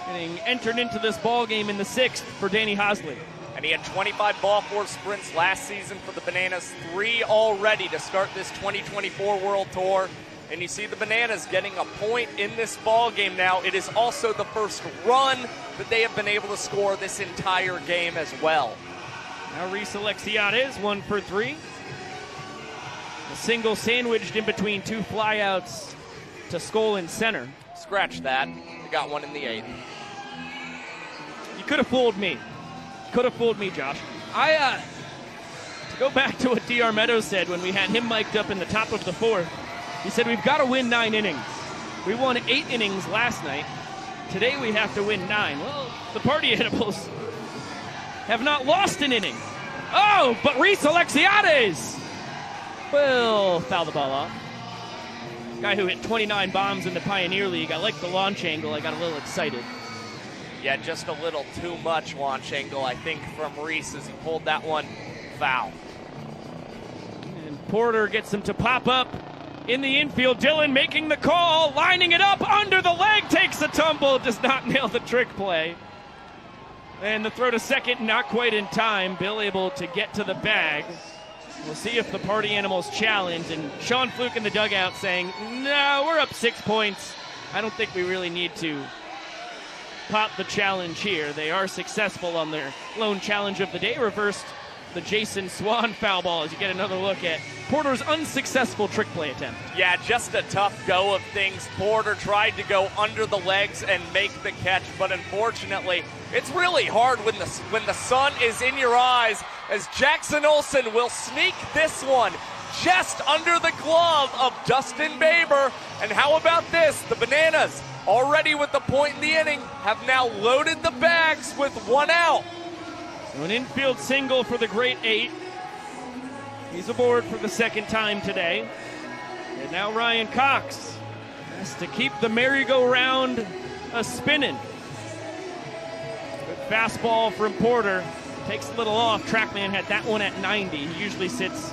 getting entered into this ball game in the 6th for Danny Hosley.
And he had 25 ball four sprints last season for the Bananas, 3 already to start this 2024 World Tour. And you see the Bananas getting a point in this ball game now. It is also the first run that they have been able to score this entire game as well.
Now Reese Alexiades, 1 for 3. A single sandwiched in between 2 flyouts to Skole in center.
Scratch that. They got one in the 8th.
You could have fooled me. Could have fooled me, Josh. To go back to what DR Meadows said when we had him mic'd up in the top of the 4th, he said we've got to win 9 innings. We won 8 innings last night. Today we have to win 9. Well, the Party Animals have not lost an inning. Oh, but Reese Alexiades will foul the ball off. Guy who hit 29 bombs in the Pioneer League. I like the launch angle. I got a little excited.
Yeah, just a little too much launch angle, I think, from Reese as he pulled that one foul.
And Porter gets him to pop up in the infield. Dillon making the call, lining it up under the leg, takes a tumble, does not nail the trick play. And the throw to second, not quite in time. Bill able to get to the bag. We'll see if the Party Animals challenge. And Sean Fluke in the dugout saying, no, we're up 6 points. I don't think we really need to pop the challenge here. They are successful on their lone challenge of the day. Reversed the Jason Swan foul ball as you get another look at Porter's unsuccessful trick play attempt.
Yeah, just a tough go of things. Porter tried to go under the legs and make the catch, but unfortunately, it's really hard when the sun is in your eyes, as Jackson Olsen will sneak this one just under the glove of Dustin Baber. And how about this? The Bananas, already with the point in the inning, have now loaded the bags with 1 out.
So an infield single for the Great 8. He's aboard for the 2nd time today. And now Ryan Cox has to keep the merry-go-round spinning. Good fastball from Porter. Takes a little off. Trackman had that one at 90. He usually sits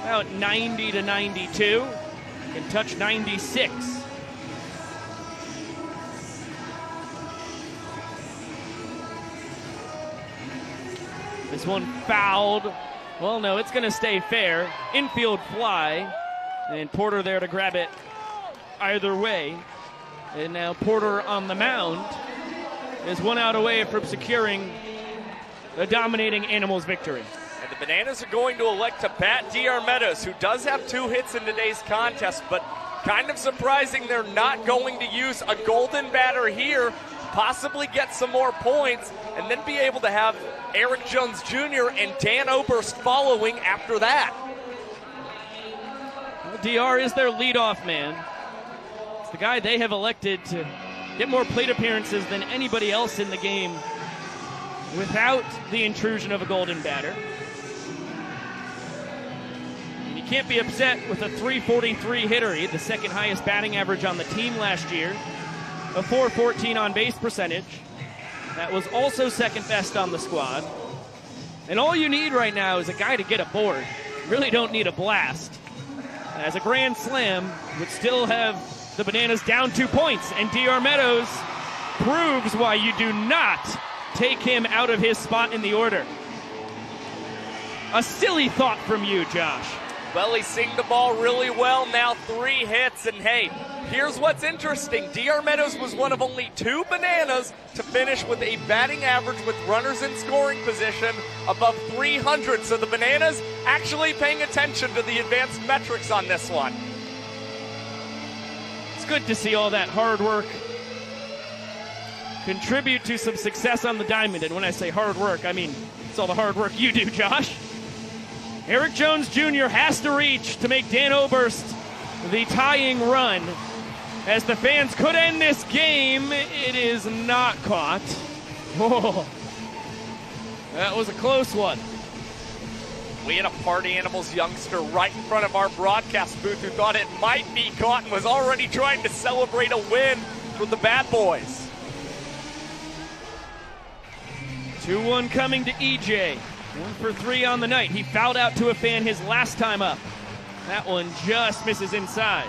about 90 to 92. Can touch 96. This one fouled. Well, no, it's going to stay fair. Infield fly. And Porter there to grab it either way. And now Porter on the mound is 1 out away from securing the dominating Animals victory.
And the Bananas are going to elect to bat DR Meadows, who does have 2 hits in today's contest, but kind of surprising they're not going to use a golden batter here, possibly get some more points, and then be able to have Eric Jones Jr. and Dan Oberst following after that.
Well, DR is their leadoff man. It's the guy they have elected to get more plate appearances than anybody else in the game without the intrusion of a golden batter. And you can't be upset with a .343 hitter. He had the 2nd highest batting average on the team last year, a .414 on base percentage. That was also 2nd best on the squad. And all you need right now is a guy to get aboard. You really don't need a blast. As a grand slam would still have the Bananas down 2 points, and DR Meadows proves why you do not take him out of his spot in the order. A silly thought from you, Josh.
Well, he's seeing the ball really well now, 3 hits, and hey, here's what's interesting. DR Meadows was one of only 2 Bananas to finish with a batting average with runners in scoring position above 300. So the Bananas actually paying attention to the advanced metrics on this one.
It's good to see all that hard work contribute to some success on the diamond. And when I say hard work, I mean it's all the hard work you do, Josh. Eric Jones Jr. has to reach to make Dan Oberst the tying run. As the fans could end this game, it is not caught. Oh, that was a close one.
We had a Party Animals youngster right in front of our broadcast booth who thought it might be caught and was already trying to celebrate a win with the Bad Boys.
2-1 coming to EJ. 1 for 3 on the night. He fouled out to a fan his last time up. That one just misses inside.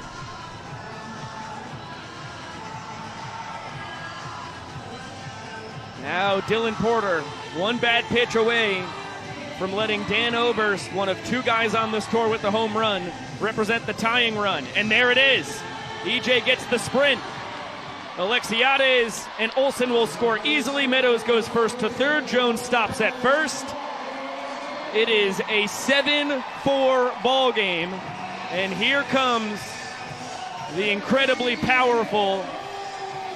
Now Dylan Porter One bad pitch away from letting Dan Oberst, one of two guys on this tour with the home run, represent the tying run. And there it is. EJ gets the sprint. Alexiades and Olsen will score easily. Meadows goes first to third. Jones stops at first. It is a 7-4 ball game. And here comes the incredibly powerful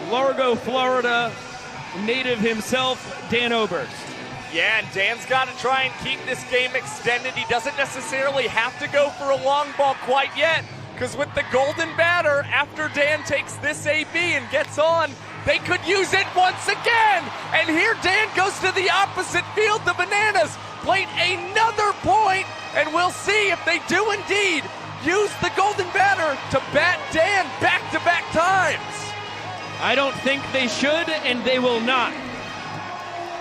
Largo, Florida native himself, Dan Oberst.
Yeah, and Dan's got to try and keep this game extended. He doesn't necessarily have to go for a long ball quite yet, because with the golden batter, after Dan takes this AB and gets on, they could use it once again. And here Dan goes to the opposite field. The Bananas played another point, and we'll see if they do indeed use the golden batter to bat Dan back-to-back times.
I don't think they should, and they will not.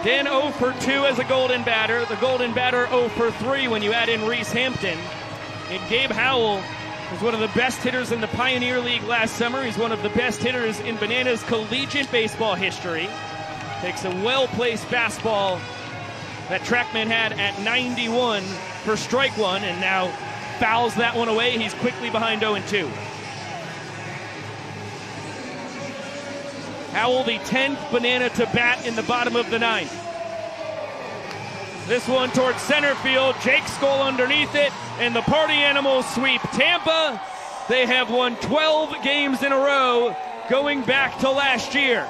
Dan 0 for 2 as a golden batter. The golden batter 0 for 3 when you add in Reese Hampton. And Gabe Howell was one of the best hitters in the Pioneer League last summer. He's one of the best hitters in Bananas collegiate baseball history. Takes a well-placed fastball that Trackman had at 91 for strike one, and now fouls that one away. He's quickly behind 0-2. Howell, the 10th Banana to bat in the bottom of the ninth. This one towards center field. Jake Skole underneath it, and the Party Animals sweep Tampa. They have won 12 games in a row going back to last year.